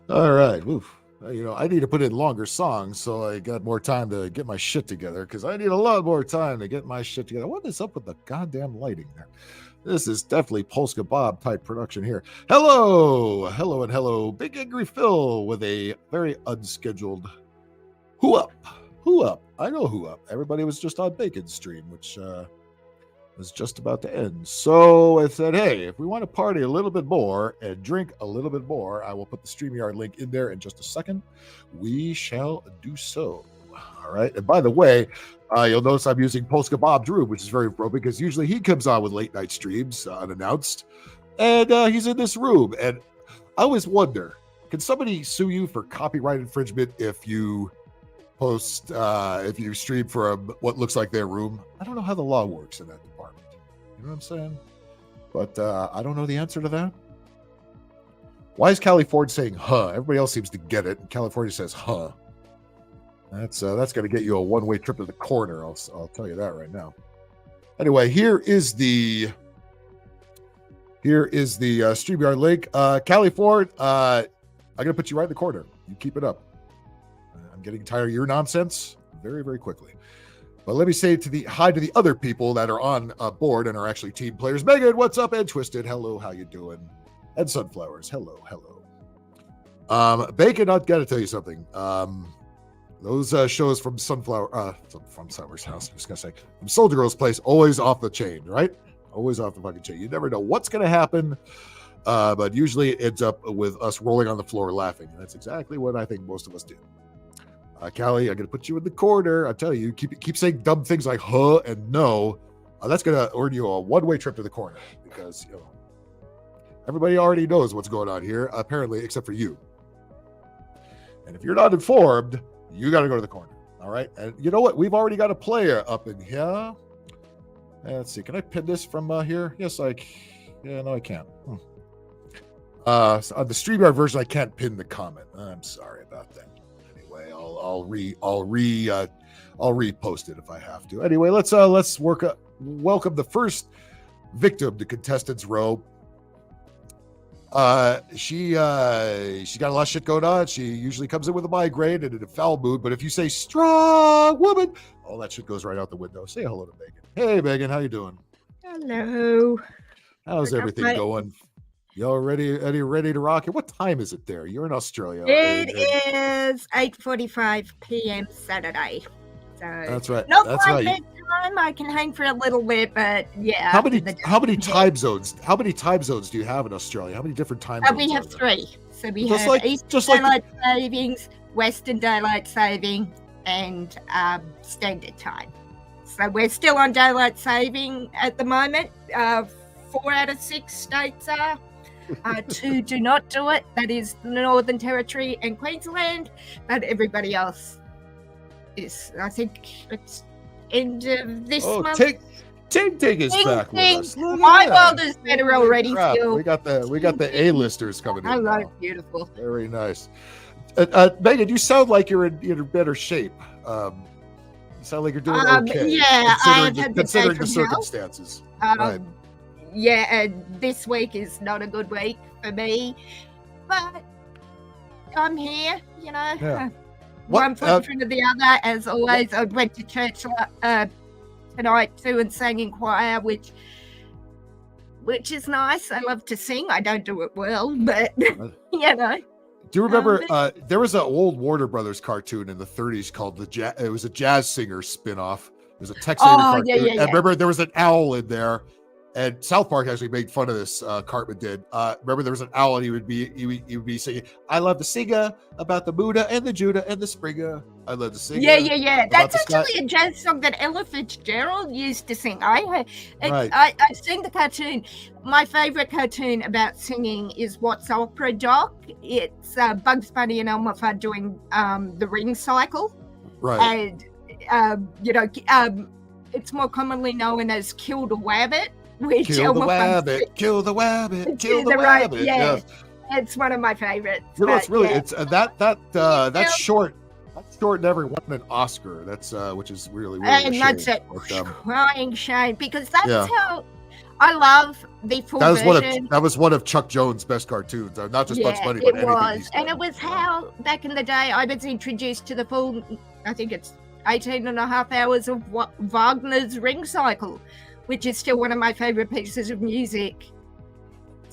All right. Oof. I need to put in longer songs so I got more time to get my shit together because I need a lot more time to get my shit together. What is up with the goddamn lighting there? This is definitely Polska Bob type production here. Hello, hello, and hello. Big Angry Phil with a very unscheduled who up. Who up? I know who up. Everybody was just on Bacon's stream, which was just about to end. So I said, hey, if we want to party a little bit more and drink a little bit more, I will put the StreamYard link in there in just a second. We shall do so. All right. And by the way, you'll notice I'm using Polska Bob Drew, which is very appropriate because usually he comes on with late night streams unannounced. And he's in this room. And I always wonder, can somebody sue you for copyright infringement if you if you stream from what looks like their room? I don't know how the law works in that department. You know what I'm saying? But I don't know the answer to that. Why is California saying huh? Everybody else seems to get it, and California says huh. That's going to get you a one-way trip to the corner. I'll tell you that right now. Anyway, here is the StreamYard link. California, I'm going to put you right in the corner. You keep it up. I'm getting tired of your nonsense very, very quickly. But let me say hi to the other people that are on board and are actually team players. Megan, what's up? And Twisted, hello, how you doing? And Sunflowers, hello. Bacon, I've got to tell you something. Those shows from from Summer's house, I was going to say, from Soldier Girl's place, always off the chain, right? Always off the fucking chain. You never know what's going to happen. But usually it ends up with us rolling on the floor laughing. And that's exactly what I think most of us do. Callie, I'm going to put you in the corner. I tell you, keep saying dumb things like huh and no. That's going to earn you a one-way trip to the corner because, everybody already knows what's going on here, apparently, except for you. And if you're not informed, you got to go to the corner. All right. And you know what? We've already got a player up in here. Let's see. Can I pin this from here? Yes, no, I can't. So on the StreamYard version, I can't pin the comment. I'm sorry about that. Anyway, I'll repost it if I have to. Anyway, let's welcome the first victim to Contestants Row. She got a lot of shit going on. She usually comes in with a migraine and in a foul mood. But if you say strong woman, all that shit goes right out the window. Say hello to Megan. Hey, Megan, how you doing? Hello. How's everything going? Y'all ready to rock it? What time is it there? You're in Australia. It is 8:45 p.m. Saturday. So that's right. Not that's quite right. bedtime. I can hang for a little bit, but yeah. How many time zones? How many time zones do you have in Australia? How many different time zones? We have 3. So we have Eastern Daylight Savings, Western Daylight Saving, and Standard Time. So we're still on Daylight Saving at the moment. 4 out of 6 states are. 2 do not do it. That is the Northern Territory and Queensland. But everybody else is, I think it's end of this month. Ting is back with us. My world is better already. Still. We got the A-listers coming in. Hello, beautiful. Very nice. Megan, you sound like you're in better shape. You sound like you're doing okay. Yeah, considering the circumstances. Right. Yeah, and this week is not a good week for me, but I'm here, Yeah. One foot in front of the other, as always. I went to church tonight too and sang in choir, which is nice. I love to sing. I don't do it well, but Do you remember there was an old Warner Brothers cartoon in the 30s called it was a jazz singer spinoff. It was a Texas cartoon. Yeah. And remember there was an owl in there. And South Park actually made fun of this. Cartman did. Remember, there was an owl, and he would be singing, "I love to sing about the Buddha and the Judah and the Springer. I love to sing." Yeah. That's actually a jazz song that Ella Fitzgerald used to sing. I sing the cartoon. My favorite cartoon about singing is What's Opera Doc. It's Bugs Bunny and Elmer Fudd doing the ring cycle. Right. And it's more commonly known as Kill the Wabbit. Kill the wabbit. Yeah, it's one of my favorites. It's really it's that short never won an Oscar. That's which is really and that's a crying shame because that's how I love the full version. That was one of Chuck Jones' best cartoons. Not just Bugs Bunny, but anything he's done. And it was how, back in the day, I was introduced to the full, I think it's 18 and a half hours of Wagner's Ring Cycle, which is still one of my favorite pieces of music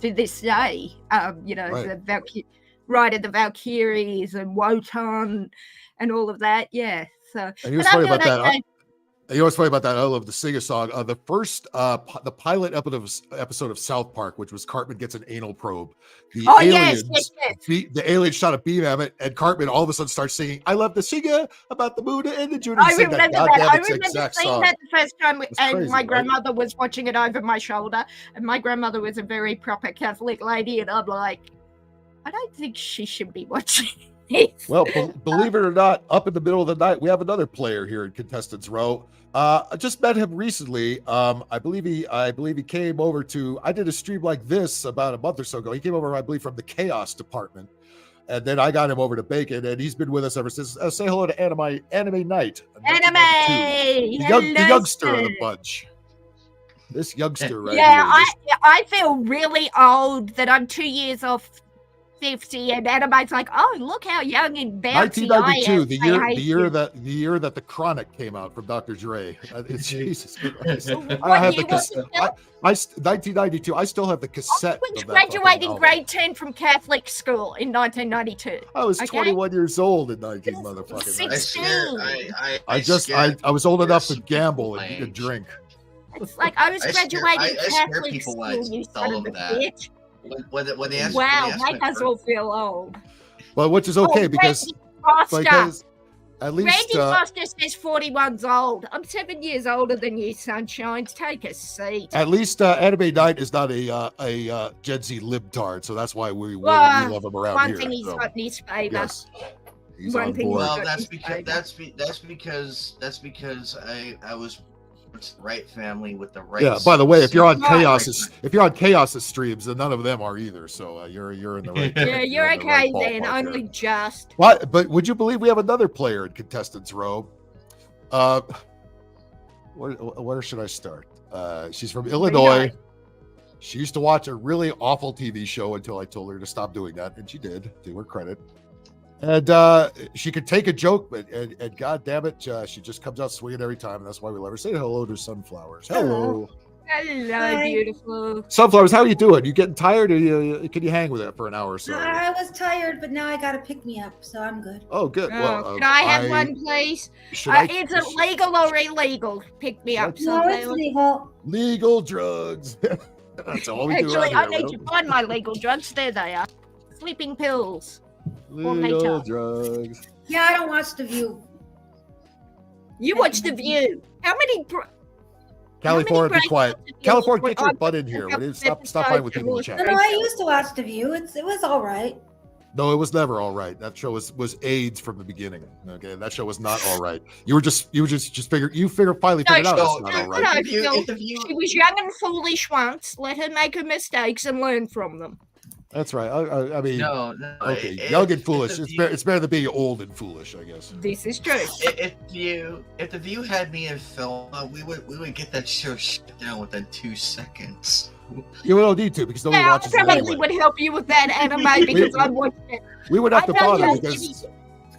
to this day. The Ride of the Valkyries and Wotan and all of that. Yeah. So, and you know what's funny about that? I love the sing-a-song. The first, the pilot episode of South Park, which was Cartman gets an anal probe. The aliens shot a beam at it, and Cartman all of a sudden starts singing, "I love the singer about the moon and the Judy." I remember that. I remember seeing that the first time, and crazy, my grandmother was watching it over my shoulder, and my grandmother was a very proper Catholic lady, and I'm like, I don't think she should be watching this. Well, believe it or not, up in the middle of the night, we have another player here in Contestants Row. I just met him recently. I believe he came over to. I did a stream like this about a month or so ago. He came over, I believe, from the Chaos department, and then I got him over to Bacon, and he's been with us ever since. Say hello to Anime Night. The youngster of the bunch. This youngster, right? Yeah, I feel really old that I'm 2 years off 50, and Anime's like, oh, look how young and bouncy 1992, the year that the Chronic came out from Dr. Dre. Jesus Christ. I have the cassette. 1992. I still have the cassette. I was graduating grade 10 from Catholic school in 1992. I was 21 years old in 19 motherfucking 16. I was old enough to gamble and drink. It's like I was graduating Catholic school, you son of a bitch. When they ask, make us all feel old. Well, which is okay because at least Randy Foster says 41's old. I'm 7 years older than you, Sunshines. Take a seat. At least Anime Night is not a Gen Z libtard, so that's why we love him around one here. Thing he's got in his favor. Yes. He's one thing. Well, that's because I was right family with the right. Yeah. By the way, if you're on Chaos's streams, then none of them are either. So you're in the right. Yeah, you're okay then. Only just. What? But would you believe we have another player in Contestants Row? Where should I start? She's from Illinois. She used to watch a really awful TV show until I told her to stop doing that, and she did. To her credit. And she could take a joke, but and God damn it, she just comes out swinging every time, and that's why we love her. Say hello to Sunflowers. Hello, beautiful Sunflowers. How are you doing? You getting tired, or can you hang with it for an hour or so? I was tired, but now I got to pick me up, so I'm good. Oh, good. Well, can I have one, please? Is it legal or illegal? Pick me up. No, it's legal. Legal drugs. That's all we do. Actually, I need to find my legal drugs. There they are. Sleeping pills. Legal drugs. Yeah, I don't watch The View. You watch The View. How many? California, be quiet. California, get your butt in here. Stop fighting with people in the chat. No, I used to watch The View. It was all right. No, it was never all right. That show was AIDS from the beginning. Okay, that show was not all right. You finally figured out it's not all right. She was young and foolish once. Let her make her mistakes and learn from them. That's right. I mean, no. Okay, young and foolish. It's better than being old and foolish, I guess. This is true. If the View had me in film, we would get that show shut down within 2 seconds. You don't need to because nobody watches it anyway. Would help you with that anime because I'm watching it. We would have to bother because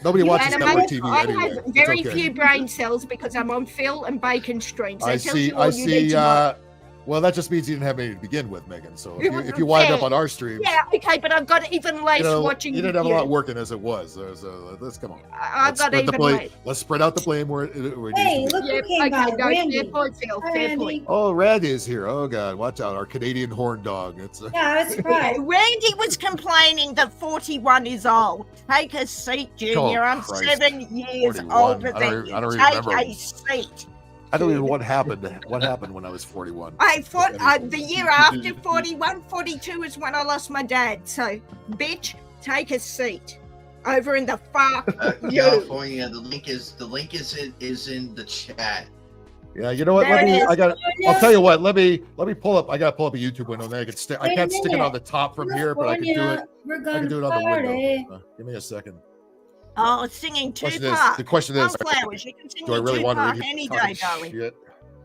nobody watches network TV anyway. I have very few brain cells because I'm on Phil and Bacon streams. I see. Well, that just means you didn't have any to begin with, Megan. So if you wind up on our stream, yeah, okay, but I've got even less watching. You didn't have a lot working as it was. Let's come on. I've got even less. Let's spread out the blame where it needs to be. Look who came by. Randy. Fair point. Oh, Randy is here. Oh God, watch out! Our Canadian horn dog. Yeah, that's right. Randy was complaining that 41 is old. Take a seat, Junior. I'm 7 years older than you. Take a seat. I don't even know what happened when I was 41. I thought the year after 41, 42 is when I lost my dad. So, bitch, take a seat. Over in the far California, the link is in the chat. Yeah, you know what? I'll tell you what. Let me pull up. I gotta pull up a YouTube window. And then I can't stick it on the top from here, but I can do it. I can do it on the window. Give me a second. Oh, singing Tupac. The question is, Sunflowers. You can sing do I really want to read any day, darling. Shit?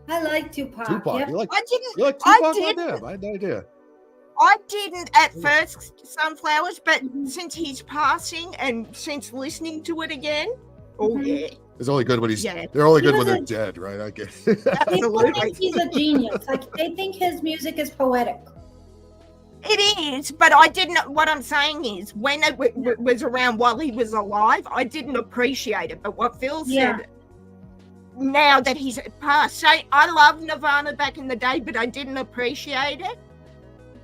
I like Tupac. Tupac. Yep. You like I didn't. Tupac? I didn't. Goddamn, I had no idea. I didn't at first, Sunflowers, but since he's passing and since listening to it again, yeah. It's only good when he's. Yeah. They're only good when they're dead, right? I get. People think he's a genius. Like they think his music is poetic. It is, but I didn't. What I'm saying is, when it was around while he was alive, I didn't appreciate it. But what Phil said, now that he's passed, say I loved Nirvana back in the day, but I didn't appreciate it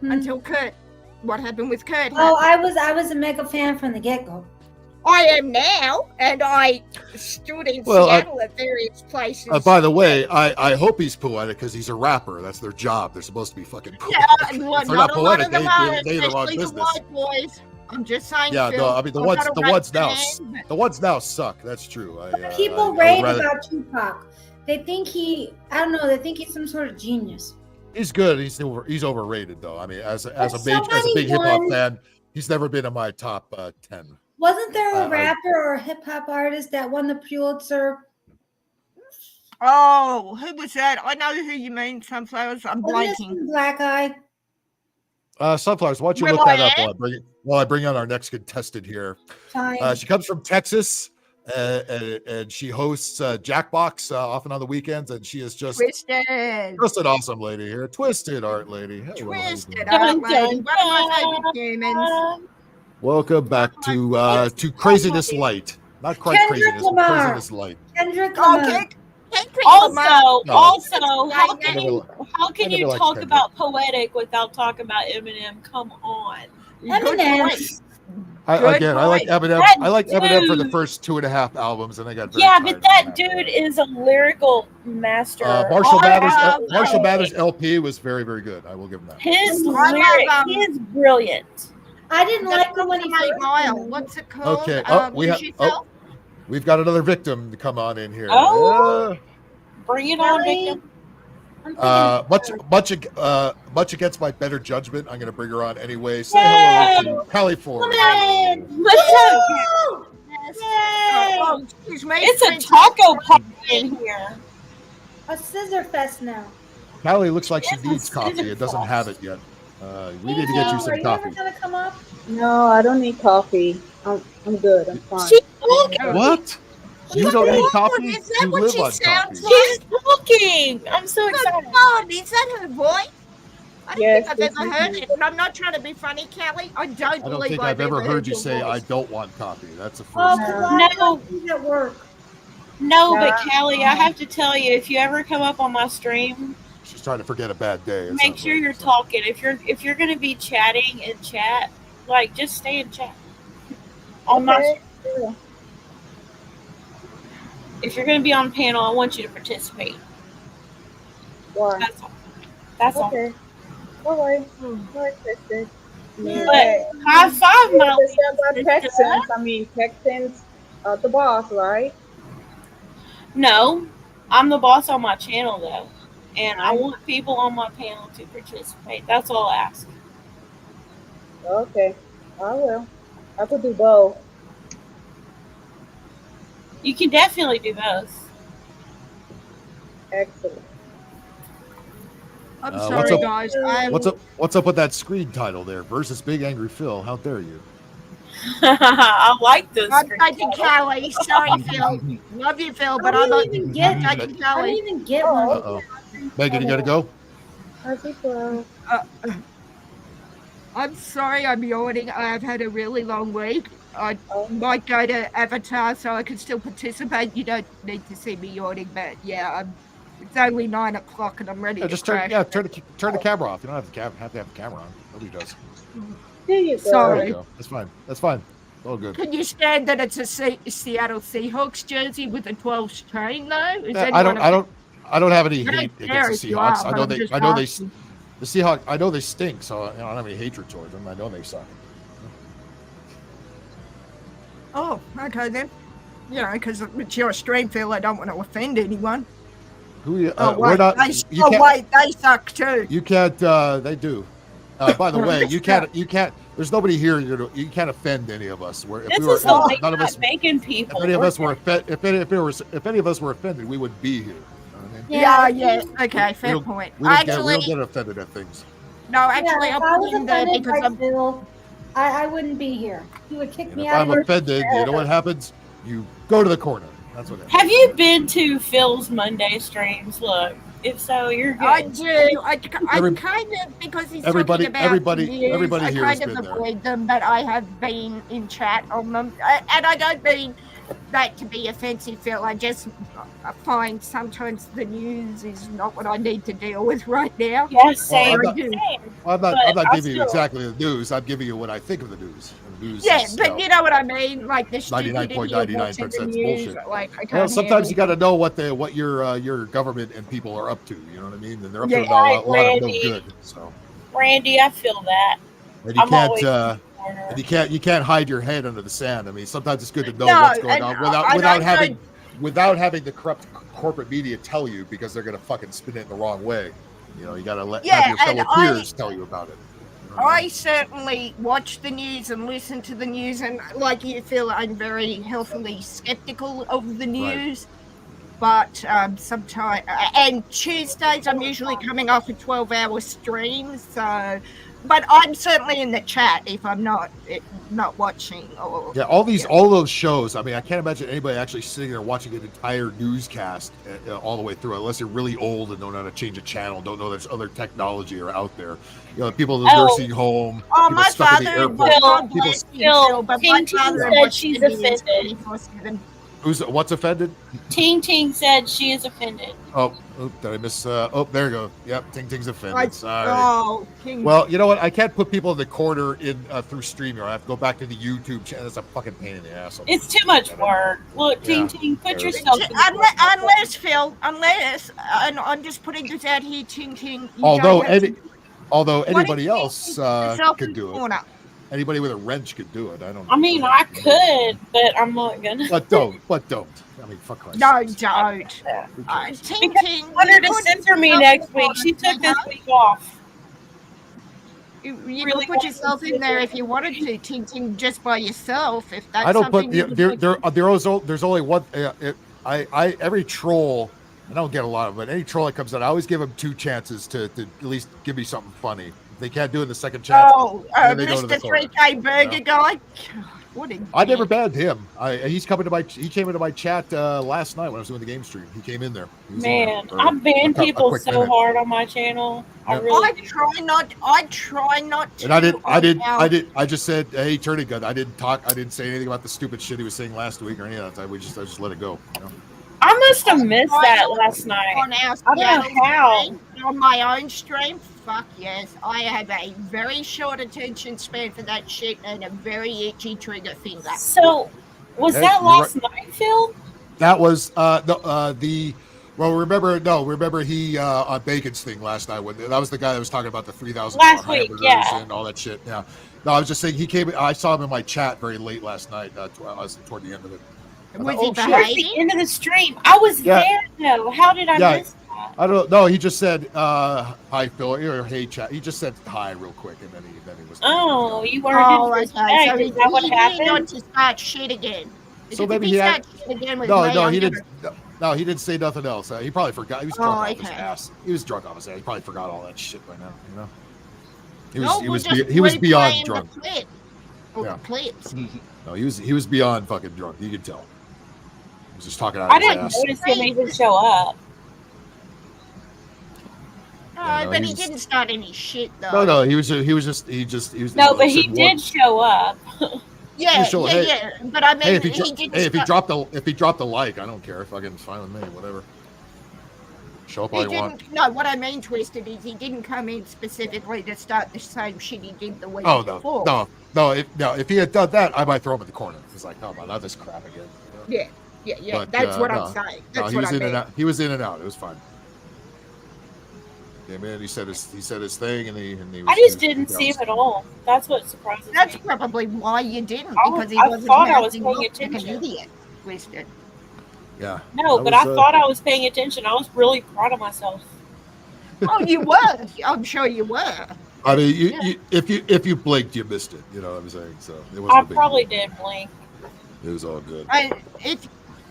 until Kurt. What happened with Kurt? Oh, I was a mega fan from the get-go. I am now, and I stood in Seattle at various places. By the way, I hope he's poetic because he's a rapper. That's their job. They're supposed to be fucking poetic. Yeah, if they're not poetic, they the wrong especially business. the white boys. I'm just saying. Yeah, Phil, no, I mean the ones now suck. That's true. People rave about Tupac. They think they think he's some sort of genius. He's good. He's overrated though. I mean, as a big hip hop fan, he's never been in my top 10. Wasn't there a rapper or a hip hop artist that won the Pulitzer? Oh, who was that? I know who you mean, Sunflowers. I'm blanking. Black Eye. Sunflowers, why don't you look that up while I bring on our next contestant here. She comes from Texas, and she hosts Jackbox often on the weekends, and she is just an awesome lady here. Twisted Art Lady. Hello. Twisted Art Lady. One of my favorite humans. Welcome back to Craziness Light. Not quite Craziness, but Craziness Light. Kendrick Lamar. Also, how can you talk about poetic without talking about Eminem? Come on. Eminem. I like Eminem. I like Eminem for the first 2.5 albums, and I got but that dude is a lyrical master. Marshall Mathers LP was very, very good. I will give him that. His lyric is brilliant. I didn't like him when he first. What's it called? Okay. We've got another victim to come on in here. Bring it on, victim. Much against my better judgment, I'm going to bring her on anyway. Say hello to California. It's a taco party in here. A scissor fest now. Callie looks like she needs coffee. It doesn't have it yet. We need to get you some coffee. Are you ever gonna come up? No, I don't need coffee. I'm good. I'm fine. What? You don't need coffee? You live on coffee. She's talking. I'm so excited. God, is that her voice? I don't think I've ever heard it, but I'm not trying to be funny, Callie. I don't think I've ever heard you say I don't want coffee. That's the first time. At work. No, but Callie, I have to tell you, if you ever come up on my stream, she's trying to forget a bad day. Make sure you're talking. If you're going to be chatting in chat, like just stay in chat. On my stream. If you're going to be on panel, I want you to participate. Why? That's all. Okay. All right. Interested. But high five, my Texans. I mean, Texans are the boss, right? No, I'm the boss on my channel though, and I want people on my panel to participate. That's all I ask. Okay, I will. I could do both. You can definitely do both. Excellent. I'm sorry, guys. What's up with that screen title there? Versus Big Angry Phil. How dare you? I like this. I'm taking Callie. Sorry, Phil. Love you, Phil, but I don't even get taking I Callie. didn't even get one. Uh-oh. Megan, you gotta go? I think so. I'm sorry I'm yawning. I've had a really long week. I might go to Avatar so I can still participate. You don't need to see me yawning, but yeah, it's only 9 o'clock and I'm ready to turn the camera off. You don't have to have the camera on. Nobody does. There you go. Sorry. There you go. That's fine. That's fine. All good. Can you stand that it's a Seattle Seahawks jersey with a 12 string though? I don't have any hate against the Seahawks. The Seahawks. I know they stink, so I don't have any hatred towards them. I know they suck. Oh, okay then. You know, because it's your stream, Phil. I don't want to offend anyone. We're wait, not. They suck too. You can't. They do. By the way, you can't. There's nobody here. You can't offend any of us. None of us making people. If any of us were offended, we would be here. You know what I mean? Yeah. Okay, fair don't- point. We don't Actually, get offended at things. no, actually, if I'll I put was in there offended because by I'm. Phil, I wouldn't be here. He would kick And me if out I'm of here. offended, you know what happens? You go to the corner. That's what happens. Have you been to Phil's Monday streams? Look, if so, you're good. I do. I Every- kind of, because he's everybody- talking about everybody- news, everybody I here has kind of been there. avoid them, but I have been in chat on them. And I don't mean that to be offensive, Phil. I just find sometimes the news is not what I need to deal with right now. Yes, same. Well, I'm not But giving you I'll exactly the news. I'm giving you what I think of the news. And the news Yeah, is, but you know what I mean? Like the stupidity of 99.99% watching the news. bullshit. Like, I can't Well, sometimes you got to handle know what your government and people are up to. You know what I mean? And they're up Yeah, to a lot of no Randy. good. So, Randy, I feel that. and you I'm always can't in the corner. and you can't hide your head under the sand. I mean, sometimes it's good to know No, what's going and on I without having the corrupt corporate media tell you, because they're going to fucking spin it in the wrong way. You know, you got to have your fellow peers tell you about it. You know what I mean? I certainly watch the news and listen to the news, and like you, Phil, I'm very healthily skeptical of the news. But sometimes, and Tuesdays, I'm usually coming off a 12-hour stream, so. But I'm certainly in the chat if I'm not watching. Or Yeah, all those shows. I mean, I can't imagine anybody actually sitting there watching an entire newscast all the way through, unless you're really old and don't know how to change a channel, don't know there's other technology are out there. You know, people in the nursing home. Oh, people my stuck in the father, airport. God bless him, Phil, but my Ting Ting father said watched she's the news offended. 24/7. What's offended? Ting Ting said she is offended. Oh, did I miss? Oh, there you go. Yep, Ting Ting's offended. Sorry. Oh, King. Well, you know what? I can't put people in the corner through StreamYard. I have to go back to the YouTube channel. That's a fucking pain in the ass. It's too much work. Look, Ting Ting, put yourself in the Unless, Phil, and I'm just putting this out here, Ting Ting. Although What anybody if you else yourself could in do the it. corner? Anybody with a wrench could do it. I mean, I could, but I'm not gonna. But don't. I mean, fuck Christ. No, don't. Ting Ting. Wanted to censor me next week. She took this week off. You really could put yourself in there if you wanted to, Ting Ting, just by yourself. If that's I don't put something there's only one. I every troll. I don't get a lot of it. Any troll that comes out, I always give them 2 chances to at least give me something funny. If they can't do it in the second chance. Then they go to the Mr. corner. 3K Burger guy. What a I never dick. banned him. He came into my chat last night when I was doing the game stream. He came in there. He was in Man, there for I ban a people quick so minute. hard on my channel. I Yeah. really I try not to. And I just said, hey, turning gun. I didn't say anything about the stupid shit he was saying last week or any of that. I just let it go. You know? I must have missed that last night. On our I don't know how. stream, on my own stream. Fuck yes, I have a very short attention span for that shit and a very itchy trigger finger. So, was Hey, that you're last night, Phil? That was remember he on Bacon's thing last night when that was the guy that was talking about the $3,000 Last week, hamburgers yeah. and all that shit. Yeah. No, I was just saying he came. I saw him in my chat very late last night. I was toward the end of it. Was Oh, he shit. Towards behaving? the end of the stream. I was Yeah. there though. How did I Yeah. miss that? I don't know. He just said hi, Phil, or hey, chat. He just said hi real quick, and then he was. Oh, you weren't Oh, in okay. this bag. So Is that what he not happened? to start shit again. So Because maybe if he starts had. shit again with No, me, no, I'm he gonna- didn't. No, he didn't say nothing else. He probably forgot. He was drunk off his okay. ass. He was drunk off his ass. He probably forgot all that shit by now. You know. He was. No, he we're was. just He was beyond replaying drunk. The clip. Or Yeah. the clips. No, he was beyond fucking drunk. You could tell. He was just talking out I of his didn't ass. notice him even show up. No, Yeah, no, but he he was- didn't start any shit though. No, he was. No, but he said did one- show up. Yeah, sure, yeah, hey- yeah. But I mean, Hey, if he he, didn't. if he start- dropped the like, I don't care. Fucking fine with me. Whatever. Show up all He you want. didn't. No, what I mean, Twisted, is he didn't come in specifically to start the same shit he did the week Oh before. no. If he had done that, I might throw him in the corner. He's like, no, man, not this crap again. You know? Yeah. But, That's what no. I'm saying. No, That's he what was I in mean. and out. He was in and out. It was fine. Came in. He said his thing, and he. Was, I just didn't see him at all. That's what surprises That's me. probably why you didn't, I- because he I wasn't thought I was acting paying like an attention. idiot. Twisted. Yeah. No, That but was, I thought I was paying attention. I was really proud of myself. Oh, you were. I'm sure you were. I mean, Yeah. if you blinked, you missed it. You know what I'm saying? So it wasn't I a big probably deal. did blink. It was all good.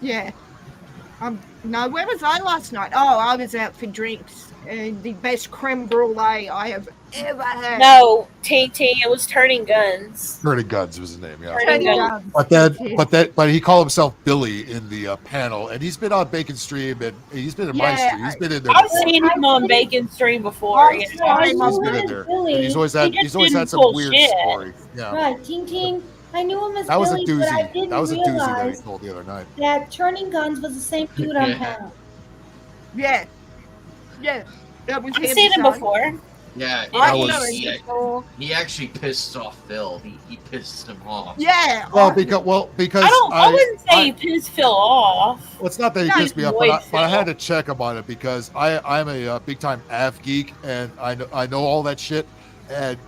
Yeah. No, where was I last night? Oh, I was out for drinks. The best creme brulee I have ever had. No, TT, it was Turning Guns. Turning Guns was his name, yeah. Turning Guns. But he called himself Billy in the panel, and he's been on Bacon Stream, and he's been in my stream. He's been in there. I've seen him on Bacon Stream before. He's been in there. And he's always had some weird story. Yeah. Right, Ting Ting. I knew him as that was Billy, a doozy. but I didn't that was a doozy that he realize told the other night. that Turning Guns was the same dude on panel. Yeah. That was I've seen him before. Yeah, he actually pissed off Phil. He pissed him off. Yeah. Because I wouldn't say he pissed Phil off. Well, it's not that he pissed me off, but I had to check him on it because I'm a big time AV geek, and I know all that shit. And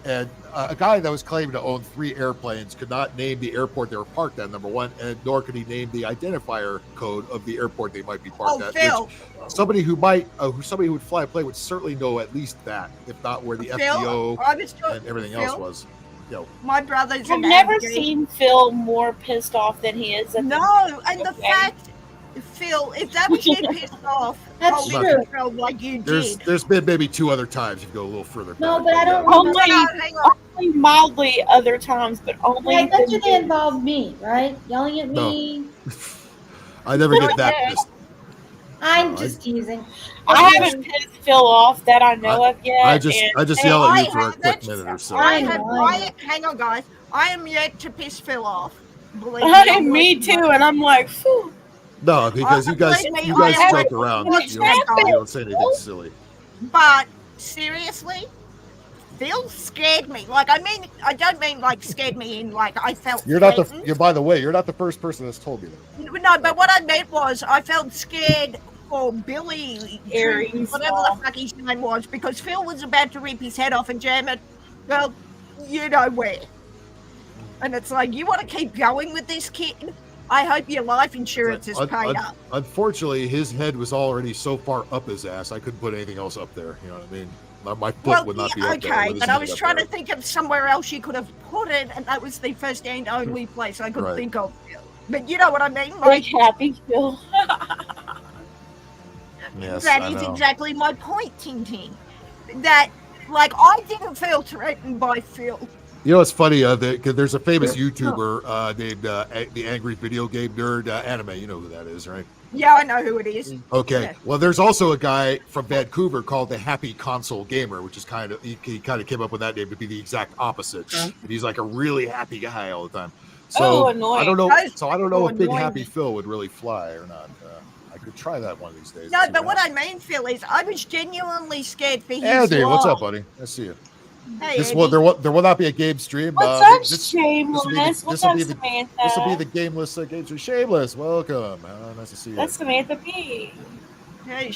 a guy that was claiming to own 3 airplanes could not name the airport they were parked at, number one, and nor could he name the identifier code of the airport they might be parked at. Phil. Somebody who would fly a plane would certainly know at least that, if not where the FBO and everything else was. My brother's I've never seen Phil more pissed off than he is. And the fact, Phil, if that was you pissed off, that's true. Like you did. There's been maybe 2 other times. You go a little further. No, back, but I don't only mildly other times, but only. I bet you they involve me, right? Yelling at me. No. I never get that pissed. I'm just teasing. I haven't pissed Phil off that I know of yet. I just yell at you for a quick minute or so. Hang on, guys. I am yet to piss Phil off. Me too, and I'm like, phew. No, because you guys joke around. You don't say anything silly. But seriously, Phil scared me. Like, I don't mean like scared me in like I felt. By the way, you're not the first person that's told me that. No, but what I meant was I felt scared for Billy, whatever the fuck his name was, because Phil was about to rip his head off and jam it. Well, you know where. And it's like, you want to keep going with this kid? I hope your life insurance is paid up. Unfortunately, his head was already so far up his ass, I couldn't put anything else up there. You know what I mean? My foot would not be up there. Okay, but I was trying to think of somewhere else you could have put it, and that was the first and only place I could think of. But you know what I mean? Like, happy Phil. Yes, that is exactly my point, Ting Ting. That, like, I didn't feel threatened by Phil. You know, it's funny. There's a famous YouTuber named the Angry Video Game Nerd Anime. You know who that is, right? Yeah, I know who it is. Okay. Yeah. Well, there's also a guy from Vancouver called the Happy Console Gamer, which is he kind of came up with that name to be the exact opposite. And he's like a really happy guy all the time. So annoying. I don't know if Big Happy Phil would really fly or not. I could try that one of these days. No, but what I mean, Phil, is I was genuinely scared for his Andy, what's up, buddy? I see you. Hey, there will not be a game stream. What's up, Shameless? What's up, Samantha? This will be the gameless game stream. Shameless, welcome. Nice to see you. That's Samantha P. Hey,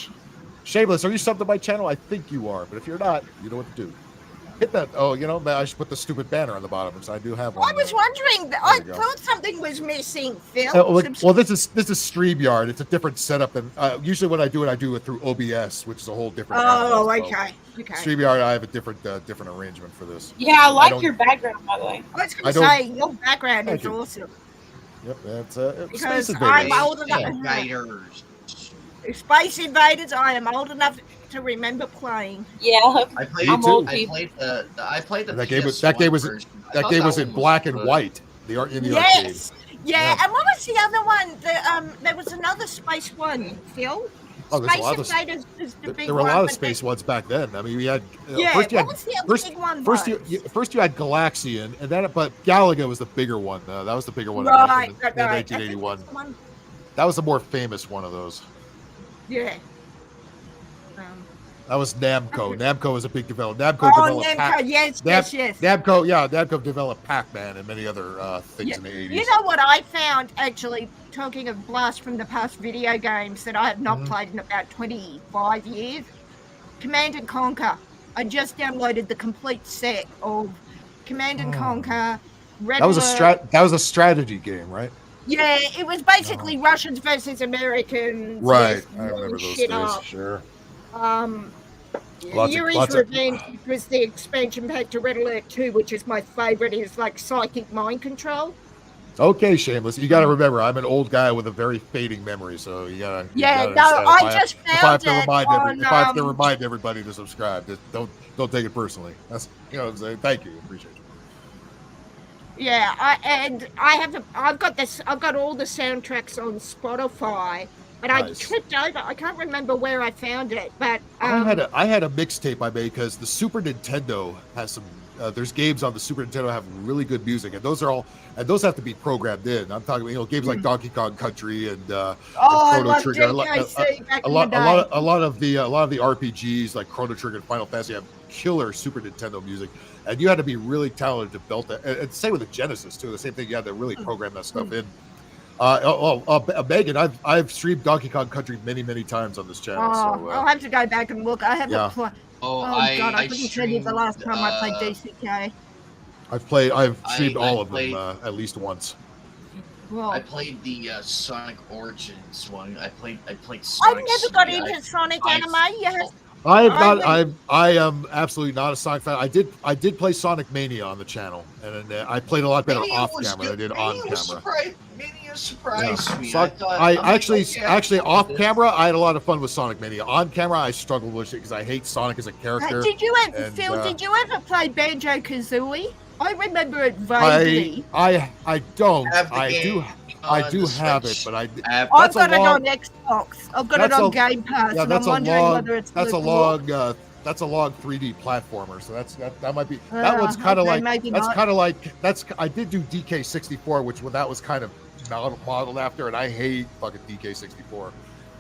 Shameless, are you subbed to my channel? I think you are, but if you're not, you know what to do. Hit that. Oh, I should put the stupid banner on the bottom because I do have one. I was wondering. I thought something was missing, Phil. Well, this is StreamYard. It's a different setup than usually when I do it through OBS, which is a whole different. Oh, okay. StreamYard, I have a different arrangement for this. Yeah, I like your background, by the way. I was going to say your background is awesome. Yep, that's because I'm old enough. Space Invaders. I am old enough to remember playing. Yeah, I played the that game was in black and white. The arcade. Yes. Yeah. And what was the other one? There was another space one, Phil. Oh, there were a lot of space ones back then. I mean, we had first you had Galaxian, and then but Galaga was the bigger one. That was the bigger one in 1981. That was the more famous one of those. Yeah. That was Namco. Namco was a big developer. Namco developed Pac-Man and many other things in the 80s. You know what I found, actually, talking of blast from the past video games that I have not played in about 25 years? Command & Conquer. I just downloaded the complete set of Command & Conquer. That was a strategy game, right? Yeah, it was basically Russians versus Americans. Right, I remember those days, sure. Yuri's Revenge was the expansion pack to Red Alert 2, which is my favorite. Is like psychic mind control. Okay, Shameless. You got to remember, I'm an old guy with a very fading memory, so you gotta. Yeah, you no, gotta I understand. just If I have found to it remind on. if I have to remind everybody to subscribe, just don't take it personally. That's what I'm saying. Thank you, appreciate you. Yeah, I've got all the soundtracks on Spotify, but I tripped over. I can't remember where I found it, but I had a mixtape I made because the Super Nintendo has some. There's games on the Super Nintendo have really good music, and those have to be programmed in. I'm talking, games like Donkey Kong Country and Chrono Trigger. A lot of the RPGs like Chrono Trigger and Final Fantasy have killer Super Nintendo music, and you had to be really talented to build that. And same with the Genesis too. The same thing. You had to really program that stuff in. Megan, I've streamed Donkey Kong Country many times on this channel. So I'll have to go back and look. I haven't played. God, I couldn't tell you the last time I played DCK. I've streamed all of them at least once. Well, I played the Sonic Origins one. I played Sonic. I've never got into Sonic anime yet. I am absolutely not a Sonic fan. I did play Sonic Mania on the channel, and I played a lot better off camera than I did on camera. Mania surprised me. Actually off camera, I had a lot of fun with Sonic Mania. On camera, I struggled with it because I hate Sonic as a character. Did you ever, Phil? Did you ever play Banjo-Kazooie? I remember it vaguely. I don't. I do have it, but I've got it on Xbox. I've got it on Game Pass, and I'm wondering whether it's that's a long 3D platformer. So that might be that one's kind of I did do DK64, which that was kind of modeled after, and I hate fucking DK64.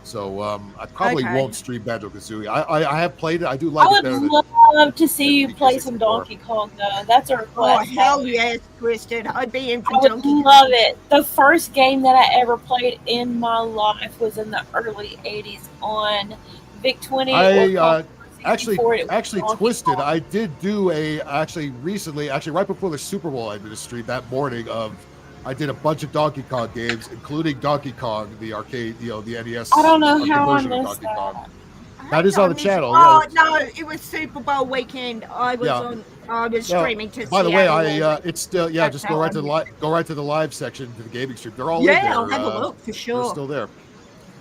So I probably won't stream Banjo-Kazooie. I have played it. I do like it better. I would love to see you play some Donkey Kong, though. That's a request. Oh, hell yes, Kristen. I'd be in for Donkey Kong. I would love it. The first game that I ever played in my life was in the early 80s on VIC-20. Actually, Twisted. I did do recently, right before the Super Bowl, I did a stream that morning of. I did a bunch of Donkey Kong games, including Donkey Kong, the arcade, the NES. I don't know how I missed that. That is on the channel. Oh no, it was Super Bowl weekend. I was streaming to. By the way, it's still just go right to the live section to the gaming stream. They're all in there. Yeah, I'll have a look for sure. They're still there.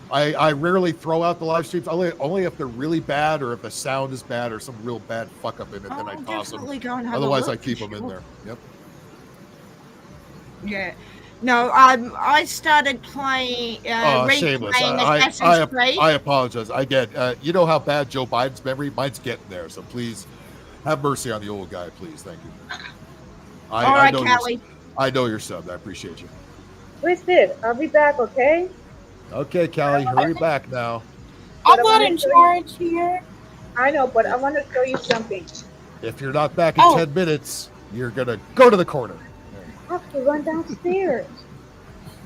I rarely throw out the live streams, only if they're really bad or if the sound is bad or some real bad fuck up in it. Then I toss them. Otherwise, I keep them in there. Yep. Yeah, no, I started playing Shameless. Assassin's Creed. I apologize. I get you know how bad Joe Biden's memory. Mine's getting there, so please have mercy on the old guy, please. Thank you. All right, Callie. I know you're subbed. I appreciate you. Twisted, I'll be back, okay? Okay, Callie, hurry back now. I'm not in charge here. I know, but I want to show you something. If you're not back in 10 minutes, you're gonna go to the corner. I have to run downstairs.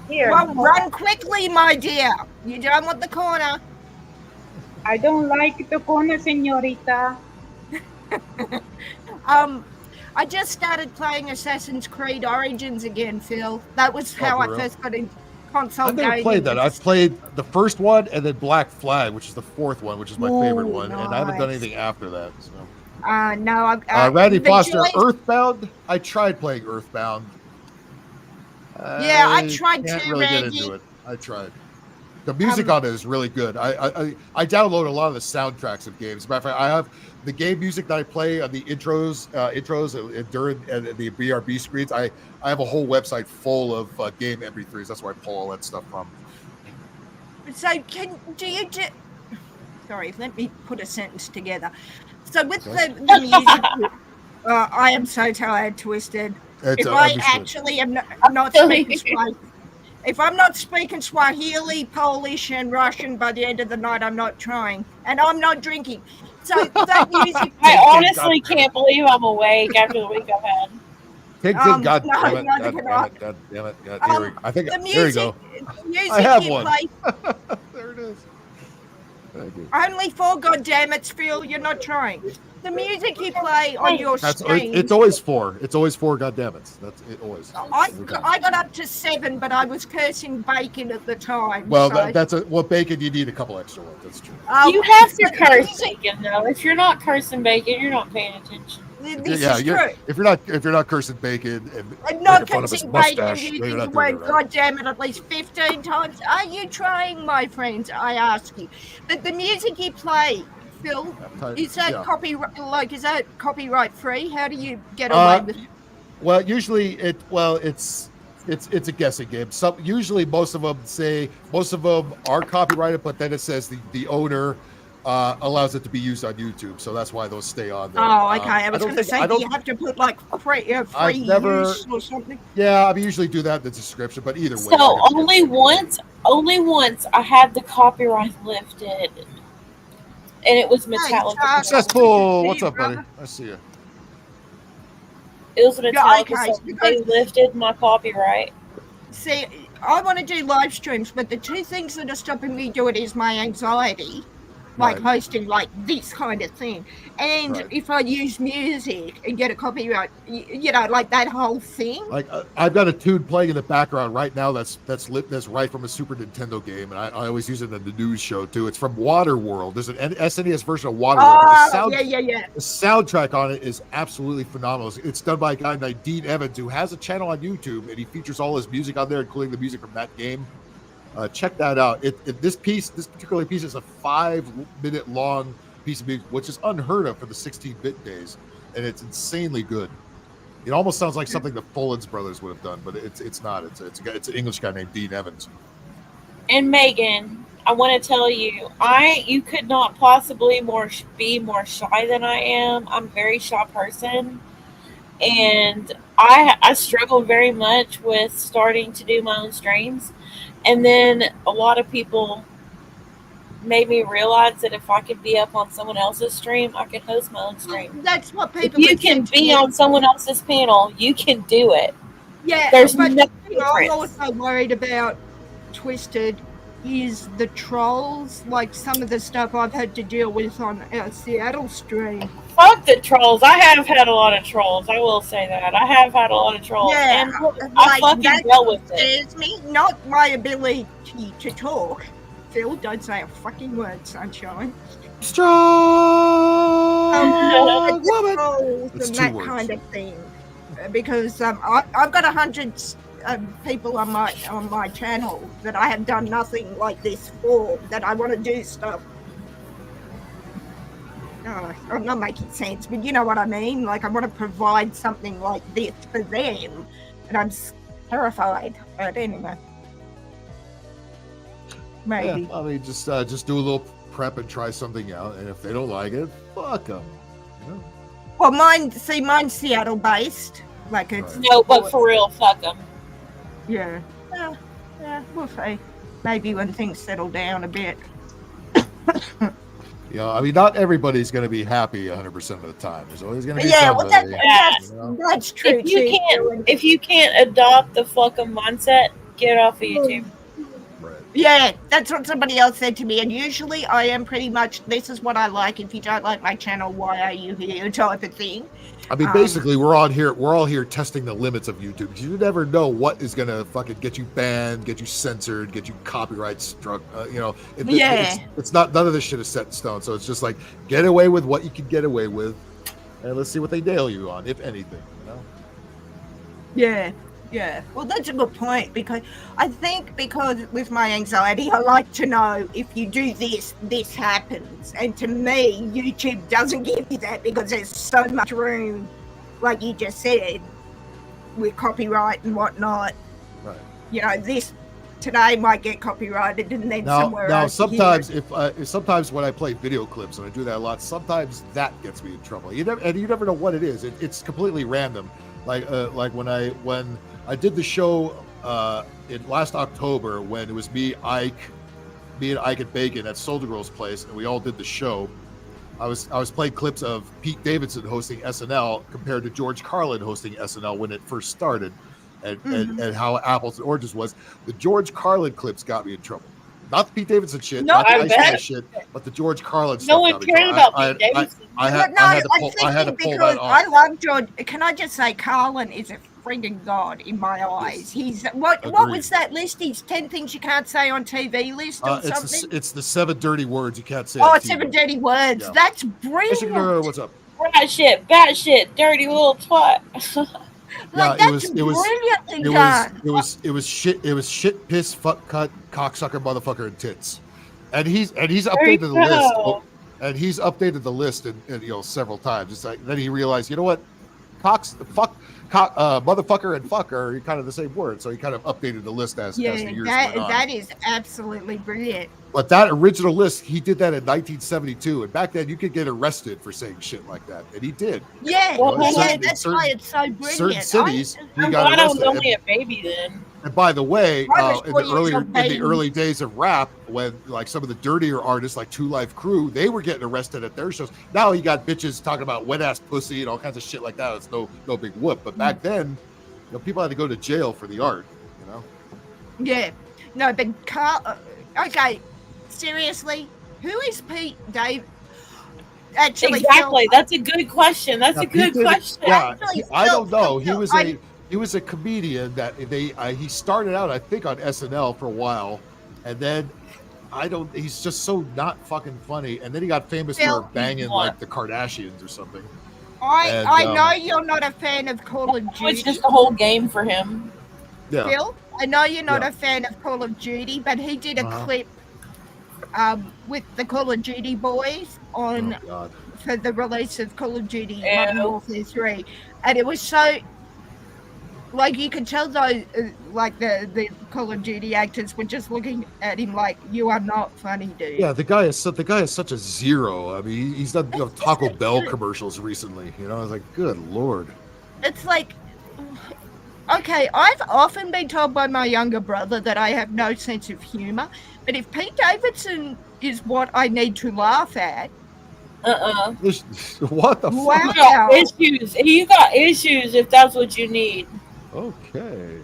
Here. Well, run quickly, my dear. You don't want the corner. I don't like the corner, señorita. I just started playing Assassin's Creed Origins again, Phil. That was how I first got into console gaming. I've never played that. I've played the first one and then Black Flag, which is the fourth one, which is my favorite one, and I haven't done anything after that. So. No. Randy Foster, Earthbound. I tried playing Earthbound. I tried to. Really get into it. I tried. The music on it is really good. I download a lot of the soundtracks of games. As a matter of fact, I have the game music that I play on the intros during the BRB screens. I have a whole website full of game MP3s. That's where I pull all that stuff from. So sorry, let me put a sentence together. So with the music, I am so tired, Twisted. If I actually am not speaking Swahili, if I'm not speaking Swahili, Polish, and Russian by the end of the night, I'm not trying, and I'm not drinking. So that music. I honestly can't believe I'm awake after the week I've had. God damn it. I think there you go. I have one. There it is. Thank you. Only 4 goddammits, Phil. You're not trying. The music you play on your stream. It's always 4. It's always 4 goddammits. That's it always. I got up to 7, but I was cursing bacon at the time. Well, so. Bacon, you need a couple extra ones. That's true. You have to curse bacon, though. If you're not cursing bacon, you're not paying attention. This is true. If you're not cursing bacon and not making fun of his cursing mustache, bacon, you're using not the doing word it right. goddamn it at least 15 times. Are you trying, my friends? I ask you. But the music you play, Phil, is that is that copyright free? How do you get away with it? Well, usually it's a guessing game. Usually most of them are copyrighted, but then it says the owner allows it to be used on YouTube, so that's why those stay on there. Oh, okay. I was going to say, do you have to put like free use or something? Yeah, I usually do that in the description, but either way. So only once I had the copyright lifted, and it was Metallica. Successful. What's up, buddy? I see you. It was Metallica. So they lifted my copyright. See, I want to do live streams, but the two things that are stopping me doing it is my anxiety, like hosting like this kind of thing, and if I use music and get a copyright, like that whole thing. Like I've got a tune playing in the background right now that's right from a Super Nintendo game, and I always use it in the news show too. It's from Waterworld. There's an SNES version of Waterworld. The soundtrack on it is absolutely phenomenal. It's done by a guy named Dean Evans, who has a channel on YouTube, and he features all his music on there, including the music from that game. Check that out. This particular piece is a 5-minute long piece of music, which is unheard of for the 16-bit days, and it's insanely good. It almost sounds like something the Follins brothers would have done, but it's not. It's an English guy named Dean Evans. And Megan, I want to tell you, you could not possibly be more shy than I am. I'm a very shy person, and I struggle very much with starting to do my own streams. And then a lot of people made me realize that if I could be up on someone else's stream, I could host my own stream. That's what people. If you can be on someone else's panel, you can do it. Yeah, there's no difference. I'm also worried about Twisted is the trolls, like some of the stuff I've had to deal with on our Seattle stream. Fuck the trolls. I have had a lot of trolls. I will say that. I have had a lot of trolls. Yeah, and I fucking dealt with it. Me, not my ability to talk. Phil, don't say a fucking word, sunshine. Strong woman. And that kind of thing. Because I've got 100 people on my channel that I have done nothing like this for, that I want to do stuff. I'm not making sense, but you know what I mean. Like, I want to provide something like this for them, and I'm terrified. But anyway, maybe. Yeah, I mean, just do a little prep and try something out, and if they don't like it, fuck them. You know? Well, mine's Seattle based. Like it's no, but for real, fuck them. Yeah, we'll see. Maybe when things settle down a bit. I mean, not everybody's going to be happy 100% of the time. There's always going to be somebody. That's true. If you can't adopt the fuck 'em mindset, get off of YouTube. Right. Yeah, that's what somebody else said to me. And usually I am pretty much, this is what I like. If you don't like my channel, why are you here? Type of thing. I mean, basically, we're all here testing the limits of YouTube, because you never know what is gonna fucking get you banned, get you censored, get you copyright struck. It's not, none of this shit is set in stone. So it's just like, get away with what you can get away with, and let's see what they nail you on, if anything. Yeah. Well, that's a good point, because I think with my anxiety, I like to know if you do this, this happens. And to me, YouTube doesn't give you that, because there's so much room, like you just said, with copyright and whatnot. Right. This today might get copyrighted, and then somewhere else. Sometimes sometimes when I play video clips, and I do that a lot, sometimes that gets me in trouble. You never know what it is. It's completely random. Like when I did the show in last October, when it was me and Ike and Bacon at Soldier Girl's place, and we all did the show. I was playing clips of Pete Davidson hosting SNL compared to George Carlin hosting SNL when it first started, and how apples and oranges was. The George Carlin clips got me in trouble. Not the Pete Davidson shit, not the Ice Guy shit, but the George Carlin stuff. No one cared about Pete Davidson. I had to pull that off. I love George. Can I just say, Carlin is a friggin' god in my eyes. He's what was that list? He's 10 things you can't say on TV list or something. It's the 7 dirty words you can't say. Oh, 7 dirty words. Yeah. That's brilliant. What's up? Bro, batshit, dirty little twat. Like, that's brilliantly done. It was shit, piss, fuck, cut, cocksucker, motherfucker, and tits. And he's updated the list. And he's updated the list and several times. It's like then he realized, you know what, motherfucker and fuck are kind of the same word. So he kind of updated the list as the years went on. That is absolutely brilliant. But that original list, he did that in 1972, and back then you could get arrested for saying shit like that, and he did. Yeah, that's why it's so brilliant. Certain cities, I'm glad I was only a baby then. And by the way, in the early days of rap, when like some of the dirtier artists like Two Life Crew, they were getting arrested at their shows. Now you got bitches talking about wet ass pussy and all kinds of shit like that. It's no big whoop. But back then, people had to go to jail for the art. Yeah, no, but Carl. Okay, seriously, who is Pete Davidson? Actually, exactly. That's a good question. That's a good question. Yeah, I don't know. He was a comedian that he started out, I think, on SNL for a while, and then he's just so not fucking funny. And then he got famous for banging like the Kardashians or something. I know you're not a fan of Call of Duty. It's just a whole game for him. Yeah. Phil, I know you're not a fan of Call of Duty, but he did a clip with the Call of Duty boys on for the release of Call of Duty Modern Warfare 3, and it was so. Like, you could tell those, like, the Call of Duty actors were just looking at him like, you are not funny, dude. Yeah, the guy is such a zero. I mean, he's done Taco Bell commercials recently. I was like, good Lord. It's like, okay, I've often been told by my younger brother that I have no sense of humor, but if Pete Davidson is what I need to laugh at, what the wow. fuck? You got issues if that's what you need. Okay.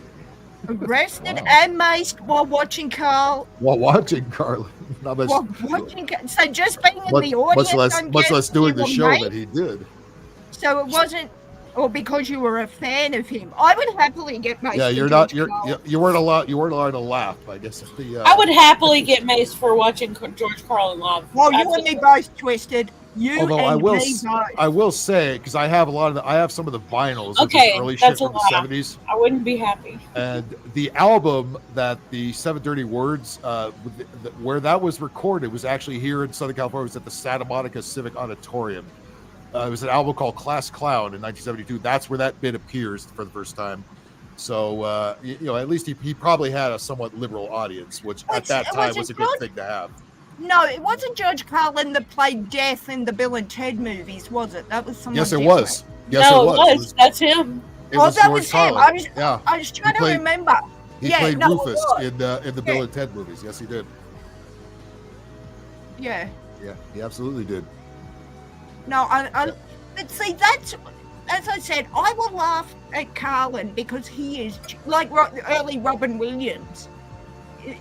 Arrested and maced while watching Carl. While watching Carl. So just being in the audience. Much less doing the show that he did. So it wasn't, or because you were a fan of him. I would happily get maced. Yeah, you weren't allowed to laugh, I guess. I would happily get maced for watching George Carlin live. Well, you and me both twisted. Although I will say, because I have some of the vinyls of the early shit from the 70s. I wouldn't be happy. And the album that the Seven Dirty Words, where that was recorded, was actually here in Southern California. It was at the Santa Monica Civic Auditorium. It was an album called Class Clown in 1972. That's where that bit appears for the first time. So, at least he probably had a somewhat liberal audience, which at that time was a good thing to have. No, it wasn't George Carlin that played Death in the Bill and Ted movies, was it? That was someone. Yes, it different. was. Yes, it was. That's him. It was that George was Carlin. him. I was trying to remember. He played Rufus in the Bill and Ted movies. Yes, he did. Yeah. Yeah, he absolutely did. No, but see, that's, as I said, I will laugh at Carlin because he is like early Robin Williams.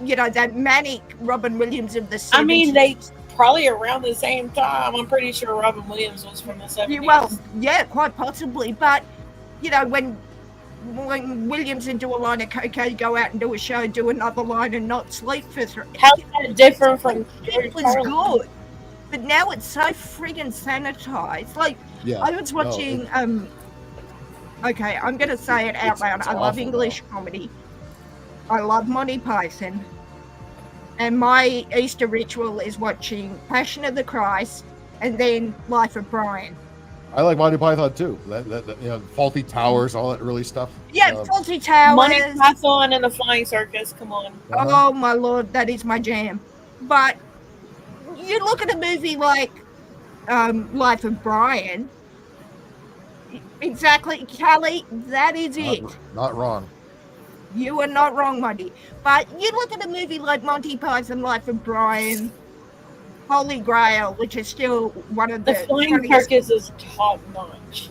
That manic Robin Williams of the 70s. I mean, they probably around the same time. I'm pretty sure Robin Williams was from the 70s. Well, yeah, quite possibly. But, when Williams would do a line of cocaine, go out and do a show, do another line and not sleep for 3. How's that different from It was good. But now it's so friggin' sanitized. Like, I was watching, okay, I'm going to say it out loud. I love English comedy. I love Monty Python, and my Easter ritual is watching Passion of the Christ and then Life of Brian. I like Monty Python too. Faulty Towers, all that early stuff. Yeah, Faulty Towers. Monty Python and the Flying Circus. Come on. Oh my Lord, that is my jam. But you look at a movie like Life of Brian. Exactly, Kelly. That is it. Not wrong. You are not wrong, Monty. But you look at a movie like Monty Python, Life of Brian, Holy Grail, which is still one of the Flying Circus is top notch.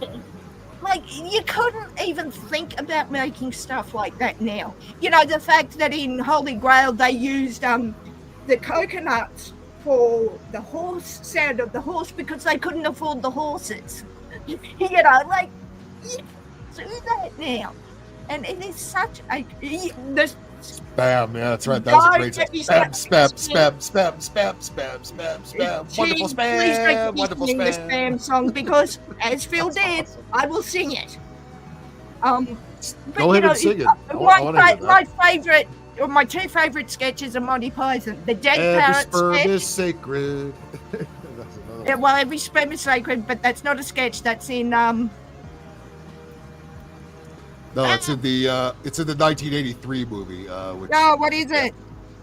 Like, you couldn't even think about making stuff like that now. The fact that in Holy Grail they used the coconuts for the horse sound of the horse because they couldn't afford the horses. Like, you do that now. And it is such a Spam, yeah, that's right. That was a great spam. Wonderful Please spam. don't Wonderful sing the spam. spam song because, as Phil did, I will sing it. But, Go ahead and sing it. My favorite, or my two favorite sketches are Monty Python. The Dead Parrot sperm sketch. is sacred. Yeah, well, every sperm is sacred, but that's not a sketch. That's in No, it's in the 1983 movie. Which, what is it?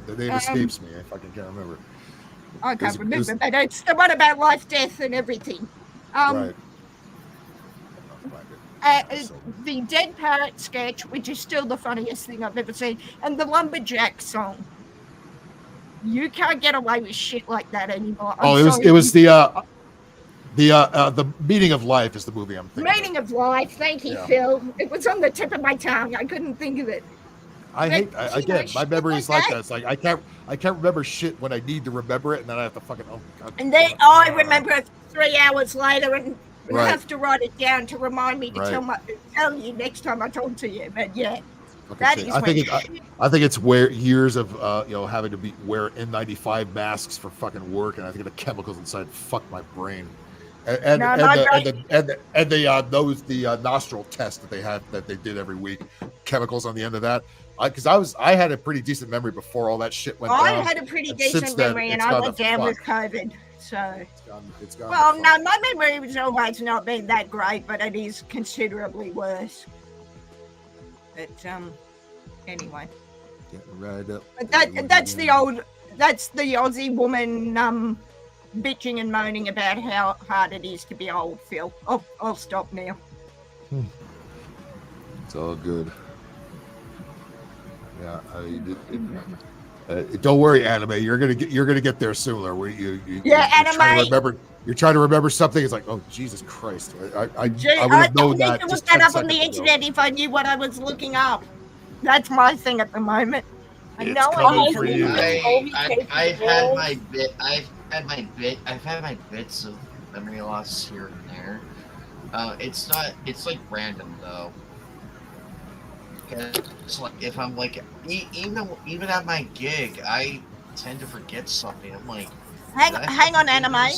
The name escapes me. I fucking can't remember. I can't remember, but it's the one about life, death, and everything. Right. The Dead Parrot sketch, which is still the funniest thing I've ever seen, and the Lumberjack song. You can't get away with shit like that anymore. It was the Meaning of Life is the movie I'm thinking. Meaning of Life. Thank you, Phil. It was on the tip of my tongue. I couldn't think of it. My memory is like that. It's like I can't remember shit when I need to remember it, and then I have to fucking God. And then I remember it 3 hours later and Right. have to write it down to remind me to Right. tell you next time I talk to you. But yeah, I think it's where years of having to wear N95 masks for fucking work, and I think the chemicals inside fuck my brain. And the nostril test that they did every week, chemicals on the end of that. Because I had a pretty decent memory before all that shit went down. I had a pretty decent memory, and I went down with COVID. So it's gone. Well, no, my memory was always not been that great, but it is considerably worse. But anyway. Getting right up. But that's the Aussie woman bitching and moaning about how hard it is to be old, Phil. I'll stop now. It's all good. Yeah, don't worry, anime. You're gonna get there sooner. Where anime. You're trying to remember something. It's like, oh Jesus Christ! I would have known that. I would look that up on the internet if I knew what I was looking up. That's my thing at the moment. It's coming for you. I've had my bits of memory loss here and there. It's like random though. It's like if I'm like even at my gig, I tend to forget something. I'm like, hang on, anime.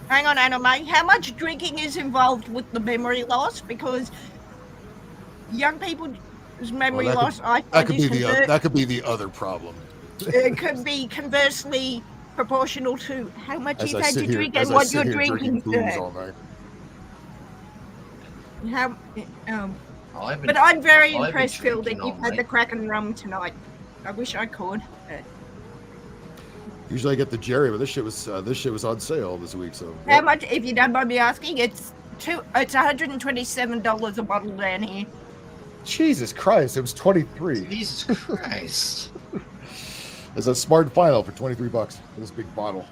Hang on, anime. How much drinking is involved with the memory loss? Because young people's memory loss, that could be the other problem. It could be conversely proportional to how much you've had to drink and what you're drinking. But I'm very impressed, Phil, that you've had the Kraken rum tonight. I wish I could. Usually I get the Jerry, but this shit was on sale this week. So how much? If you don't mind me asking, it's $127 a bottle down here. Jesus Christ! It was 23. Jesus Christ! It's a smart final for $23 for this big bottle.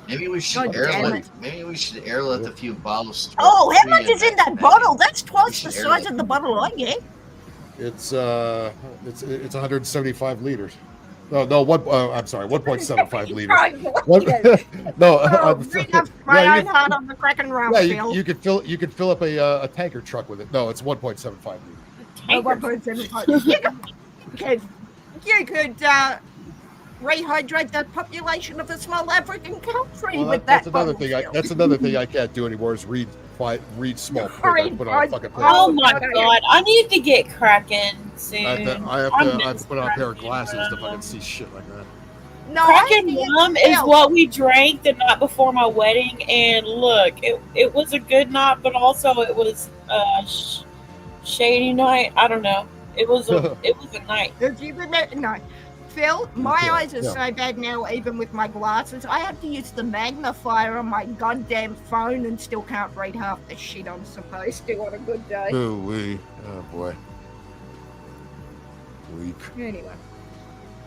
Maybe we should airlift a few bottles. Oh, how much is in that bottle? That's twice the size of the bottle I get. It's 175 liters. I'm sorry, 1.75 liters. My own heart on the Kraken rum. Yeah, you could fill up a tanker truck with it. No, it's 1.75 liters. 1.75. You could rehydrate the population of a small African country with that. That's another thing I can't do anymore is read small print. Oh my god! I need to get Kraken soon. I have to put on a pair of glasses to fucking see shit like that. No, Kraken rum is what we drank the night before my wedding, and look, it was a good night, but also it was a shady night. I don't know. It was a night. If you remember, no. Phil, my eyes are so bad now, even with my glasses. I have to use the magnifier on my goddamn phone and still can't read half the shit I'm supposed to on a good day. Oh boy. Weak. Anyway.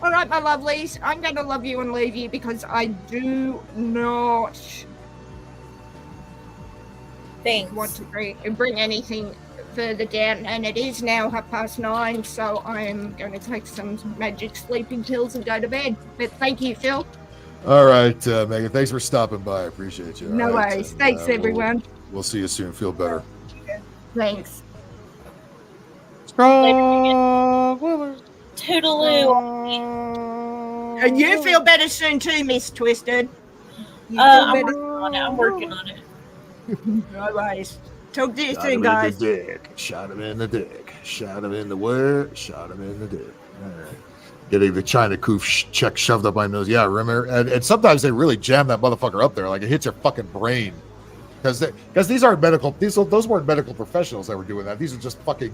All right, my lovelies. I'm going to love you and leave you because I do not want to bring anything further down, and it is now 9:30, so I am going to take some magic sleeping pills and go to bed. But thank you, Phil. All right, Megan, thanks for stopping by. I appreciate you. No worries. Thanks, everyone. We'll see you soon. Feel better. Thanks. Strong woman. Toodaloo. And you feel better soon too, Miss Twisted. I'm working on it. I'm working on it. No worries. Talk to you Shot soon, him guys. in the dick. Shot him in the dick. Shot him in the where? Shot him in the dick. All right. Getting the China Coof check shoved up my nose. Yeah, remember? And sometimes they really jam that motherfucker up there. Like it hits your fucking brain. Because these aren't medical. Those weren't medical professionals that were doing that. These are just fucking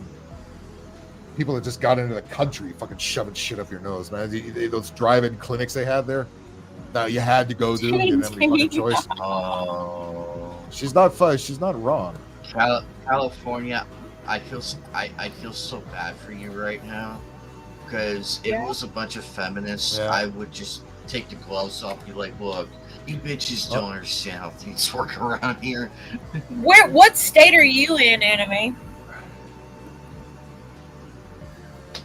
people that just got into the country fucking shoving shit up your nose, man. Those drive-in clinics they had there. Now you had to go do. You didn't have any fucking choice. Oh, She's not fun. She's not wrong. California, I feel so bad for you right now, because if it was a bunch of feminists, I would just take the gloves off. Be like, look, you bitches don't understand how things work around here. What state are you in, Anime?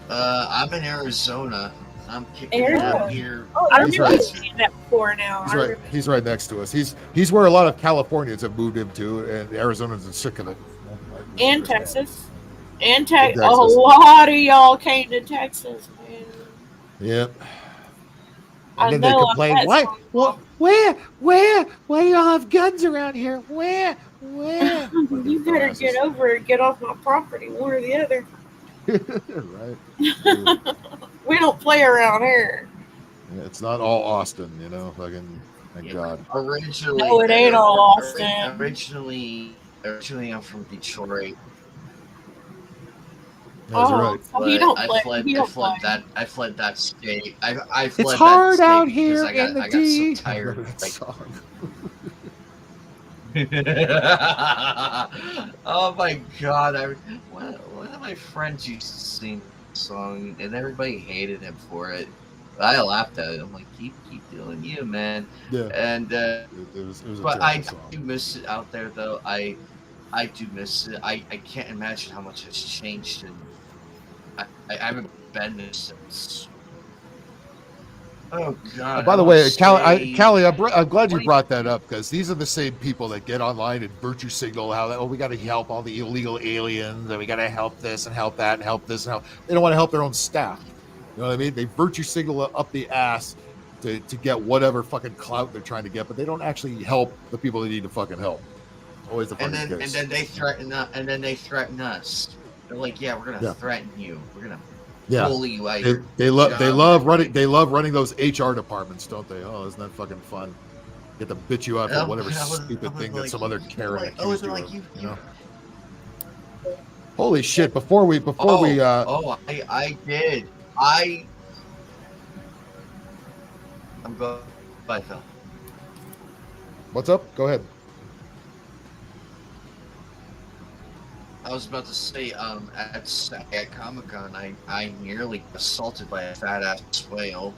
I'm in Arizona. I'm kicking it out here. Oh, I remember seeing that before now. He's right next to us. He's where a lot of Californians have moved into, and Arizonans are sick of it. And Texas. And Texas. A lot of y'all came to Texas, man. Yep. And then they complain, why? Well, where y'all have guns around here? Where? You better get over it. Get off my property, one or the other. Right. We don't play around here. Yeah, it's not all Austin, you know. Fucking thank God. Originally, no, it ain't all Austin. Originally, I'm from Detroit. That's right. So you don't play. I fled that state. I fled it's hard that state out here I got so tired of oh my God! One of my friends used to sing this song, and everybody hated him for it. But I laughed at it. I'm like, keep doing you, man. Yeah. And it was but I do miss it out there, though. I do miss it. I can't imagine how much has changed, and I haven't been there since. Oh God! By the way, Callie, I'm glad you brought that up, because these are the same people that get online and virtue signal how we got to help all the illegal aliens, and we got to help this and help that and help this and help. They don't want to help their own staff. You know what I mean? They virtue signal up the ass to get whatever fucking clout they're trying to get, but they don't actually help the people they need to fucking help. Always the fucking case. And then they threaten us. They're like, yeah, we're gonna threaten you. We're gonna. Bully you out. They love running those HR departments, don't they? Oh, isn't that fucking fun? Get to bitch you out for whatever stupid thing that some other Karen accused you of. You know? Holy shit! Before we I did. I'm going. Bye, Phil. What's up? Go ahead. I was about to say, at Comic-Con, I nearly got assaulted by a fat-ass whale.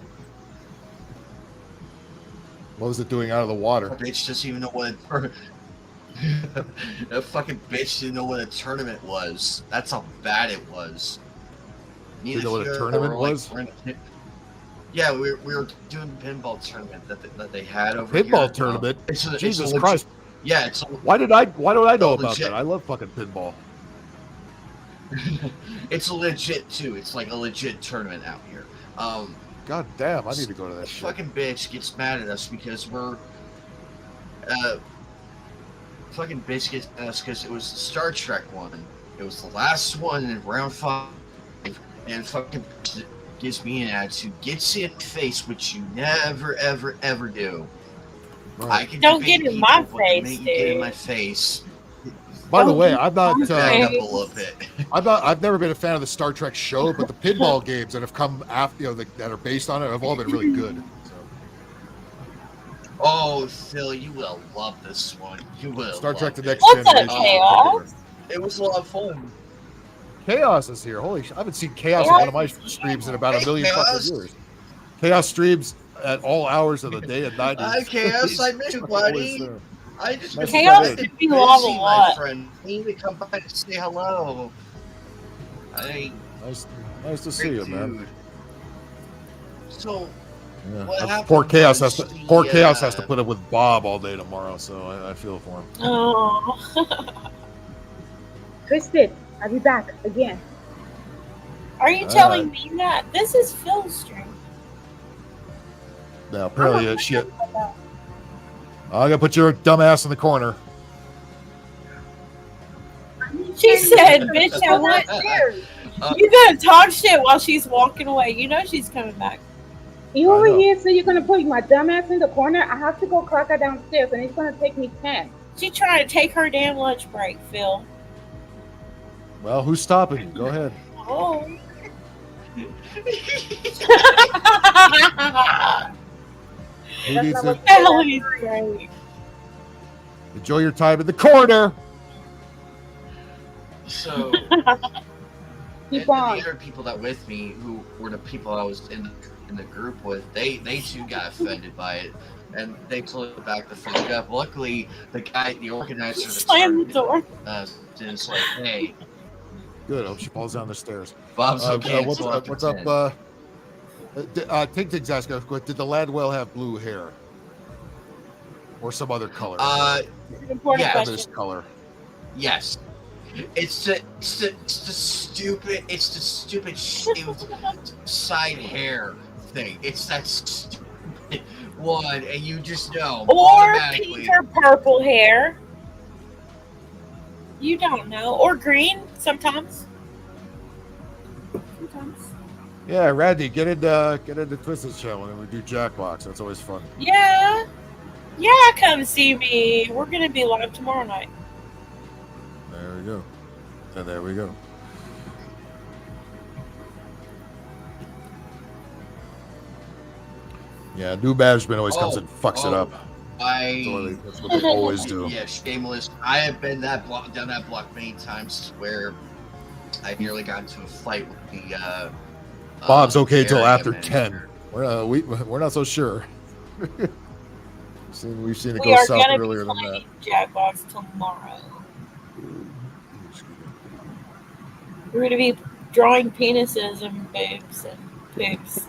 What was it doing out of the water? A bitch doesn't even know what a fucking bitch didn't know what a tournament was. That's how bad it was. You know what a tournament was? Yeah, we were doing the pinball tournament that they had over here. Pinball tournament? Jesus Christ. Yeah, why don't I know about that? I love fucking pinball. It's legit too. It's like a legit tournament out here. God damn, I need to go to that shit. Fucking bitch gets mad at us because we're fucking bitch gets at us because it was the Star Trek one. It was the last one in round 5, and fucking gives me an attitude, gets in the face, which you never ever ever do. Right. I can don't get in my face, dude. Get in my face. By the way, I'm not. I've never been a fan of the Star Trek show, but the pinball games that have come after, that are based on it, have all been really good. So. Oh, Phil, you will love this one. You will. Star Trek: The Next What's Generation. Up, Chaos? It was a lot of fun. Chaos is here. Holy shit! I haven't seen Chaos in one of my streams in about a million fucking years. Chaos streams at all hours of the day and night. Hi, Chaos. I miss you, buddy. I just Chaos could be love a lot. Friend. You need to come back to say hello. Nice to see you, man. So, poor Chaos has to put up with Bob all day tomorrow, so I feel for him. Oh. Twisted. I'll be back again. Are you telling me that? This is Phil's stream. Now, apparently, shit. I'm gonna put your dumb ass in the corner. She said, bitch, I want stairs. You gonna talk shit while she's walking away. You know she's coming back. You over here say you're gonna put my dumb ass in the corner? I have to go clock her downstairs, and it's gonna take me 10. She trying to take her damn lunch break, Phil. Well, who's stopping you? Go ahead. Oh. Who needs to Great. enjoy your time in the corner? So, Keep the on. other people that with me, who were the people I was in the group with, they too got offended by it, and they pulled it back the fuck up. Luckily, the organizer, Slam the door. Is like, hey, Good. I hope she falls down the stairs. Bob's okay. What's up? Ting Ting's asking, did the Ladwell have blue hair or some other color? Yeah, this color. Yes. It's the stupid shaved side hair thing. It's that stupid one, and you just know. Or pink or purple hair. You don't know. Or green sometimes. Yeah, Randy, get into Twisted Show when we do Jackbox. That's always fun. Yeah. Yeah, come see me. We're gonna be live tomorrow night. There we go. And there we go. Yeah, new management always comes and fucks it up. That's what they always do. Yeah, shameless. I have been down that block many times where I nearly got into a fight with the. Bob's okay till after 10. We're not so sure. We've seen it go south earlier than that. Jackbox tomorrow. We're going to be drawing penises and boobs and poops.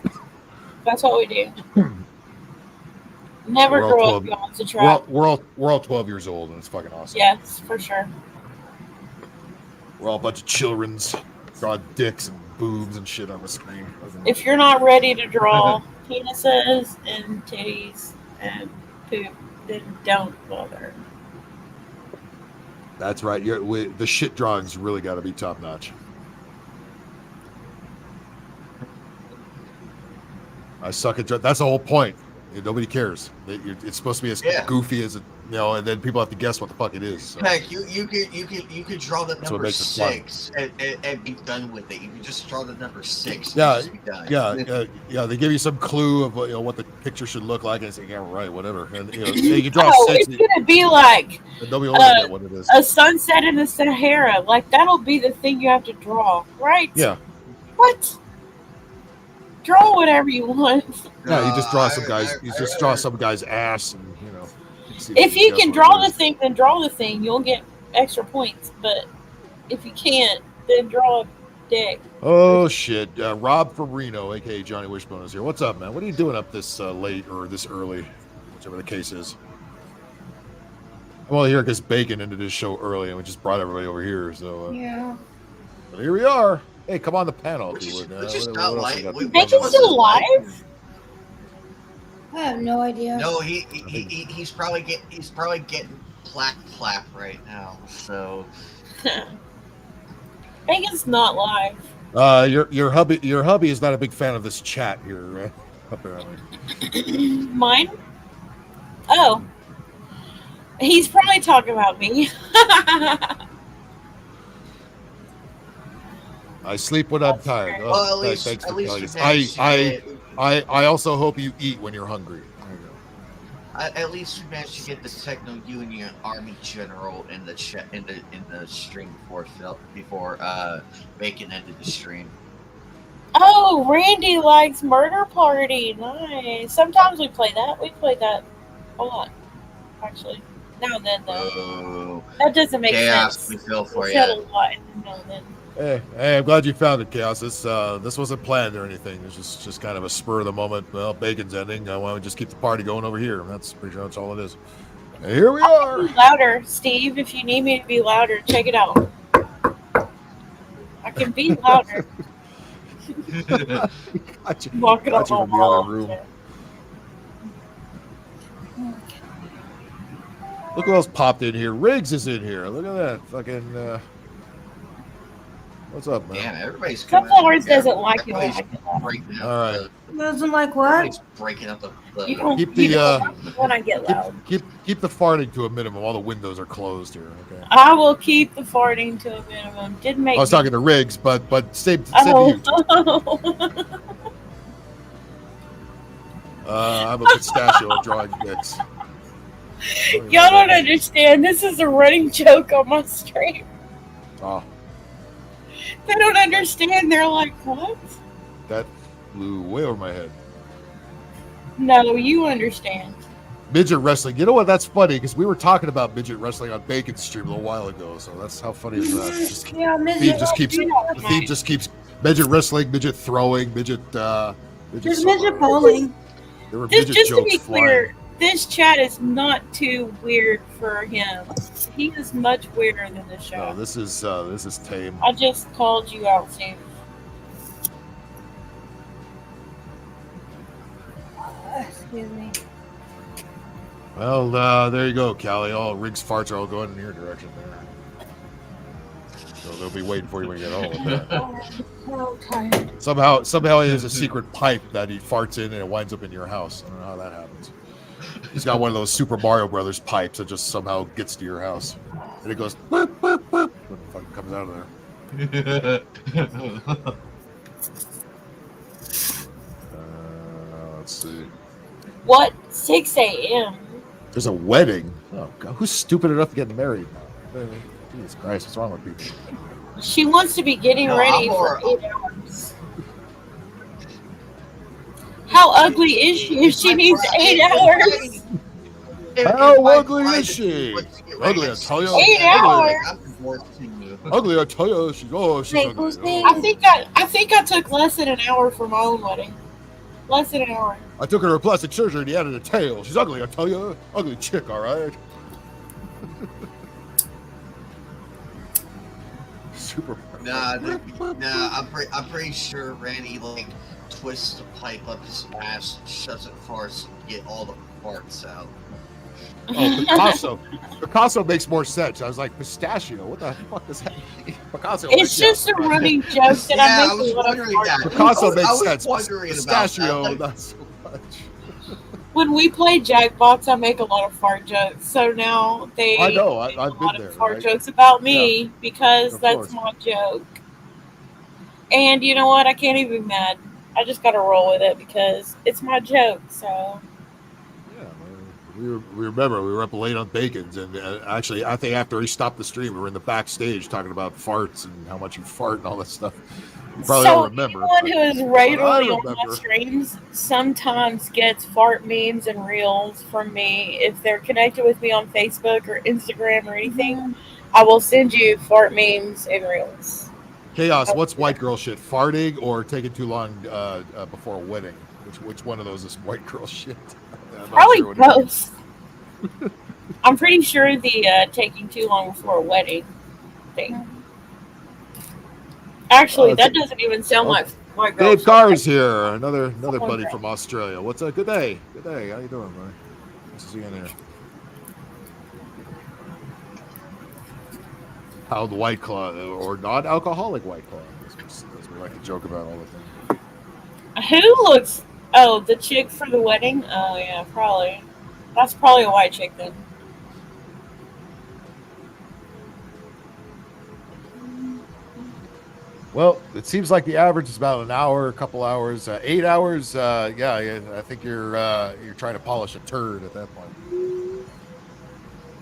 That's what we do. Never grow up, y'all. It's a trap. We're all 12 years old, and it's fucking awesome. Yes, for sure. We're all a bunch of children's draw dicks and boobs and shit on the screen. If you're not ready to draw penises and titties and poop, then don't bother. That's right. The shit drawings really got to be top notch. I suck at that's the whole point. Nobody cares. It's supposed to be as goofy as it, and then people have to guess what the fuck it is. So. Heck, you could draw the number 6 and be done with it. You can just draw the number 6. Yeah, yeah. They give you some clue of what the picture should look like, and say, yeah, right, whatever. And you can draw 6. It's gonna be like nobody will get what it is. A sunset in the Sahara. Like that'll be the thing you have to draw, right? Yeah. What? Draw whatever you want. No, you just draw some guys. You just draw some guy's ass, and if you can draw the thing, then draw the thing. You'll get extra points. But if you can't, then draw a dick. Oh shit! Rob Farino, aka Johnny Wishbone, is here. What's up, man? What are you doing up this late or this early, whichever the case is? I'm only here because Bacon ended his show early, and we just brought everybody over here. So yeah. But here we are. Hey, come on the panel if you would. Bacon's still alive? I have no idea. No, he's probably getting clap right now. So Bacon's not live. Your hubby is not a big fan of this chat here, apparently. Mine? Oh, he's probably talking about me. I sleep when I'm tired. Oh, well, thanks for telling us. I also hope you eat when you're hungry. At least we managed to get the Techno Union Army General in the stream before Bacon ended the stream. Oh, Randy likes Murder Party. Nice. Sometimes we play that. We play that a lot, actually. Now and then, though. Oh, that doesn't make sense. We feel for you. A lot now and then. Hey, I'm glad you found it, Chaos. This wasn't planned or anything. It's just kind of a spur of the moment. Well, Bacon's ending. Why don't we just keep the party going over here? That's pretty sure that's all it is. And here we are. Louder, Steve. If you need me to be louder, check it out. can be louder. Walking on the wall. Room. Look who else popped in here. Riggs is in here. Look at that. Fucking, what's up, man? Man, everybody's coming. Sunflowers doesn't like you. All right. Doesn't like what? Everybody's breaking up the keep the when I get loud. Keep the farting to a minimum. All the windows are closed here. Okay. I will keep the farting to a minimum. Didn't make. I was talking to Riggs, but save oh. you. I'm a pistachio drawing dicks. Y'all don't understand. This is a running joke on my stream. Oh. They don't understand. They're like, what? That flew way over my head. No, you understand. Midget wrestling. You know what? That's funny because we were talking about midget wrestling on Bacon's stream a little while ago. So that's how funny is that? The theme just keeps midget wrestling, midget throwing, midget. There's midget bowling. There were midget just jokes to be flying. clear, this chat is not too weird for him. He is much weirder than the show. No, this is tame. I just called you out, Steve. Excuse me. Well, there you go, Callie. All Riggs farts are all going in your direction there. So they'll be waiting for you when you get home with that. So tired. Somehow he has a secret pipe that he farts in and it winds up in your house. I don't know how that happens. He's got one of those Super Mario Brothers pipes that just somehow gets to your house. And it goes boop, boop, boop, when it fucking comes out of there. Let's see. What? 6 a.m. There's a wedding? Oh, God. Who's stupid enough to get married now? Jesus Christ, what's wrong with people? She wants to be getting ready for 8 hours. How ugly is she if she needs 8 hours? How ugly is she? Ugly, I tell you. 8 hours. Ugly, I tell you. She's ugly. I think I took less than an hour for my own wedding. Less than an hour. I took her to plastic surgery and he added a tail. She's ugly, I tell you. Ugly chick, all right. Super. Nah. I'm pretty sure Randy twists the pipe up his ass, shoves it farts, to get all the farts out. Oh, Picasso makes more sense. I was like, pistachio. What the fuck does that mean? Picasso. It's just a running joke that I make a lot of farts. Picasso makes sense. Pistachio, not so much. When we play Jackbox, I make a lot of fart jokes. So now they I've a lot been of there, fart right? jokes about me because Of that's course. my joke. And you know what? I can't even be mad. I just got to roll with it because it's my joke. So. Yeah, we remember we were up late on Bacon's, and actually, I think after he stopped the stream, we were in the backstage talking about farts and how much you fart and all that stuff. You probably don't remember. Anyone who is regularly on my streams sometimes gets fart memes and reels from me. If they're connected with me on Facebook or Instagram or anything, I will send you fart memes and reels. Chaos, what's white girl shit? Farting or taking too long before a wedding? Which one of those is white girl shit? Probably both. I'm pretty sure the taking too long before a wedding thing. Actually, that doesn't even sound like white girl. Dave Carr's here, another buddy from Australia. What's up? Good day. Good day. How you doing, buddy? Nice to see you in here. How the White Claw or non-alcoholic White Claw, as we like to joke about all the time. Who looks? Oh, the chick for the wedding? Oh, yeah, probably. That's probably a white chick then. Well, it seems like the average is about an hour, a couple hours, 8 hours. Yeah, I think you're trying to polish a turd at that point.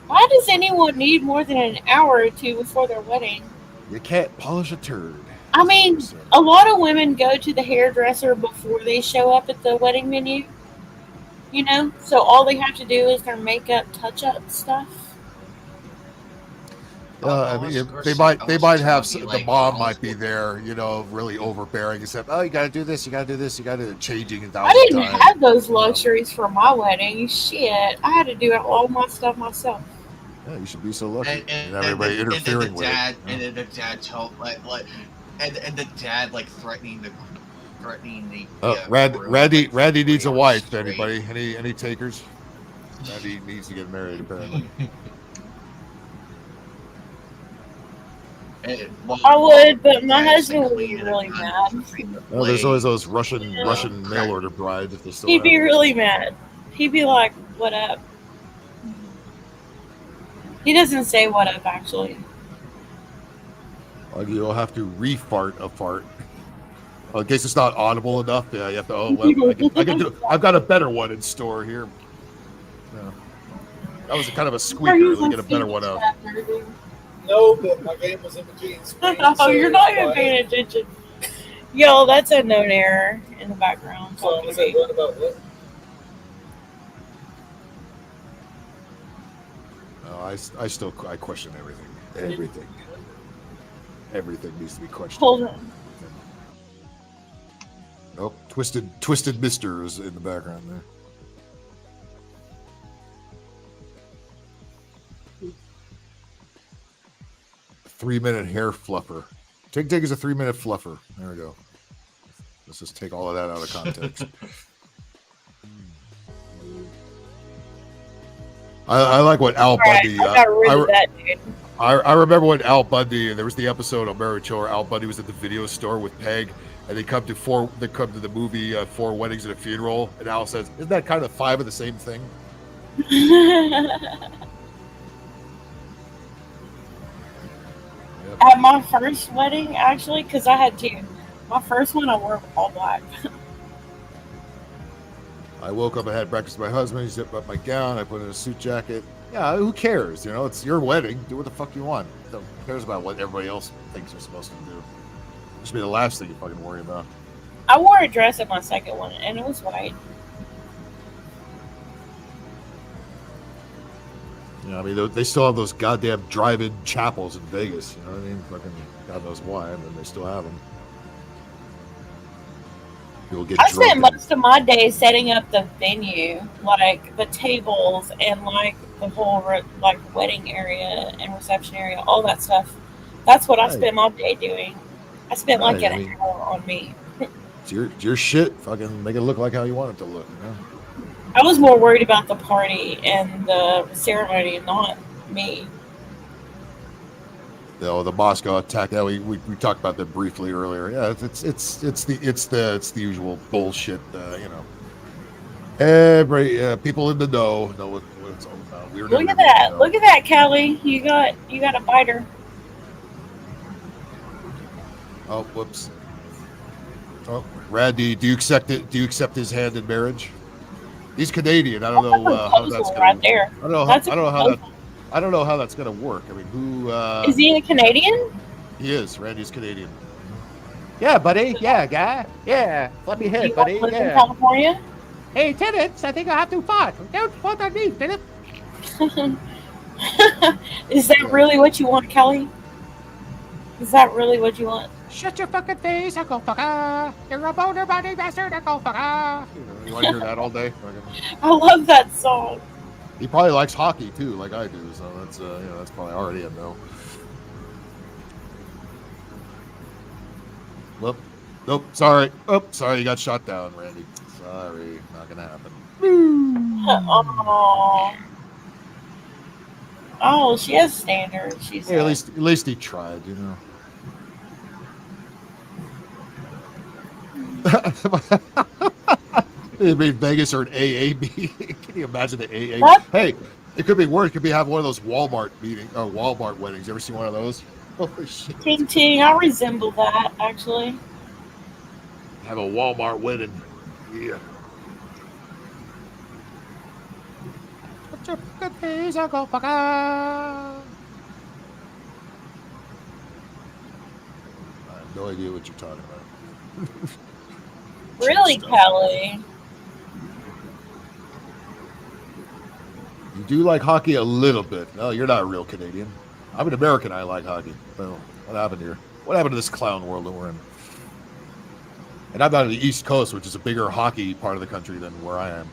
Why does anyone need more than an hour or two before their wedding? You can't polish a turd. I mean, a lot of women go to the hairdresser before they show up at the wedding venue. You know? So all they have to do is their makeup, touch-up stuff. I mean, they might have the mom might be there, you know, really overbearing and said, "Oh, you got to do this, you got to do this, you got to changing it." I didn't have those luxuries for my wedding. Shit, I had to do all my stuff myself. Yeah, you should be so lucky. And everybody interfering with it. And then the dad told and the dad like threatening the. Randy needs a wife. Straight. Anybody? Any takers? Randy needs to get married. Apparently. I would, but my husband would be really mad. Well, there's always those Russian mail order brides. If they still He'd be really mad. He'd be like, "What up?" He doesn't say "what up" actually. Well, you'll have to refart a fart. Well, in case it's not audible enough, yeah, you have to. Oh well, I can do. I've got a better one in store here. Yeah. That was kind of a squeaker. Let me get a better one out. No, but my van was in between screens. Oh, you're not even paying attention. Yo, that's a known error in the background. So was that one about what? No, I question everything. Everything needs to be questioned. Hold on. Nope, twisted Mister is in the background there. A 3-minute hair fluffer. Take is a 3-minute fluffer. There we go. Let's just take all of that out of context. I like what Al Bundy. I got rid of that dude. I remember when Al Bundy, and there was the episode of Marriage Show where Al Bundy was at the video store with Peg, and they come to the movie 4 Weddings and a Funeral, and Al says, "Isn't that kind of 5 of the same thing?" At my first wedding, actually, because I had 2. My first one, I wore all black. I woke up and had breakfast with my husband. He zipped up my gown. I put in a suit jacket. Yeah, who cares? You know, it's your wedding. Do what the fuck you want. Who cares about what everybody else thinks you're supposed to do? It should be the last thing you fucking worry about. I wore a dress at my second one, and it was white. Yeah, I mean, they still have those goddamn drive-in chapels in Vegas. You know what I mean? Fucking God knows why, and then they still have them. People get I spent most of my day setting up the venue, like the tables and like the whole like wedding area and reception area, all that stuff. That's what I spent my day doing. I spent like an hour on me. It's your shit. Fucking make it look like how you want it to look. You know? I was more worried about the party and the ceremony, not me. You know, the Moscow attack. Yeah, we talked about that briefly earlier. Yeah, it's the usual bullshit. You know, every people in the know what it's all about. Look at that! Look at that, Kelly. You got a biter. Oh, whoops. Oh, Rad, do you accept it? Do you accept his hand in marriage? He's Canadian. I don't know how that's going. Right there. I don't know how that's going to work. I mean, who is he a Canadian? He is. Randy's Canadian. Yeah, buddy. Yeah, guy. Yeah, fluffy head, buddy. Live in California. Hey, tenants, I think I have to fart. Don't fart on me, Philip. Is that really what you want, Kelly? Is that really what you want? Shut your fucking face, Uncle Fucker. You're a boner body bastard, Uncle Fucker. You want to hear that all day? I love that song. He probably likes hockey too, like I do. So that's that's probably already a no. Whoop. Nope. Sorry. Oh, sorry. You got shot down, Randy. Sorry. Not gonna happen. Oh, she has standards. She's at least he tried, you know. It'd be Vegas or an AAB. Can you imagine the AA? What? Hey, it could be worse. It could be have one of those Walmart Walmart weddings. You ever seen one of those? Holy shit. Ting ting. I resemble that actually. Have a Walmart wedding. Yeah. Shut your fucking face, Uncle Fucker. I have no idea what you're talking about. Really, Kelly? You do like hockey a little bit. No, you're not a real Canadian. I'm an American. I like hockey. Well, what happened here? What happened to this clown world that we're in? And I'm not on the East Coast, which is a bigger hockey part of the country than where I am.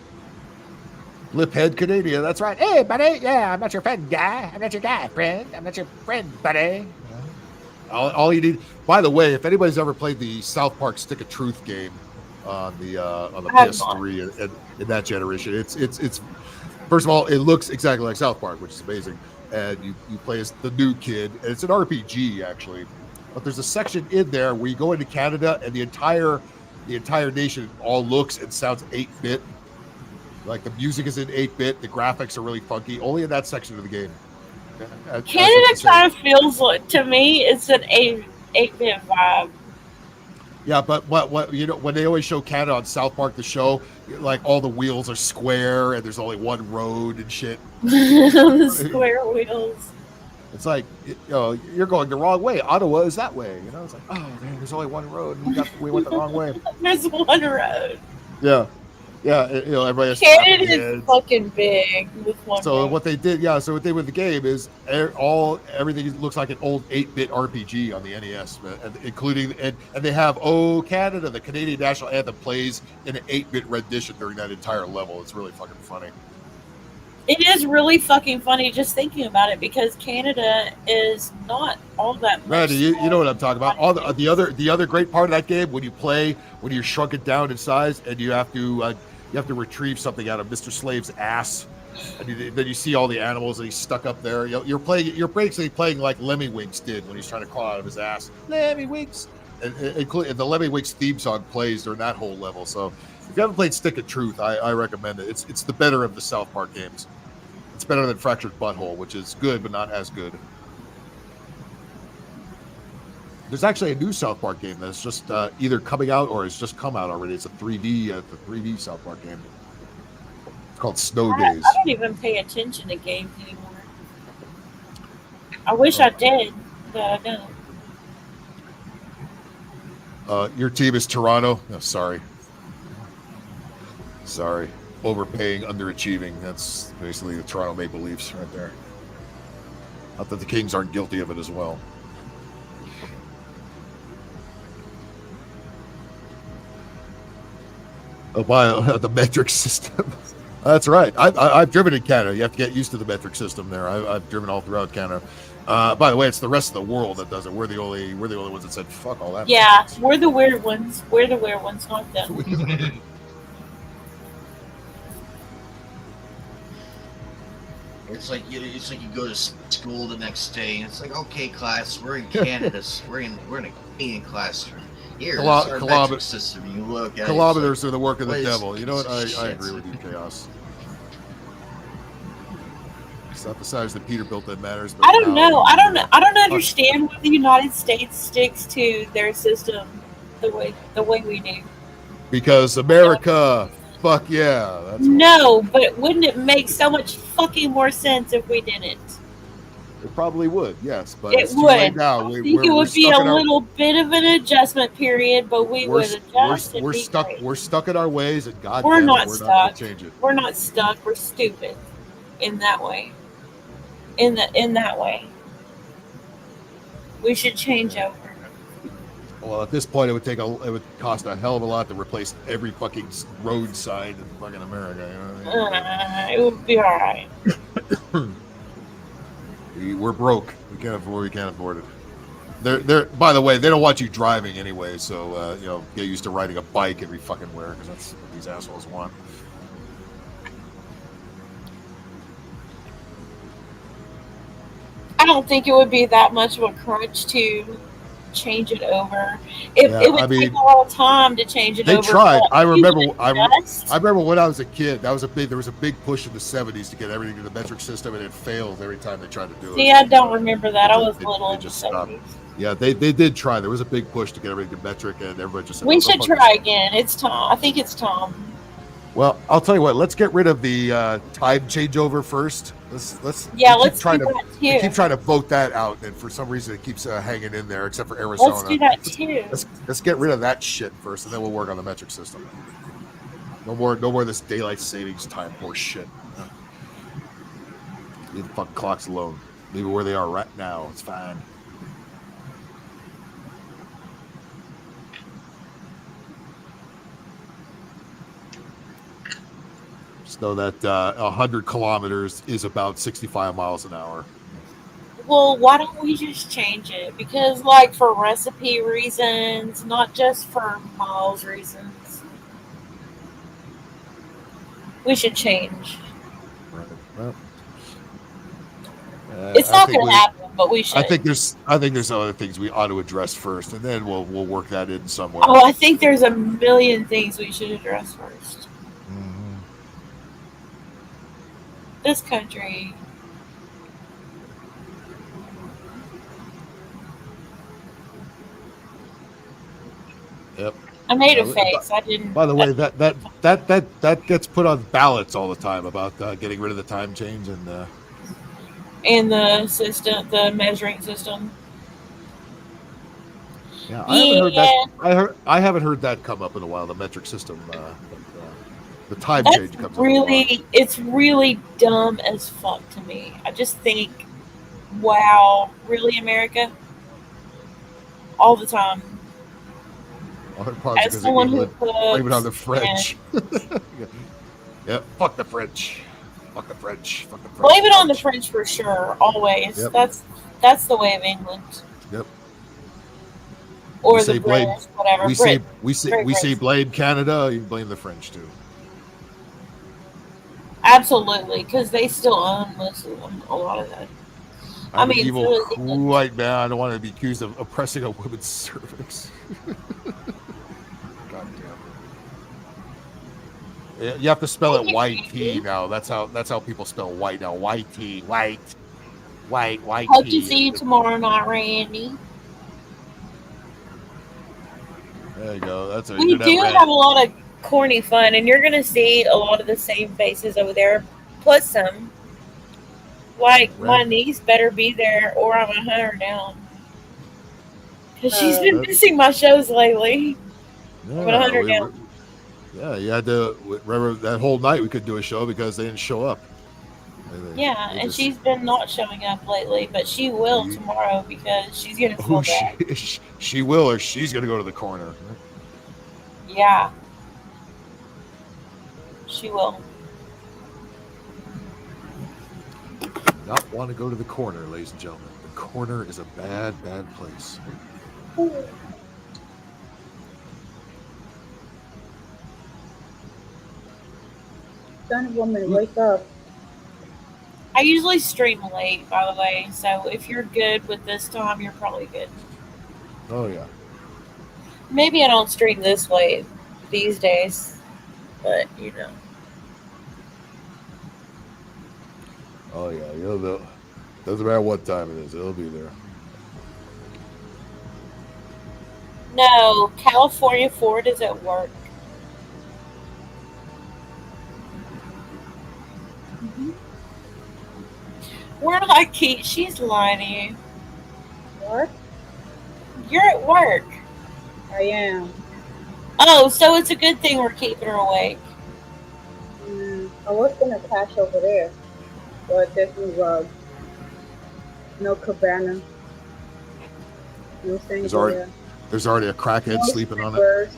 Liphead Canadian. That's right. Hey, buddy. Yeah, I'm not your friend, guy. I'm not your guy, friend. I'm not your friend, buddy. All you need. By the way, if anybody's ever played the South Park Stick of Truth game on the PS3 and in that generation, it's first of all, it looks exactly like South Park, which is amazing. And you play as the new kid, and it's an RPG actually. But there's a section in there where you go into Canada, and the entire nation all looks and sounds 8-bit. Like the music is in 8-bit, the graphics are really funky. Only in that section of the game. Canada kind of feels like, to me, it's an 8-bit vibe. Yeah, but what you know, when they always show Canada on South Park, the show, like all the wheels are square and there's only one road and shit. The square wheels. It's like, you know, you're going the wrong way. Ottawa is that way. You know, it's like, oh man, there's only one road. We went the wrong way. There's one road. Yeah. Yeah, you know, everybody has Canada is fucking big with one. So what they did, so what they did with the game is everything looks like an old 8-bit RPG on the NES, including and they have "Oh Canada," the Canadian national anthem plays in an 8-bit rendition during that entire level. It's really fucking funny. It is really fucking funny just thinking about it because Canada is not all that much. Randy, you know what I'm talking about. All the other great part of that game when you're shrunken down in size and you have to retrieve something out of Mr. Slave's ass, and then you see all the animals that he's stuck up there. You're basically playing like Lemmy-Winks did when he's trying to crawl out of his ass. Lemmy-Winks, and the Lemmy-Winks theme song plays during that whole level. So if you haven't played Stick of Truth, I recommend it. It's the better of the South Park games. It's better than Fractured Butthole, which is good but not as good. There's actually a new South Park game that's just either coming out or has just come out already. It's a 3D South Park game. It's called Snow Days. I don't even pay attention to games anymore. I wish I did, but I don't. Your team is Toronto. Oh, sorry. Overpaying, underachieving. That's basically the Toronto Maple Leafs right there. Not that the Kings aren't guilty of it as well. The metric system. That's right. I've driven in Canada. You have to get used to the metric system there. I've driven all throughout Canada. By the way, it's the rest of the world that does it. We're the only ones that said fuck all that. Yeah, we're the weird ones. We're the weird ones, not them. It's like you go to school the next day, and it's like, okay, class, we're in Canada. we're in a Canadian classroom. Here's our metric system. You look at kilometers are the work of the devil. You know what? I agree with you, Chaos. It's not the size that Peter built that matters. But I don't know. I don't understand why the United States sticks to their system the way we do. Because America. Fuck yeah. That's no, but wouldn't it make so much fucking more sense if we didn't? It probably would, yes. But it it's would. Too late now. I think it would be a little bit of an adjustment period, but we would adjust. We're stuck. Great. We're stuck in our ways, and God, we're not stuck. Not change it. We're not stuck. We're stupid. In that way. In that way. We should change over. Well, at this point, it would cost a hell of a lot to replace every fucking road sign in fucking America. You know what I mean? It would be all right. We're broke. We can't afford it. They're. By the way, they don't want you driving anyway. So get used to riding a bike every fucking where, because that's what these assholes want. I don't think it would be that much of a crunch to change it over. It would take a lot of time to change it over. They tried. I remember when I was a kid, there was a big push in the 70s to get everything to the metric system, and it failed every time they tried to do it. See, I don't remember that. I was little. They just stopped. Yeah, they did try. There was a big push to get everything to metric, and everybody just said, we should try again. It's time. I think it's time. Well, I'll tell you what. Let's get rid of the time changeover first. Let's keep trying to vote that out, and for some reason it keeps hanging in there, except for Arizona. Let's do that too. Let's get rid of that shit first, and then we'll work on the metric system. No more of this daylight savings time horse shit. Leave the fucking clocks alone. Leave it where they are right now. It's fine. Know that 100 kilometers is about 65 miles an hour. Well, why don't we just change it? Because, like, for recipe reasons, not just for miles reasons, we should change. Right. Well, It's not going to happen, but we should. I think there's other things we ought to address first, and then we'll work that in somewhere. Oh, I think there's a million things we should address first. Mm-hmm. This country. Yep. I made a face. I didn't. By the way, that gets put on ballots all the time about getting rid of the time change and the system, the measuring system. Yeah, I haven't heard that. I haven't heard that come up in a while. The metric system, the time change comes up. It's really dumb as fuck to me. I just think, wow, really, America, all the time. As someone who blame it on the French. Yeah, fuck the French. Fuck the French. Fuck the French. Blame it on the French for sure. Always. Yep. That's the way of England. Yep. Or the British, whatever. We say blame Canada. You blame the French too. Absolutely, because they still own most of them. A lot of that. I'm an evil white man. I don't want to be accused of oppressing a woman's cervix. God damn it. You have to spell it YT now. That's how people spell white now. YT, white. Hope to see you tomorrow night, Randy. There you go. We do have a lot of corny fun, and you're gonna see a lot of the same faces over there, plus some. Like my niece better be there, or I'm gonna hunt her down. Because she's been missing my shows lately. Yeah, I'm gonna hunt her down. Yeah, you had to remember that whole night we couldn't do a show because they didn't show up. And she's been not showing up lately, but she will tomorrow because she's gonna feel bad. She will, or she's gonna go to the corner. Yeah, she will. Not want to go to the corner, ladies and gentlemen. The corner is a bad place. Son woman, wake up. I usually stream late, by the way, so if you're good with this time, you're probably good. Oh, yeah. Maybe I don't stream this late these days, but, you know. Oh, yeah. You'll know. Doesn't matter what time it is. It'll be there. No, California Ford is at work. Where did I keep? She's lying to you. What? You're at work. I am. Oh, so it's a good thing we're keeping her awake. I was gonna cash over there, but there's no cabana. No thing. There's already a crackhead sleeping on it.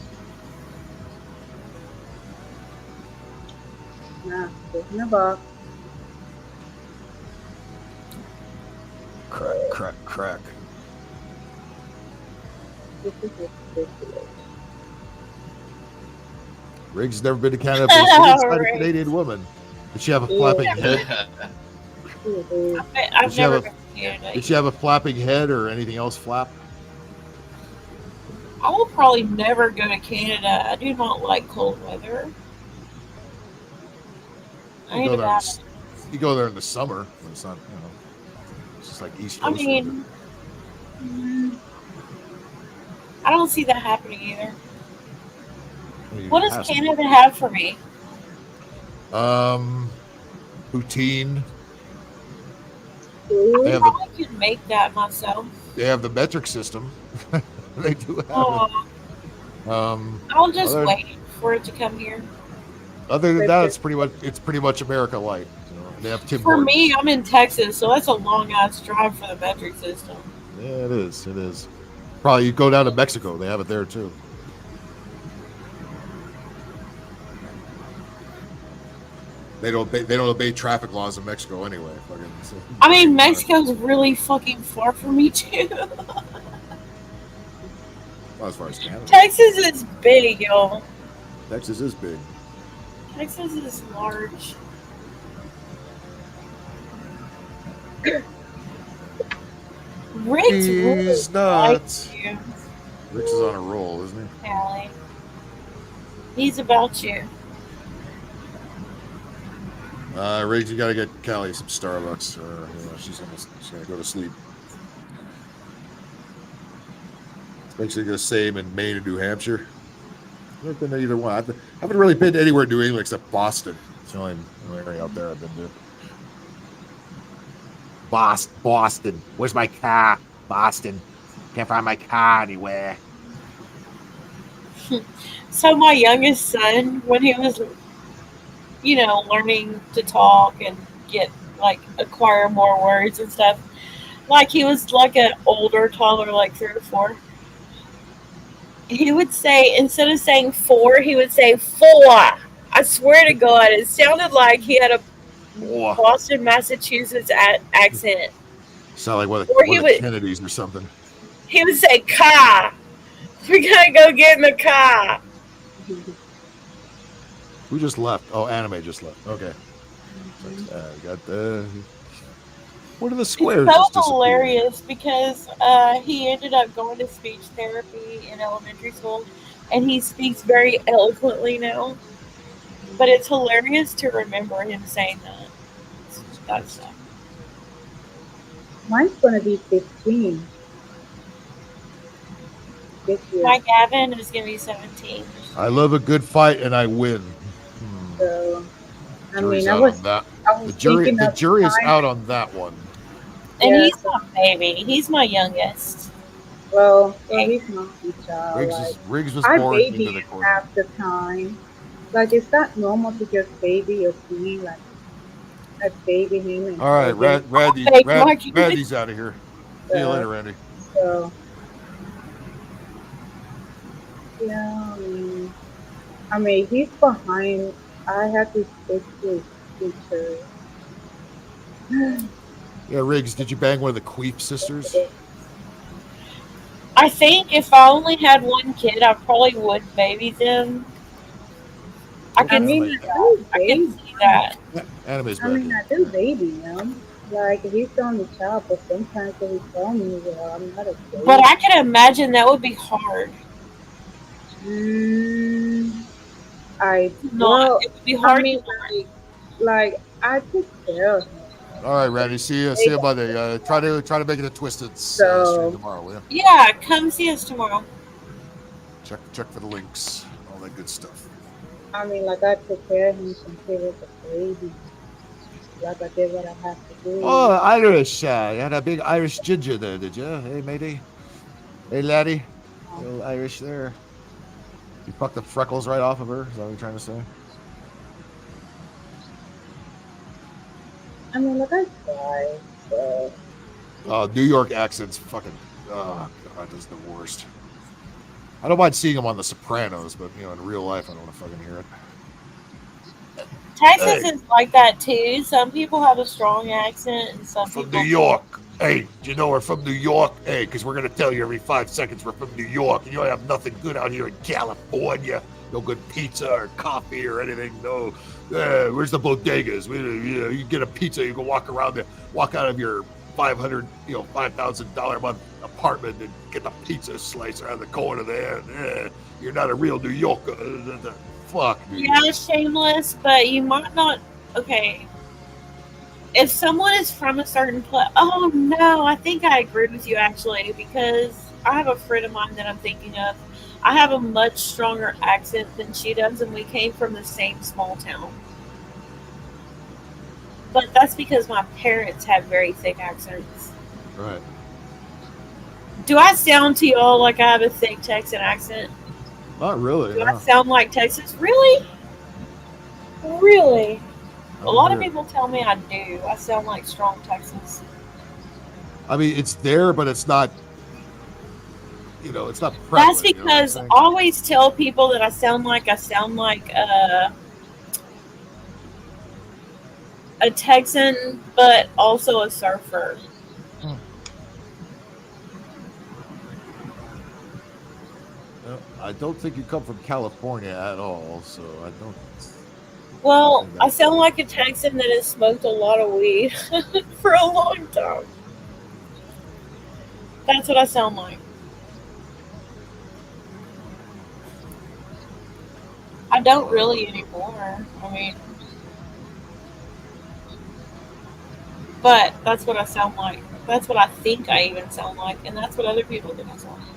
Nah, there's no box. Crack. This is ridiculous. Riggs never been to Canada, but she's a Canadian woman. Did she have a flapping head? I've never been to Canada. Did she have a flapping head or anything else flap? I will probably never go to Canada. I do not like cold weather. You go there in the summer when it's not, it's just like East Coast. I mean, I don't see that happening either. What does Canada have for me? Poutine. I probably could make that myself. They have the metric system. They do have it. I'll just wait for it to come here. Other than that, it's pretty much America Light. They have Tim Hortons. Me, I'm in Texas, so that's a long ass drive for the metric system. Yeah, it is. It is. Probably you go down to Mexico; they have it there too. They don't obey traffic laws in Mexico anyway. Fucking, so, I mean, Mexico's really fucking far from me too. Well, as far as Canada. Texas is big, y'all. Texas is big. Texas is large. Rick's really nuts. like you. Rick's is on a roll, isn't he? Allie. He's about you. Riggs, you gotta get Callie some Starbucks, or she's gonna go to sleep. It's basically the same in Maine and New Hampshire. I've never been to either one. I haven't really been to anywhere in New England except Boston. It's the only area out there I've been to. Boston. Where's my car? Boston. Can't find my car anywhere. So my youngest son, when he was, learning to talk and acquire more words and stuff, like he was like an older toddler, like 3 or 4. He would say, instead of saying 4, he would say 4. I swear to God, it sounded like he had a Boston, Massachusetts accent. Sound like one of the Kennedys or something. He would say, car. We gotta go get in the car. Who just left? Oh, Anime just left. Okay. Got the... What are the squares? It's so hilarious because he ended up going to speech therapy in elementary school, and he speaks very eloquently now. But it's hilarious to remember him saying that. That's stuff. Mine's gonna be 15. My Gavin is gonna be 17. I love a good fight and I win. So, I Jury's mean, out on that. The jury is out on that one. And he's my baby. He's my youngest. Well, he's not the child. Riggs was born into the corner. Half the time. Like, it's not normal to just baby your teen, like, a baby him. And all right, Randy's out of here. See you later, Randy. So, yeah, I mean, he's behind. I have to stick to his teacher. Yeah, Riggs, did you bang one of the Queef sisters? I think if I only had one kid, I probably would baby them. I can see that. Anime's I mean, I do baby him. Like, he's on the child, but sometimes he tell me, well, I'm not a baby. But I can imagine that would be hard. It would be hard. I mean, like I could tell him. All right, Randy. See you Monday. Try to make it a Twisted stream tomorrow, will you? Yeah, come see us tomorrow. Check for the links, all that good stuff. I mean, like I prepare him since he was a baby. Like I did what I have to do. Oh, Irish! You had a big Irish ginger there, did you? Hey, matey. Hey, laddie. Little Irish there. You plucked the freckles right off of her. Is that what you're trying to say? I mean, like I try. So. New York accent's fucking. Oh God, that's the worst. I don't mind seeing them on The Sopranos, but in real life, I don't want to fucking hear it. Texas is like that too. Some people have a strong accent, and some people. From New York. Hey, do you know we're from New York? Hey, because we're going to tell you every 5 seconds we're from New York. And you don't have nothing good out here in California. No good pizza or coffee or anything. No. Where's the bodegas? You get a pizza, you can walk around there, walk out of your $5,000 a month apartment and get the pizza slice around the corner there. You're not a real New Yorker. Fuck. Yeah, shameless, but you might not. Okay. If someone is from a certain place, oh no, I think I agree with you actually, because I have a friend of mine that I'm thinking of. I have a much stronger accent than she does, and we came from the same small town. But that's because my parents have very thick accents. Right. Do I sound to y'all like I have a thick Texan accent? Not really. Do I sound like Texas? Really? Really? A lot of people tell me I do. I sound like strong Texas. I mean, it's there, but it's not. It's not. Prevalent, that's because I always tell people that I sound like a Texan, but also a surfer. I don't think you come from California at all, so I don't. Well, I sound like a Texan that has smoked a lot of weed for a long time. That's what I sound like. I don't really anymore. I mean, but that's what I sound like. That's what I think I even sound like, and that's what other people think I sound like.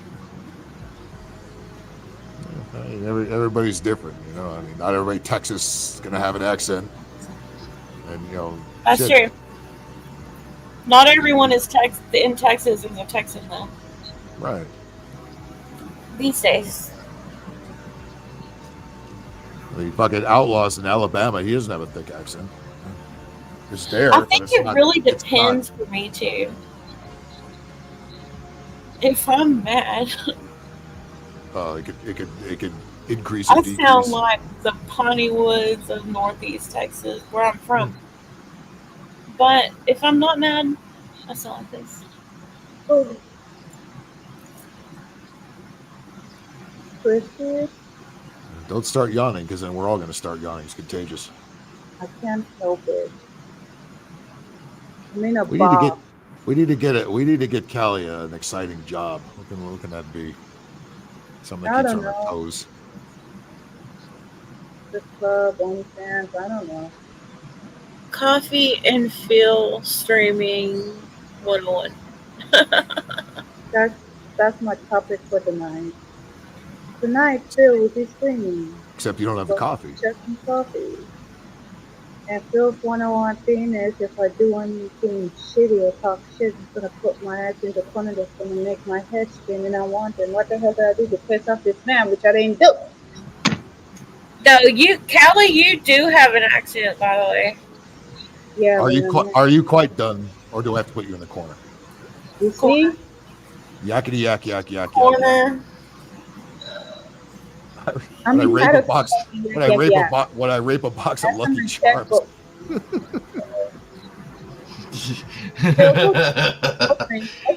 I mean, everybody's different, you know. I mean, not everybody in Texas is gonna have an accent, and you know. That's true. Not everyone is in Texas is a Texan, though. Right. These days. The fucking outlaws in Alabama, he doesn't have a thick accent. It's there. I think it really depends for me too. If I'm mad, it could increase. I sound like the Piney Woods of Northeast Texas, where I'm from. But if I'm not mad, I sound like this. Oh. Christy? Don't start yawning, because then we're all going to start yawning. It's contagious. I can't help it. I'm in a We need to get Callie an exciting job. What can that be? Something that keeps her on her toes. The club, OnlyFans, I don't know. Coffee and Phil streaming 101. That's my topic for tonight. Tonight, Phil will be streaming. Except you don't have the coffee. Just some coffee. And Phil's 101 thing is, if I do anything shitty or talk shit, it's gonna put my ass in the corner that's gonna make my head spin, and I want it. What the hell did I do to piss off this man, which I didn't do? No, Callie, you do have an accent, by the way. Yeah. Are you quite done, or do I have to put you in the corner? You see? Yakety yak yak yak. Corner. When I rape a box of Lucky Charms. I'll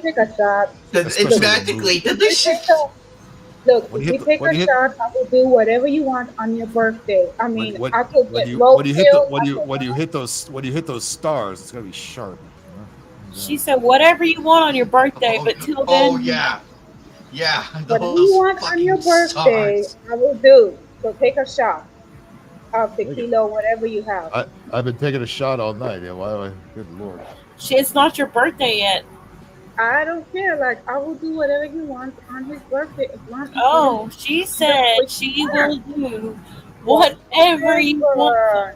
take a shot. It's practically delicious. Look, if you take a shot, I will do whatever you want on your birthday. I mean, I could get low. When you hit those stars, it's gonna be sharp. She said, "Whatever you want on your birthday, but till then." Oh yeah. Yeah. Whatever you want on your birthday, I will do. So take a shot of tequila, whatever you have. I've been taking a shot all night. Yeah, why? Good Lord. It's not your birthday yet. I don't care. Like, I will do whatever you want on his birthday. Oh, she said she will do whatever you want.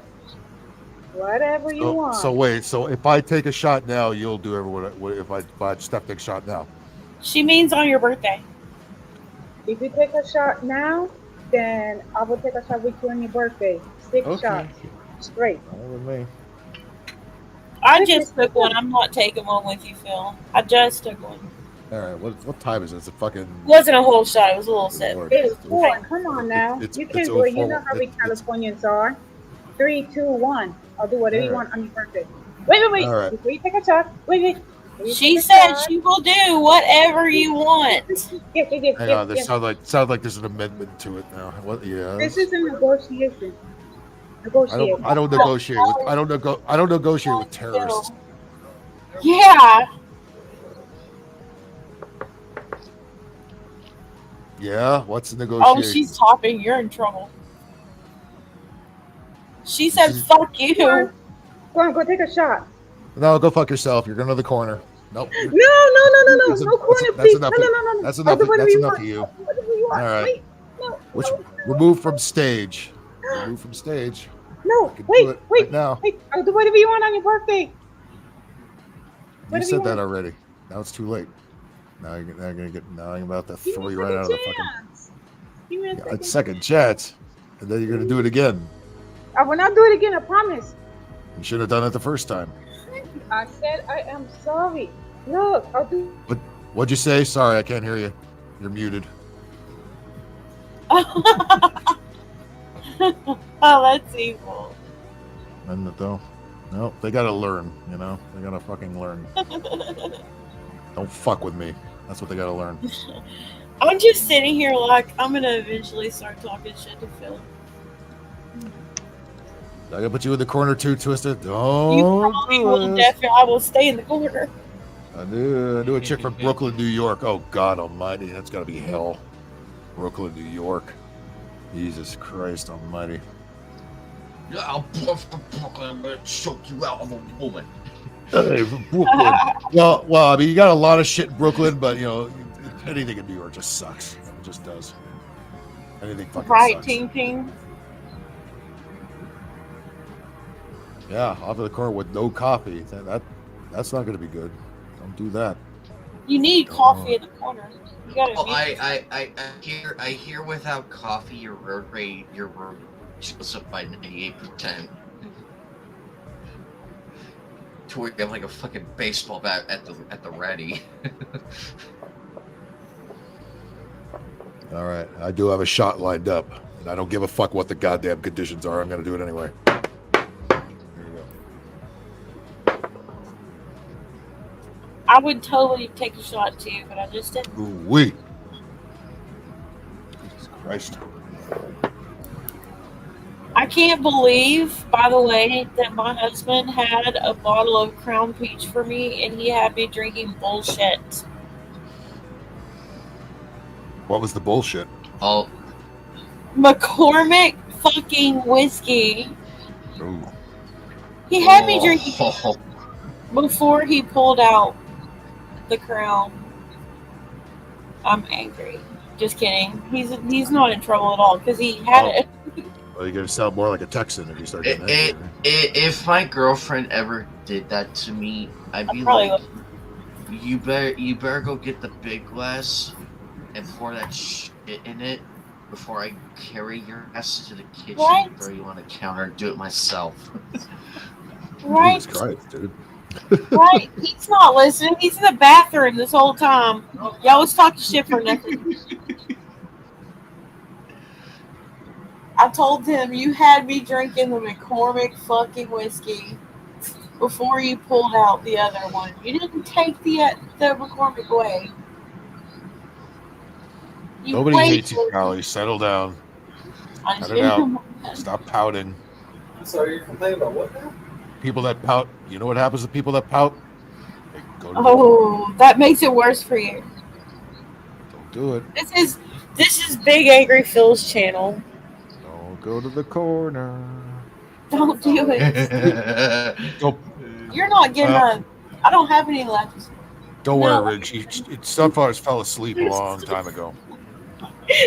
Whatever you want. So wait. So if I take a shot now, you'll do everyone. If I step take a shot now. She means on your birthday. If you take a shot now, then I will take a shot with you on your birthday. 6 shots. Straight. With me. I just took one. I'm not taking one with you, Phil. I just took one. All right. What time is it? It's a fucking. It wasn't a whole shot. It was a little sip. It's 4. Come on now. You can do it. You know how we Californians are. 3, 2, 1. I'll do whatever you want on your birthday. Wait. All right. Before you take a shot, wait. She said she will do whatever you want. Hang on. This sounds like there's an amendment to it now. What? Yeah. This is a negotiation. I don't negotiate with terrorists. Yeah. Yeah. What's the negotiation? Oh, she's talking. You're in trouble. She said, "Fuck you." Go on, go take a shot. No, go fuck yourself. You're going to the corner. Nope. No. No corner, please. No. That's enough of you. All right. Remove from stage. No, wait. Right now. Wait, I'll do whatever you want on your birthday. You said that already. Now it's too late. Now I'm about to throw you right out of the fucking. Second chance, and then you're gonna do it again. I will not do it again. I promise. You should have done it the first time. I said I am sorry. Look, I'll do. What'd you say? Sorry, I can't hear you. You're muted. Oh, that's evil. Isn't it though? No, they gotta learn. You know, they gotta fucking learn. Don't fuck with me. That's what they gotta learn. I'm just sitting here like I'm gonna eventually start talking shit to Phil. I gotta put you in the corner too, Twisted. Don't You probably will definitely. I will stay in the corner. I knew a chick from Brooklyn, New York. Oh God Almighty, that's gotta be hell. Brooklyn, New York. Jesus Christ Almighty. I'll bluff the Brooklyn. I'm gonna choke you out of a woman. Hey, Brooklyn. well, I mean, you got a lot of shit in Brooklyn, but you know, anything in New York just sucks. It just does. Anything fucking right, sucks. Ting Ting. Yeah, off to the corner with no coffee. That's not going to be good. Don't do that. You need coffee in the corner. You gotta. Oh, I hear without coffee your road goes up by 98%. To where you have like a fucking baseball bat at the ready. All right, I do have a shot lined up, and I don't give a fuck what the goddamn conditions are. I'm going to do it anyway. I would totally take a shot too, but I just didn't. Ooh-wee. Jesus Christ. I can't believe, by the way, that my husband had a bottle of Crown Peach for me and he had me drinking bullshit. What was the bullshit? Oh. McCormick fucking whiskey. Ooh. He had me drinking before he pulled out the Crown. I'm angry. Just kidding. He's not in trouble at all because he had it. Well, you're gonna sound more like a Texan if you start getting angry. If my girlfriend ever did that to me, I'd be like, you better go get the big glass and pour that shit in it before I carry your ass to the kitchen and throw you on the counter and do it myself. Right. Jesus Christ, dude. Right. He's not listening. He's in the bathroom this whole time. Y'all was talking shit for nothing. I told him you had me drinking the McCormick fucking whiskey before you pulled out the other one. You didn't take the McCormick away. Nobody hates you, Carly. Settle down. Cut it out. Stop pouting. Sorry, you're complaining about what now? People that pout. You know what happens to people that pout? They go to that makes it worse for you. Don't do it. This is Big Angry Phil's channel. Don't go to the corner. Don't do it. You're not getting I don't have any left. Don't worry, Ridge. Sunflowers fell asleep a long time ago.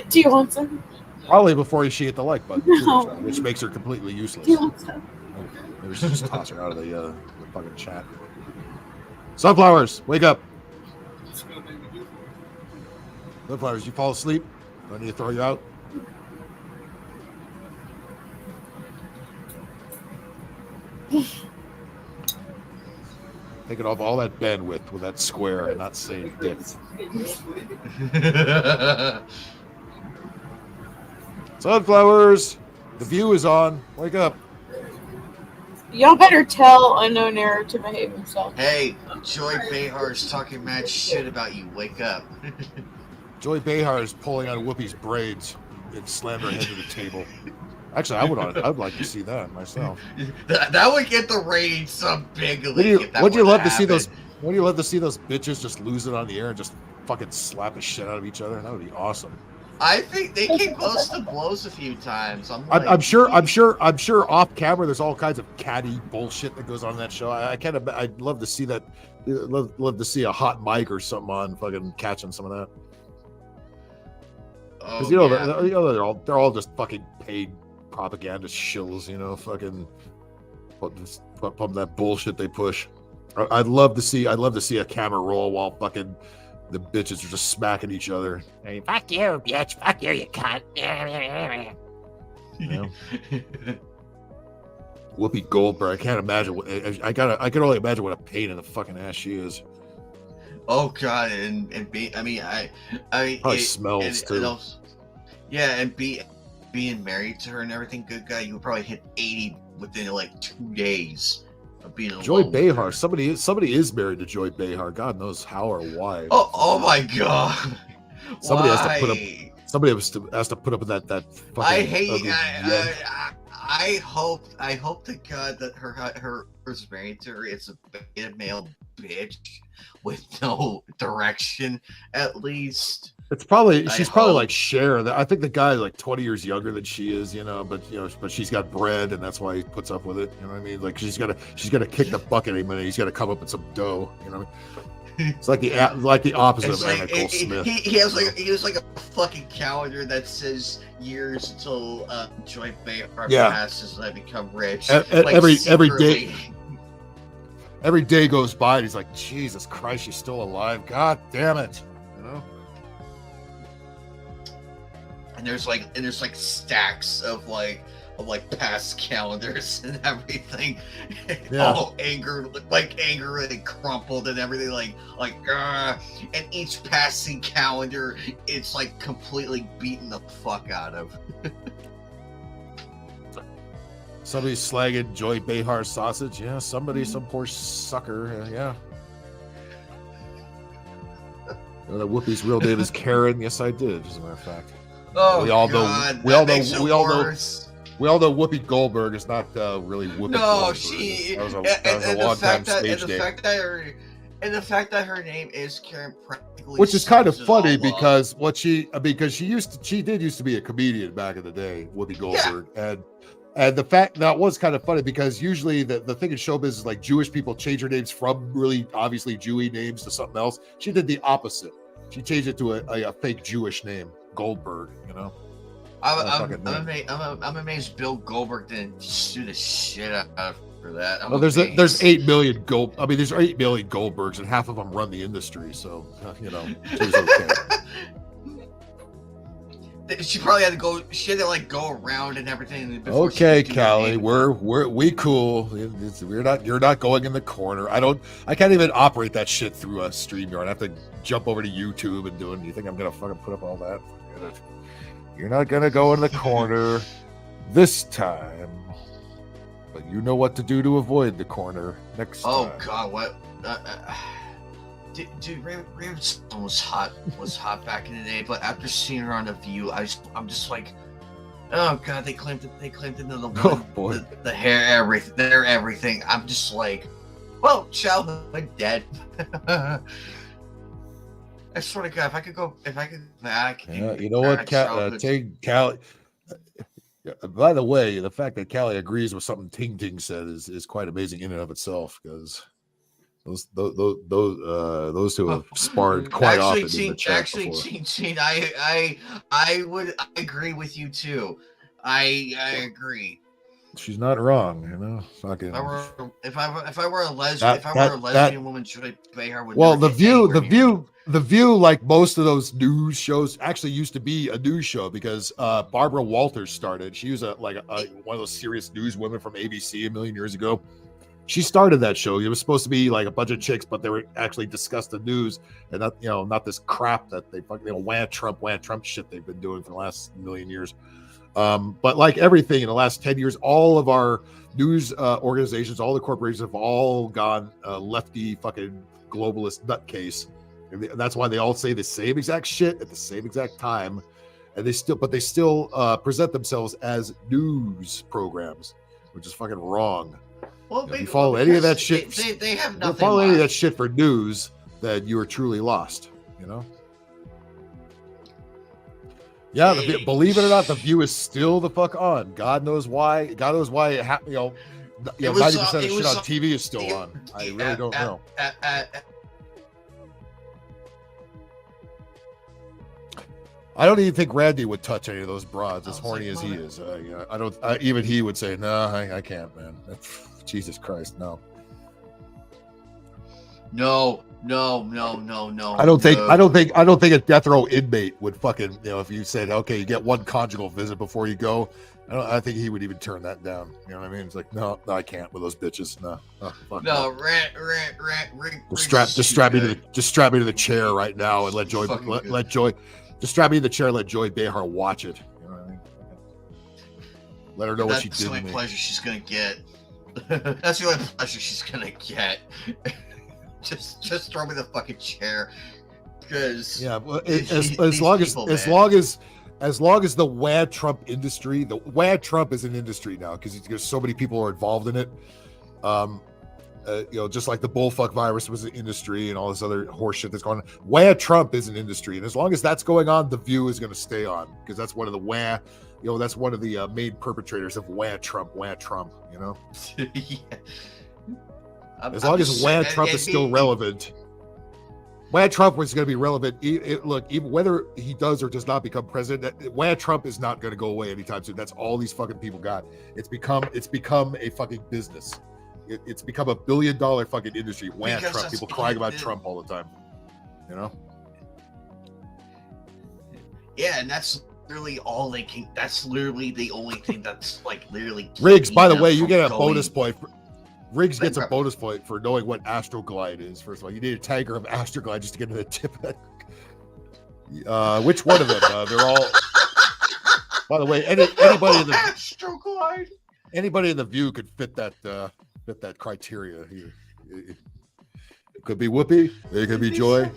Do you want some? Probably before she hit the like button, No. which makes her completely useless. Do you want some? Maybe we should just toss her out of the fucking chat. Sunflowers, wake up. Sunflowers, you fall asleep? Do I need to throw you out? Taking off all that bandwidth with that square and not saying dick. Sunflowers, the view is on. Wake up. Y'all better tell Unknown Error to behave himself. Hey, Joy Behar's talking mad shit about you. Wake up. Joy Behar is pulling on Whoopi's braids and slammed her head to the table. Actually, I'd like to see that myself. That would get the ratings some bigly. Would you love to see those? Would you love to see those bitches just lose it on the air and just fucking slap the shit out of each other? That would be awesome. I think they came close to blows a few times. I'm sure off camera there's all kinds of catty bullshit that goes on in that show. I'd love to see that. Love to see a hot mic or something on fucking catching some of that. Because they're all just fucking paid propaganda shills, fucking pump that bullshit they push. I'd love to see a camera roll while fucking the bitches are just smacking each other. Hey, fuck you, bitch. Fuck you, you cunt. Whoopi Goldberg. I can't imagine. I can only imagine what a pain in the fucking ass she is. Oh God, and probably smells too. And being married to her and everything, good guy, you would probably hit 80 within like 2 days of being alone. Joy with Behar. her. Somebody is married to Joy Behar. God knows how or why. Oh my god! Somebody Why? has to put up. Somebody has to put up with that. Fucking I hate. ugly I hope to God that her who's married to her is a beta male bitch with no direction, at least. It's probably she's probably like Cher. I think the guy's like 20 years younger than she is, but she's got bread and that's why he puts up with it. You know what I mean? Like she's gonna kick the bucket any minute. He's got to come up with some dough. You know. It's like the opposite of Anna Nicole Smith. He has like a fucking calendar that says years until Joy Behar passes and I become rich. Every day goes by and he's like, Jesus Christ, she's still alive. God damn it. You know? And there's like stacks of past calendars and everything, all angrily crumpled and everything, and each passing calendar, it's like completely beaten the fuck out of. Somebody's slagging Joy Behar sausage. Yeah, some poor sucker. Yeah. You know that Whoopi's real name is Karen. Yes, I did. As a matter of fact. Oh, we all God, know. We all know Whoopi Goldberg is not really Whoopi. No, Goldberg. she. That was a long time stage name. And the fact that her name is Karen practically, which is kind of funny because she did used to be a comedian back in the day, Whoopi Goldberg, and the fact that was kind of funny because usually the thing in showbiz is like Jewish people change their names from really obviously Jewy names to something else. She did the opposite. She changed it to a fake Jewish name, Goldberg. You know. I'm amazed Bill Goldberg didn't sue the shit out of for that. There's 8 million there's 8 million Goldbergs and half of them run the industry, so she's okay. She probably had to go. She had to go around and everything. Okay, Callie, we cool. You're not going in the corner. I can't even operate that shit through a StreamYard. I have to jump over to YouTube and do it. You think I'm gonna fucking put up all that? Forget it. You're not gonna go in the corner this time, but you know what to do to avoid the corner next time. Oh God, what? Dude, Ravenstone was hot back in the day, but after seeing her on The View, I'm just like, oh God, they claimed the hair, everything. I'm just like, well, childhood dead. I swear to God, if I could go back. You know what, Callie. By the way, the fact that Callie agrees with something Ting Ting said is quite amazing in and of itself, because those two have sparred quite often in the chat before. Ting, I would agree with you too. I agree. She's not wrong, Fucking. If I were a lesbian woman, Joy Behar would. Well, The View, like most of those news shows, actually used to be a news show because Barbara Walters started. She was one of those serious news women from ABC a million years ago. She started that show. It was supposed to be like a bunch of chicks, but they were actually discuss the news and not this crap that they fucking wham Trump shit they've been doing for the last million years. But like everything in the last 10 years, all of our news organizations, all the corporations have all gone lefty fucking globalist nutcase. And that's why they all say the same exact shit at the same exact time. And they still present themselves as news programs, which is fucking wrong. Well, if you follow any of that shit, they have nothing. If you follow any of that shit for news, then you are truly lost. Yeah, believe it or not, The View is still the fuck on. God knows why. God knows why it happened. 90% of shit on TV is still on. I really don't know. I don't even think Randy would touch any of those broads, as horny as he is. I don't. Even he would say, "No, I can't, man." Jesus Christ, no. No. I don't think a death row inmate would fucking, if you said, okay, you get one conjugal visit before you go, I think he would even turn that down. You know what I mean? It's like, no, I can't with those bitches. No. Just strap me to the chair right now and let Joy just strap me to the chair and let Joy Behar watch it. You know what I mean? Let her know what she did. That's the only pleasure she's gonna get. That's the only pleasure she's gonna get. just throw me the fucking chair. Because as long as the WAD Trump industry, the WAD Trump is an industry now because so many people are involved in it. Just like the bullfuck virus was an industry and all this other horseshit that's going on. WAD Trump is an industry, and as long as that's going on, The View is going to stay on because that's one of the WAD. That's one of the main perpetrators of WAD Trump. Yeah. As long as WAD Trump is still relevant. WAD Trump was going to be relevant. Look, even whether he does or does not become president, WAD Trump is not going to go away anytime soon. That's all these fucking people got. It's become a fucking business. It's become $1 billion fucking industry. WAD Trump. People crying about Trump all the time. Yeah, and that's literally all they can. That's literally the only thing that's like literally. Riggs, by the way, you get a bonus point. Riggs gets a bonus point for knowing what Astroglide is. First of all, you need a tiger of Astroglide just to get to the tip of that. Which one of them? They're all. By the way, anybody in the Astroglide. Anybody in The View could fit that criteria here. It could be Whoopi. It could be Joy.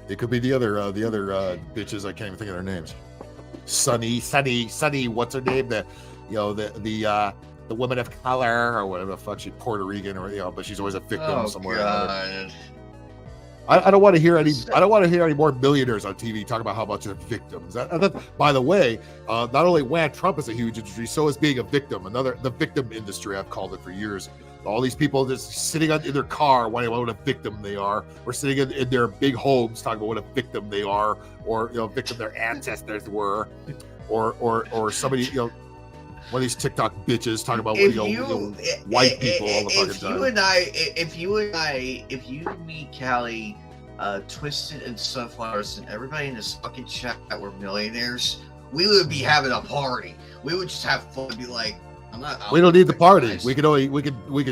It could be the other bitches. I can't even think of their names. Sunny. What's her name? The woman of color or whatever the fuck. She's Puerto Rican or but she's always a victim somewhere. God. I don't want to hear any. I don't want to hear any more millionaires on TV talk about how much they're victims. By the way, not only WAD Trump is a huge industry, so is being a victim. The victim industry. I've called it for years. All these people just sitting in their car wondering what a victim they are, or sitting in their big homes talking about what a victim they are, or victim their ancestors were, or somebody one of these TikTok bitches talking about white people all the fucking time. If you meet Callie, Twisted and Sunflowers and everybody in this fucking chat that were millionaires, we would be having a party. We would just have fun and be like, we don't need the party. We could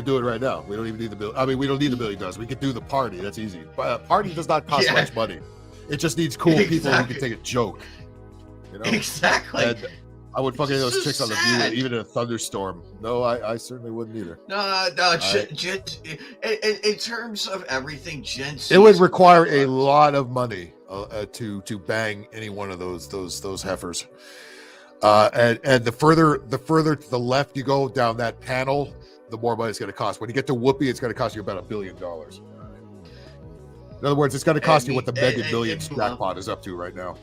do it right now. We don't even need the bill. I mean, we don't need the $1 billion. We could do the party. That's easy. Party does not cost much money. It just needs cool people who can take a joke. Exactly. And I would fucking those chicks on The View, even in a thunderstorm. No, I certainly wouldn't either. No. In terms of everything, it would require a lot of money to bang any one of those heifers. And the further to the left you go down that panel, the more money it's going to cost. When you get to Whoopi, it's going to cost you about $1 billion. In other words, it's going to cost you what the Mega Millions jackpot is up to right now.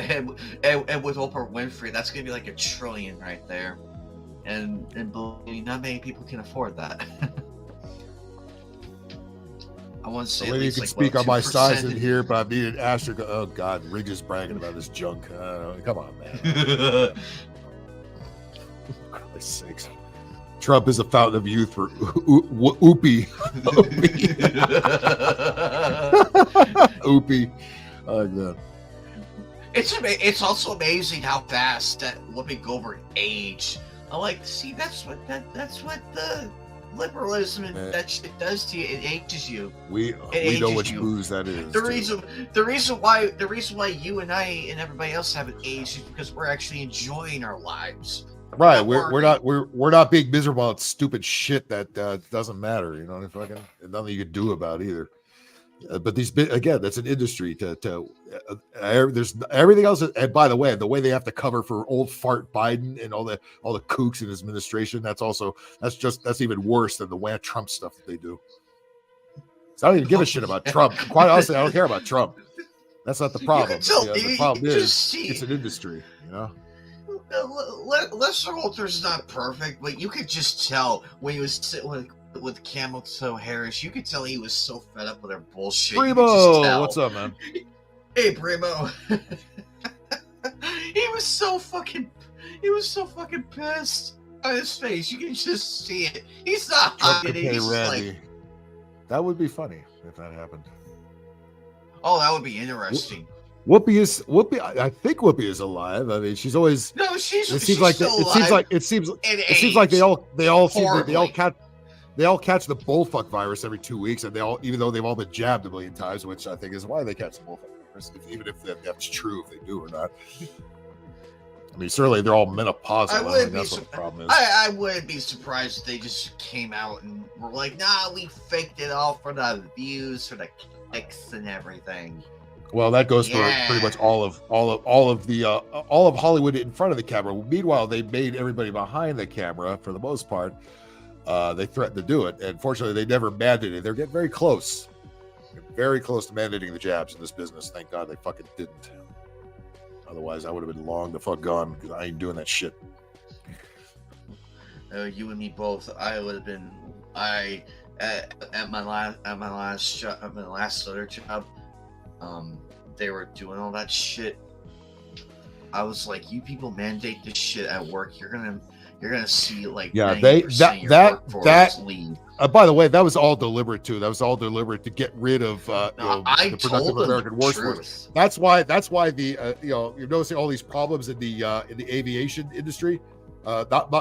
and with Oprah Winfrey, that's going to be like $1 trillion right there. And believe me, not many people can afford that. I want to say you can speak on my size in here, but I've needed Astro. Oh God, Riggs is bragging about this junk. Come on, man. For Christ's sakes. Trump is a fountain of youth for Oopie. Oopie. Oh God. It's also amazing how fast that Whoopi Goldberg aged. I like to see that's what the liberalism and that shit does to you. It ages you. We know which booze that is. The reason why you and I and everybody else haven't aged is because we're actually enjoying our lives. Right. We're not being miserable about stupid shit that doesn't matter. Fucking nothing you can do about either. But these again, that's an industry there's everything else. And by the way they have to cover for old fart Biden and all the kooks in his administration. That's even worse than the WAD Trump stuff that they do. So I don't even give a shit about Trump. Quite honestly, I don't care about Trump. That's not the problem. The problem is it's an industry. Lester Holter's not perfect, but you could just tell when he was sitting with Camel Toe Harris, you could tell he was so fed up with their bullshit. Primo, what's up, man? Hey, Primo. He was so fucking pissed on his face. You can just see it. He's not hiding. He's like, that would be funny if that happened. Oh, that would be interesting. Whoopi. I think Whoopi is alive. I mean, she's always. No, she's. It seems like they all catch the bullfuck virus every 2 weeks, and even though they've all been jabbed 1 million times, which I think is why they catch the bullfuck virus, even if that's true, if they do or not. I mean, certainly they're all menopausal. I wouldn't be that's what the problem is. I wouldn't be surprised if they just came out and were like, "Nah, we faked it all for the views, for the clicks, and everything." Well, that goes for pretty much all of Hollywood in front of the camera. Meanwhile, they made everybody behind the camera for the most part. They threatened to do it, and fortunately, they never mandated. They're getting very close. They're very close to mandating the jabs in this business. Thank God they fucking didn't. Otherwise, I would have been long the fuck gone because I ain't doing that shit. You and me both. I would have been. At my last other job, they were doing all that shit. I was like, you people mandate this shit at work. You're gonna see like that leave. By the way, that was all deliberate too. That was all deliberate to get rid of the productive American workforce. That's why the you're noticing all these problems in the aviation industry. Not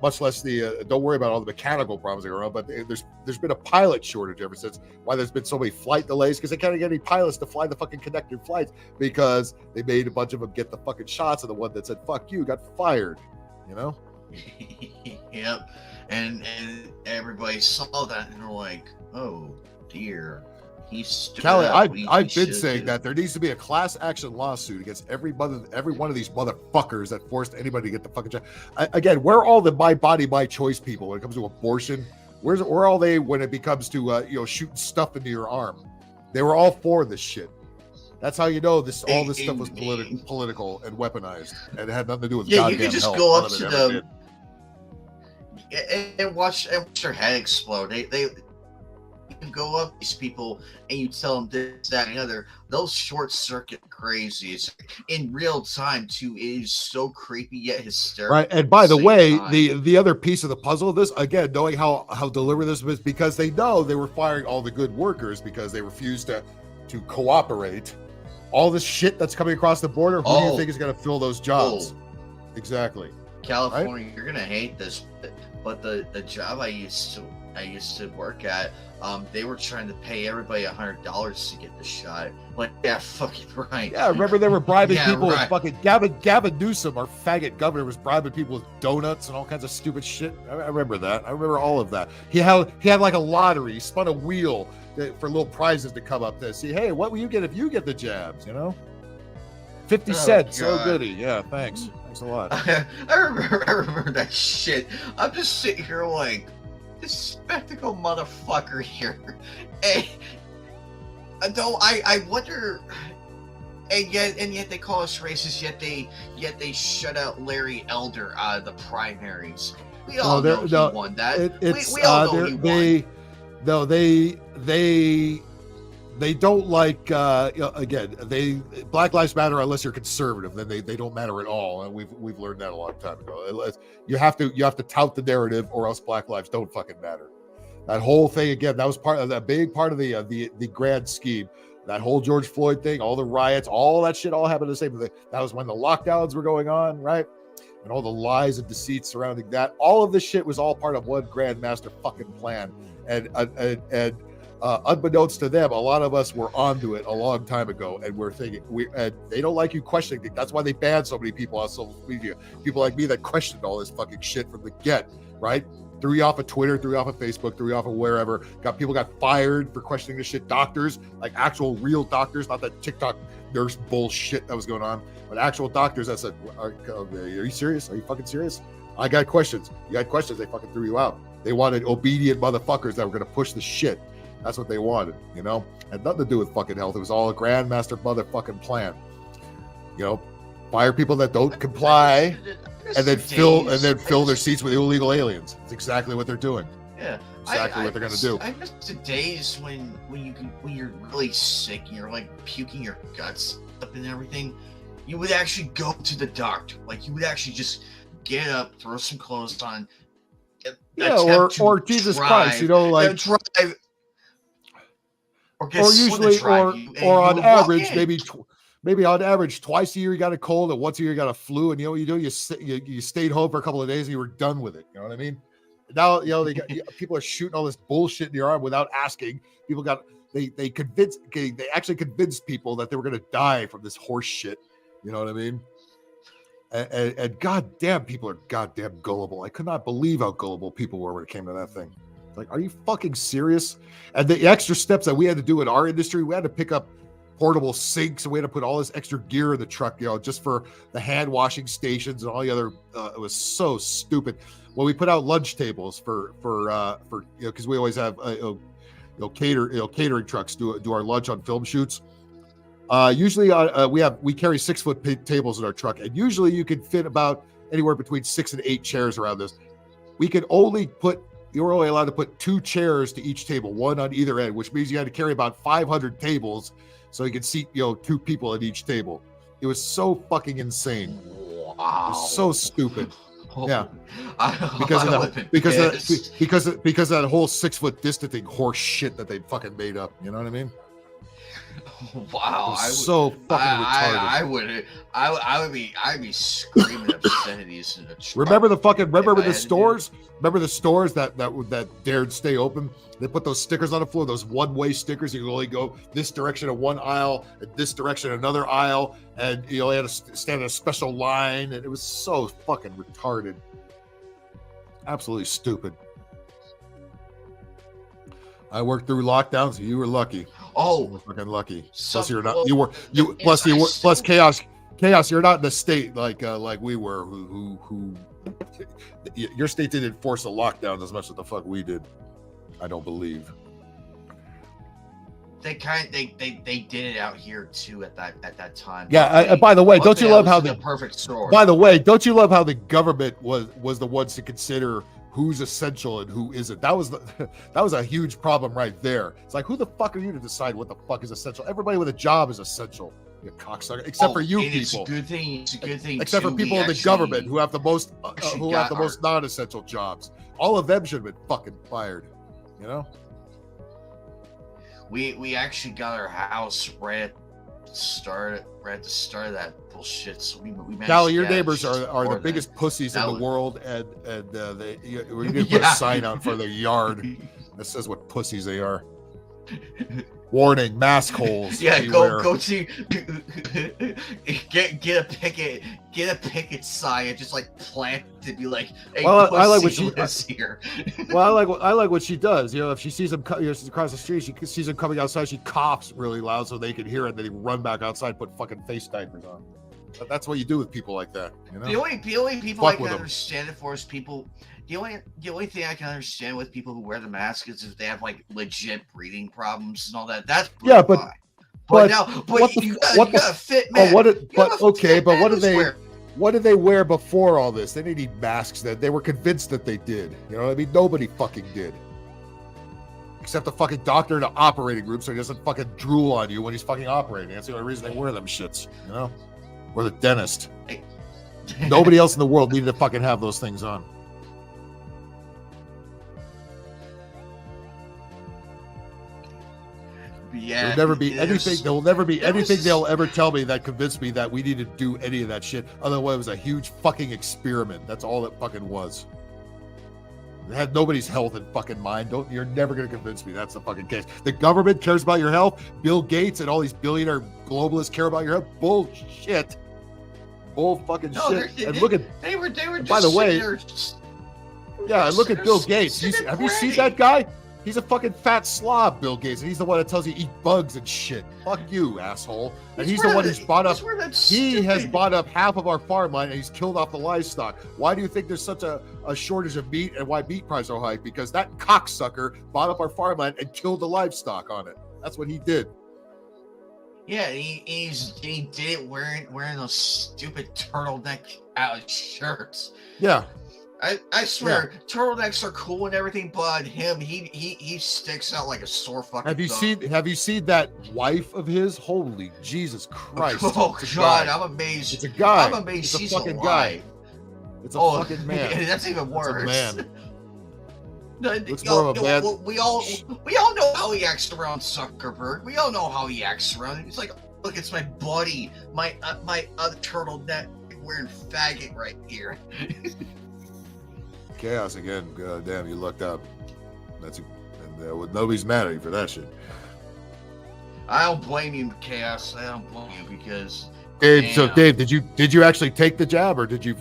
much less the don't worry about all the mechanical problems that are around, but there's been a pilot shortage ever since. Why there's been so many flight delays, because they can't get any pilots to fly the fucking connected flights because they made a bunch of them get the fucking shots, and the one that said "fuck you" got fired. You know. Yep, and everybody saw that and they're like, "Oh dear." Callie, I've been saying that there needs to be a class action lawsuit against every one of these motherfuckers that forced anybody to get the fucking job. Again, where are all the my body, my choice people when it comes to abortion? Where are all they when it comes to shooting stuff into your arm? They were all for this shit. That's how you know this. All this stuff was political and weaponized, and it had nothing to do with goddamn you could just health. go up to them and watch their head explode. They you go up to these people and you tell them this, that, and the other. They'll short circuit crazy. It's in real time too. It is so creepy yet hysterical. Right. And by the way, the other piece of the puzzle of this, again, knowing how deliberate this was, because they know they were firing all the good workers because they refused to cooperate. All this shit that's coming across the border, who do you think is going to fill those jobs? Exactly. California, right? You're going to hate this, but the job I used to work at, they were trying to pay everybody $100 to get the shot. Like, yeah, fucking right. Yeah, remember they were bribing people with fucking Gavin Newsom, our faggot governor, was bribing people with donuts and all kinds of stupid shit. I remember that. I remember all of that. He had like a lottery. He spun a wheel for little prizes to come up to see, hey, what will you get if you get the jabs? 50 cents. So goody. Yeah, thanks. Thanks a lot. I remember that shit. I'm just sitting here like, this spectacle motherfucker here. And I wonder, and yet they call us racist, yet they shut out Larry Elder out of the primaries. We all know he won that. We all know he won. No, they don't like again, Black Lives Matter unless you're conservative, then they don't matter at all, and we've learned that a long time ago. You have to tout the narrative, or else Black lives don't fucking matter. That whole thing, again, that was part of that big part of the grand scheme. That whole George Floyd thing, all the riots, all that shit all happened the same thing. That was when the lockdowns were going on, right? And all the lies and deceit surrounding that. All of this shit was all part of one grand master fucking plan. And unbeknownst to them, a lot of us were onto it a long time ago, and we're thinking they don't like you questioning it. That's why they banned so many people on social media. People like me that questioned all this fucking shit from the get, right? Threw you off of Twitter, threw you off of Facebook, threw you off of wherever. People got fired for questioning this shit. Doctors, like actual real doctors, not that TikTok nurse bullshit that was going on, but actual doctors that said, are you serious? Are you fucking serious? I got questions. You got questions, they fucking threw you out. They wanted obedient motherfuckers that were going to push the shit. That's what they wanted, Had nothing to do with fucking health. It was all a grandmaster motherfucking plan. Fire people that don't comply, and then fill their seats with illegal aliens. It's exactly what they're doing. Yeah, exactly what they're gonna do. I miss the days when you're really sick and you're like puking your guts up and everything. You would actually go to the doctor. Like you would actually just get up, throw some clothes on. Or Jesus Christ, drive. Or usually, or on average, maybe on average, twice a year you got a cold, and once a year you got a flu, and what you do? You stayed home for a couple of days and you were done with it. You know what I mean? Now people are shooting all this bullshit in your arm without asking. People they actually convinced people that they were going to die from this horse shit. You know what I mean? And goddamn, people are goddamn gullible. I could not believe how gullible people were when it came to that thing. Like, are you fucking serious? And the extra steps that we had to do in our industry, we had to pick up portable sinks, and we had to put all this extra gear in the truck, just for the hand washing stations and all the other. It was so stupid. When we put out lunch tables for because we always have catering trucks do our lunch on film shoots. Usually we carry 6-foot tables in our truck, and usually you can fit about anywhere between 6 and 8 chairs around this. You were only allowed to put 2 chairs to each table, one on either end, which means you had to carry about 500 tables so you could seat 2 people at each table. It was so fucking insane. Wow. It was so stupid. Yeah, because of that whole 6-foot distancing horse shit that they fucking made up. You know what I mean? Wow, so fucking retarded. I'd be screaming obscenities in the truck. Remember the stores that dared stay open? They put those stickers on the floor, those one-way stickers. You can only go this direction in one aisle, and this direction another aisle, and you had to stand in a special line, and it was so fucking retarded. Absolutely stupid. I worked through lockdowns. You were lucky. Oh, you were fucking lucky. Plus, you're not. Plus chaos. You're not in the state like we were. Who your state didn't enforce a lockdown as much as the fuck we did. I don't believe. They did it out here too at that time. Yeah. By the way, don't you love how the perfect store? By the way, don't you love how the government was the ones to consider who's essential and who isn't? That was a huge problem right there. It's like, who the fuck are you to decide what the fuck is essential? Everybody with a job is essential, you cocksucker. Except for you people. It's a good thing. Except for people in the government who have the most most non-essential jobs. All of them should have been fucking fired. You know. We actually got our house right at the start of that bullshit. So we managed. Callie, your neighbors are the biggest pussies in the world, and we need to put a sign out for their yard that says what pussies they are. Warning: mask holes. Yeah, go to get a picket sign and just like plant to be like, hey, well, I like what she lives here. Well, I like what she does. If she sees them she's across the street, she sees them coming outside, she coughs really loud so they can hear it, and then they run back outside, put fucking face diapers on. But that's what you do with people like that. The only people I can understand it for is people. The only thing I can understand with people who wear the mask is if they have like legit breathing problems and all that. That's fine. But you gotta fit, man. What did they wear before all this? They didn't need masks then. They were convinced that they did. You know what I mean? Nobody fucking did. Except the fucking doctor in the operating room so he doesn't fucking drool on you when he's fucking operating. That's the only reason they wear them shits, you know? Or the dentist. Nobody else in the world needed to fucking have those things on. Yeah, there'll never be anything they'll ever tell me that convinced me that we need to do any of that shit. Otherwise, it was a huge fucking experiment. That's all it fucking was. It had nobody's health in fucking mind. You're never gonna convince me that's the fucking case. The government cares about your health. Bill Gates and all these billionaire globalists care about your health. Bullshit. Bull fucking shit. And look at they were just by the way. Yeah, look at Bill Gates. Have you seen that guy? He's a fucking fat slob, Bill Gates, and he's the one that tells you eat bugs and shit. Fuck you, asshole. And he's the one who's bought up. He has bought up half of our farmland, and he's killed off the livestock. Why do you think there's such a shortage of meat, and why meat prices are high? Because that cocksucker bought up our farmland and killed the livestock on it. That's what he did. Yeah, he did it wearing those stupid turtleneck out shirts. Yeah. I swear, turtlenecks are cool and everything, but he sticks out like a sore fucking. Have you seen that wife of his? Holy Jesus Christ! Oh God, I'm amazed. It's a guy. I'm amazed it's a fucking guy. It's a fucking man. That's even worse. It's a man. It's more of a bad. We all know how he acts around Zuckerberg. We all know how he acts around. He's like, look, it's my buddy, my other turtleneck wearing faggot right here. Chaos again. God damn, you lucked out. Nobody's mad at you for that shit. I don't blame you, Chaos. I don't blame you because Dave, Damn. so Dave, did you actually take the jab, or did you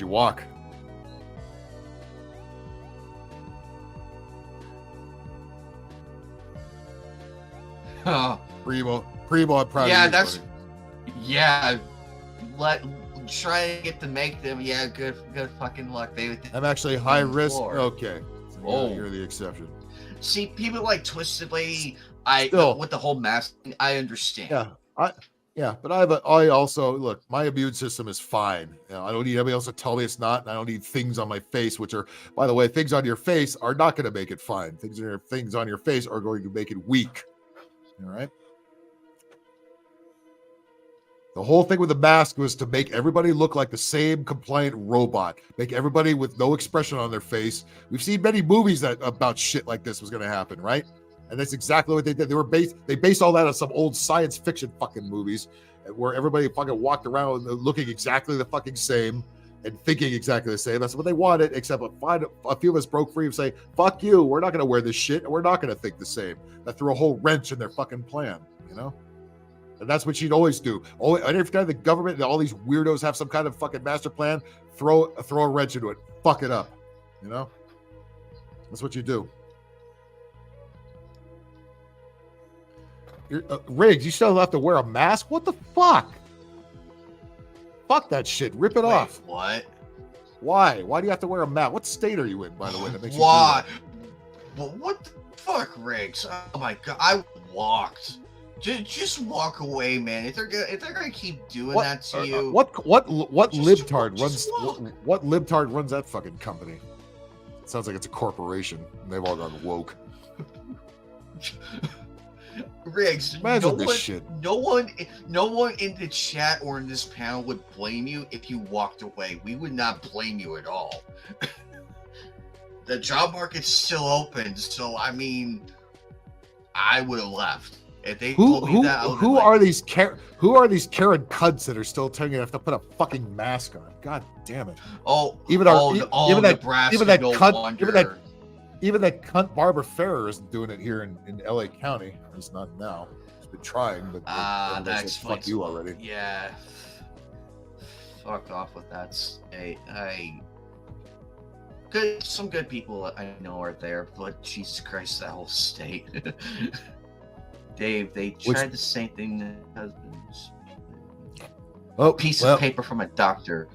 walk? Primo, I'm proud of you, buddy. Yeah. Try to get to make them. Yeah, good fucking luck. I'm actually high risk. Floor. Okay, so you're the exception. See, people like Twisted Lady, with the whole mask thing, I understand. But I also look. My immune system is fine. I don't need anybody else to tell me it's not. And I don't need things on my face, which are, by the way, things on your face are not going to make it fine. Things on your face are going to make it weak. All right. The whole thing with the mask was to make everybody look like the same compliant robot, make everybody with no expression on their face. We've seen many movies about shit like this was going to happen, right? And that's exactly what they did. They based all that on some old science fiction fucking movies where everybody fucking walked around looking exactly the fucking same and thinking exactly the same. That's what they wanted, except a few of us broke free and say, fuck you, we're not going to wear this shit, and we're not going to think the same. That threw a whole wrench in their fucking plan, you know? And that's what she'd always do. Every time the government and all these weirdos have some kind of fucking master plan, throw a wrench into it, fuck it up. You know? That's what you do. Riggs, you still have to wear a mask? What the fuck? Fuck that shit. Rip it off. What? Why? Why do you have to wear a mask? What state are you in, by the way? That makes Why? Well, what the fuck, Riggs? Oh my god, I walked. Just walk away, man. If they're gonna keep doing that to you, what libtard runs that fucking company? It sounds like it's a corporation. And they've all gone woke. Riggs, imagine this shit. No one in the chat or in this panel would blame you if you walked away. We would not blame you at all. The job market's still open, so I mean, I would have left. If they told me that, who are these Karen cunts that are still telling you have to put a fucking mask on? God damn it! Even that cunt Barbara Ferrer isn't doing it here in LA County. It's not now. She's been trying, but that said, fuck you already. Yeah. Fuck off with that state. Some good people I know are there, but Jesus Christ, that whole state. Dave, they tried the same thing to husbands. Piece of paper from a doctor.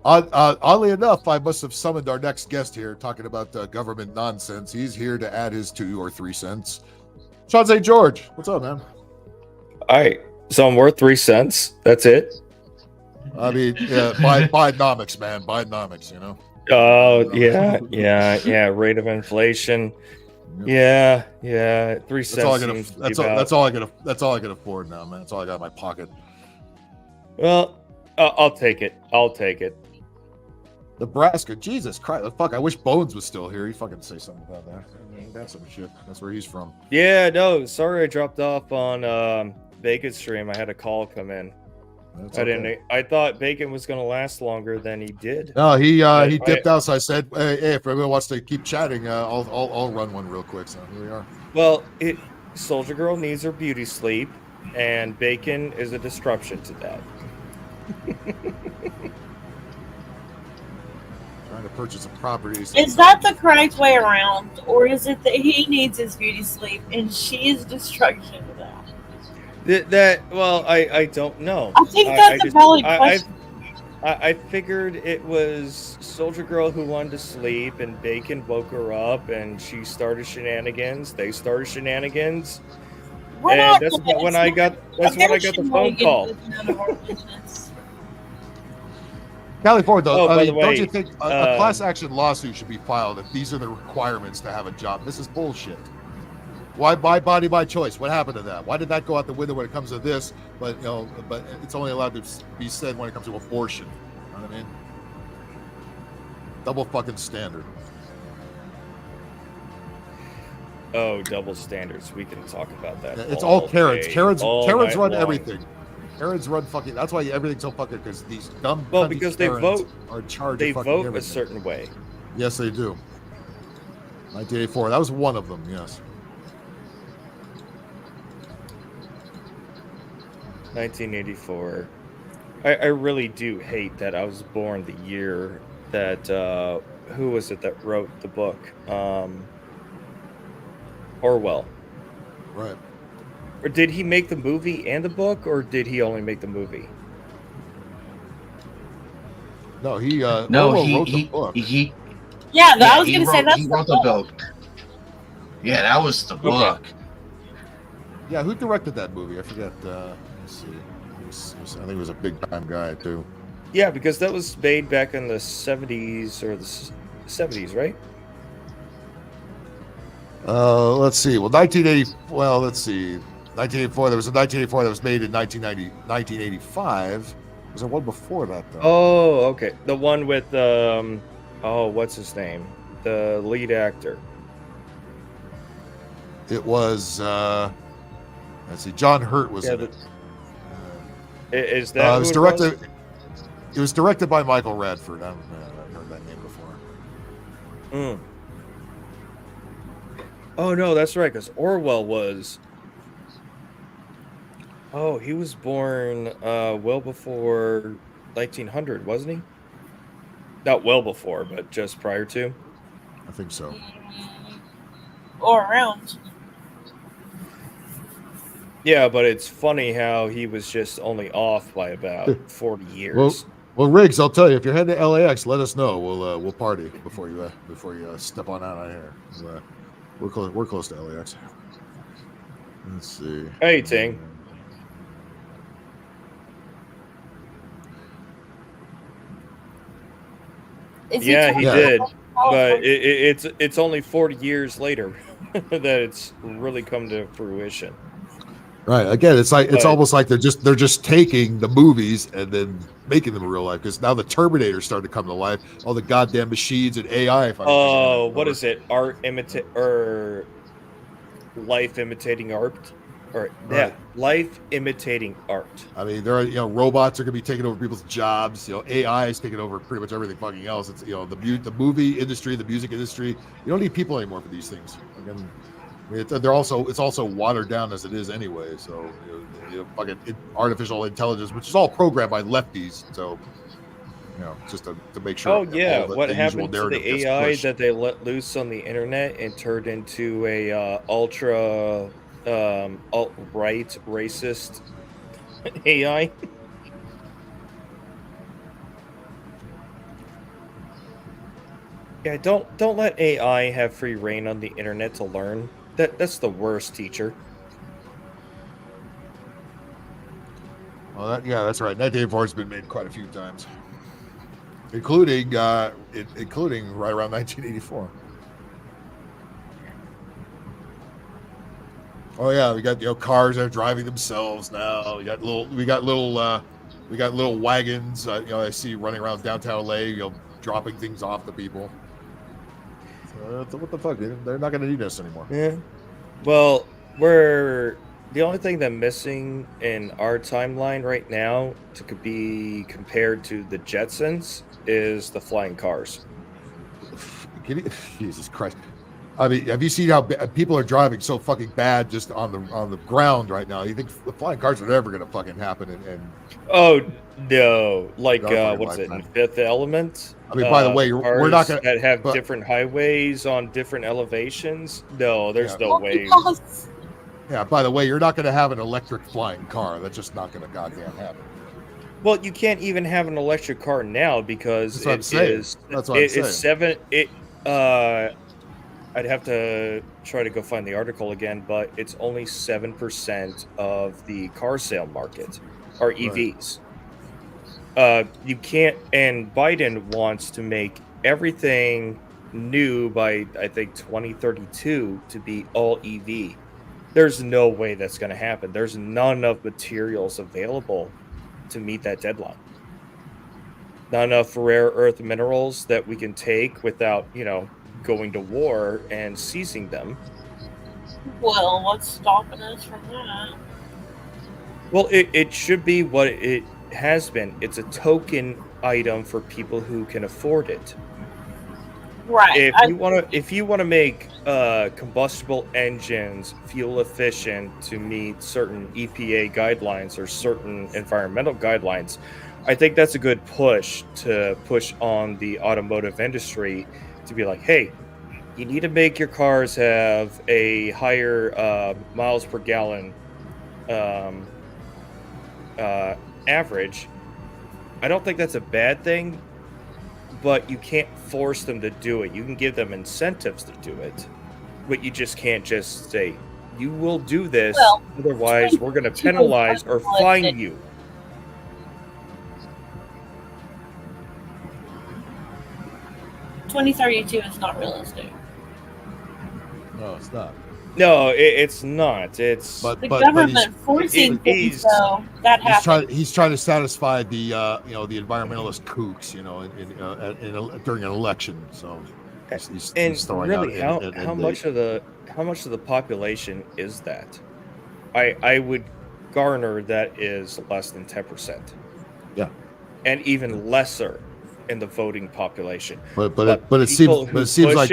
Oddly enough, I must have summoned our next guest here talking about government nonsense. He's here to add his 2 or 3 cents. Sean St. George, what's up, man? All right, so I'm worth 3 cents. That's it. I mean, yeah, Bidenomics, man, Bidenomics. You know. Oh yeah. Rate of inflation. Yeah. 3 cents. That's all I can afford now, man. That's all I got in my pocket. Well, I'll take it. Nebraska, Jesus Christ, fuck! I wish Bones was still here. He'd fucking say something about that. I mean, that's some shit. That's where he's from. Yeah, no, sorry, I dropped off on Bacon's stream. I had a call come in. I thought Bacon was going to last longer than he did. No, he dipped out. So I said, hey, if everyone wants to keep chatting, I'll run one real quick. So here we are. Well, Soldier Girl needs her beauty sleep, and Bacon is a disruption to that. Trying to purchase a property. Is that the correct way around, or is it that he needs his beauty sleep and she is destruction to that? I don't know. I think that's a valid question. I figured it was Soldier Girl who wanted to sleep, and Bacon woke her up, and she started shenanigans. They started shenanigans. That's when I got the phone call. California, though, by the way, don't you think a class action lawsuit should be filed if these are the requirements to have a job? This is bullshit. Why buy body by choice? What happened to that? Why did that go out the window when it comes to this? But it's only allowed to be said when it comes to abortion. You know what I mean? Double fucking standard. Oh, double standards. We can talk about that. It's all Karens. Karens run everything. Karens run fucking. That's why everything's so fucking, because these dumb. Well, because they vote. Are in charge. They of vote everything. a certain way. Yes, they do. 1984. That was one of them. Yes. 1984. I really do hate that I was born the year that who was it that wrote the book? Orwell. Right. Or did he make the movie and the book, or did he only make the movie? No, he No, Orwell wrote the book. I was gonna say that's he wrote the book. Yeah, that was the book. Yeah, who directed that movie? I forget. Let's see. I think it was a big time guy too. Yeah, because that was made back in the 70s or the 70s, right? Let's see. Well, 1980. Well, let's see. 1984. There was a 1984 that was made in 1985. Was there one before that though? Oh, okay. The one with what's his name? The lead actor. It was. Let's see. John Hurt was in it. Is that? It was directed. It was directed by Michael Radford. I've heard that name before. Oh no, that's right. Because Orwell was. Oh, he was born well before 1900, wasn't he? Not well before, but just prior to. I think so. Or around. Yeah, but it's funny how he was just only off by about 40 years. Well, Riggs, I'll tell you, if you're heading to LAX, let us know. We'll party before you step on out of here. We're close to LAX. Let's see. Hey, Ting. Yeah, he did, but it's only 40 years later that it's really come to fruition. Right. Again, it's almost like they're just taking the movies and then making them real life, because now the Terminator started to come to life. All the goddamn machines and AI. What is it? Life imitating art, life imitating art. I mean, robots are going to be taking over people's jobs. AI is taking over pretty much everything fucking else. It's the movie industry, the music industry. You don't need people anymore for these things. Again, it's also watered down as it is anyway. So fucking artificial intelligence, which is all programmed by lefties. So just to make sure. Oh yeah, what happened to the AI that they let loose on the internet and turned into a ultra alt-right racist AI? Yeah, don't let AI have free reign on the internet to learn. That's the worst teacher. Well, that's right. 1984 has been made quite a few times, including right around 1984. Oh yeah, we got cars that are driving themselves now. We got little wagons. I see running around downtown LA. Dropping things off to people. So what the fuck? They're not going to need us anymore. Yeah. Well, the only thing that's missing in our timeline right now to be compared to the Jetsons is the flying cars. Jesus Christ. I mean, have you seen how people are driving so fucking bad just on the ground right now? You think the flying cars are never going to fucking happen? Oh no! Like what's it? In Fifth Element? I mean, by the way, we're not going to have different highways on different elevations. No, there's no way. Yeah. By the way, you're not going to have an electric flying car. That's just not going to goddamn happen. Well, you can't even have an electric car now because That's what I'm saying. I'd have to try to go find the article again, but it's only 7% of the car sale market are EVs. Right. You can't, and Biden wants to make everything new by, I think, 2032 to be all EV. There's no way that's going to happen. There's not enough materials available to meet that deadline. Not enough rare earth minerals that we can take without, going to war and seizing them. Well, what's stopping us from that? Well, it should be what it has been. It's a token item for people who can afford it. Right. If you want to make combustible engines fuel efficient to meet certain EPA guidelines or certain environmental guidelines, I think that's a good push on the automotive industry to be like, hey, you need to make your cars have a higher miles per gallon average. I don't think that's a bad thing, but you can't force them to do it. You can give them incentives to do it, but you just can't just say, you will do this, otherwise we're going to penalize or fine you. $2032 is not realistic. No, it's not. No, it's not. It's the government forcing things, though. That happens. He's trying to satisfy the the environmentalist kooks, during an election. So he's throwing really, out. How much of the population is that? I would garner that is less than 10%. Yeah, and even lesser in the voting population. But it seems like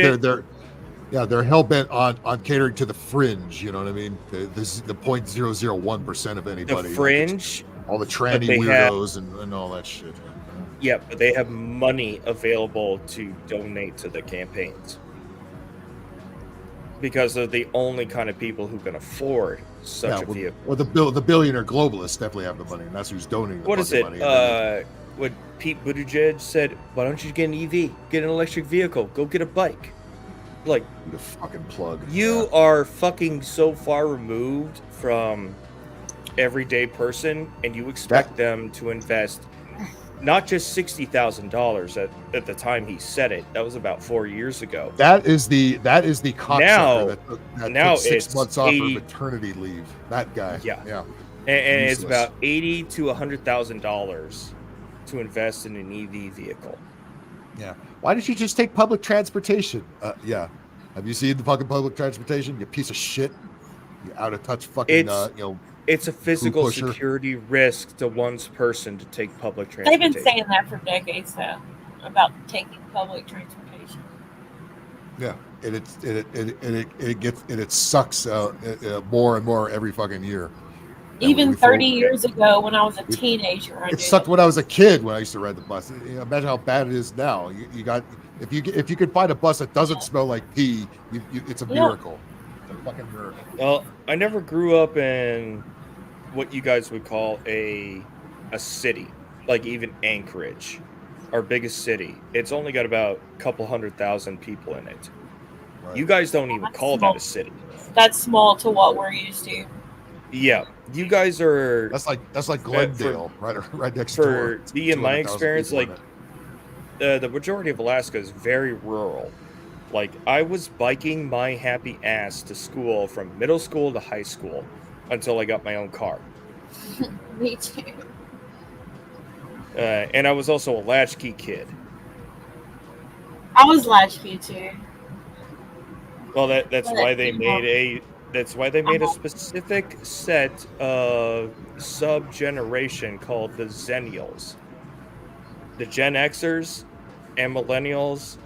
they're hell bent on catering to the fringe. You know what I mean? This is the 0.001% of anybody. The fringe, like all the tranny weirdos and all that shit. Yeah, but they have money available to donate to the campaigns because they're the only kind of people who can afford such a vehicle. Well, the billionaire globalists definitely have the money, and that's who's donating. What is it? What Pete Buttigieg said? Why don't you get an EV? Get an electric vehicle. Go get a bike. Like, the fucking plug. You are fucking so far removed from everyday person, and you expect them to invest not just $60,000 at the time he said it. That was about 4 years ago. That is the cocksucker that now took 6 it's months off for maternity leave. That guy. Yeah. Useless. And it's about $80,000 to $100,000 to invest in an EV vehicle. Yeah. Why did you just take public transportation? Yeah. Have you seen the fucking public transportation? You piece of shit. You out of touch fucking. It's a physical security risk to one's person to take public transportation. They've been saying that for decades, though, about taking public transportation. Yeah, and it sucks more and more every fucking year. Even 30 years ago, when I was a teenager, it sucked when I was a kid when I used to ride the bus. Imagine how bad it is now. You got if you could find a bus that doesn't smell like pee, it's a miracle. It's a fucking miracle. Well, I never grew up in what you guys would call a city, like even Anchorage, our biggest city. It's only got about a couple 100,000 people in it. Right. You guys don't even call that a city. That's small to what we're used to. Yeah, you guys are. That's like Glendale, right next door. For me, in my experience, like the majority of Alaska is very rural. Like, I was biking my happy ass to school from middle school to high school until I got my own car. Me too. And I was also a latchkey kid. I was latchkey too. Well, that's why they made a specific set of sub-generation called the Zennials. The Gen Xers and Millennials,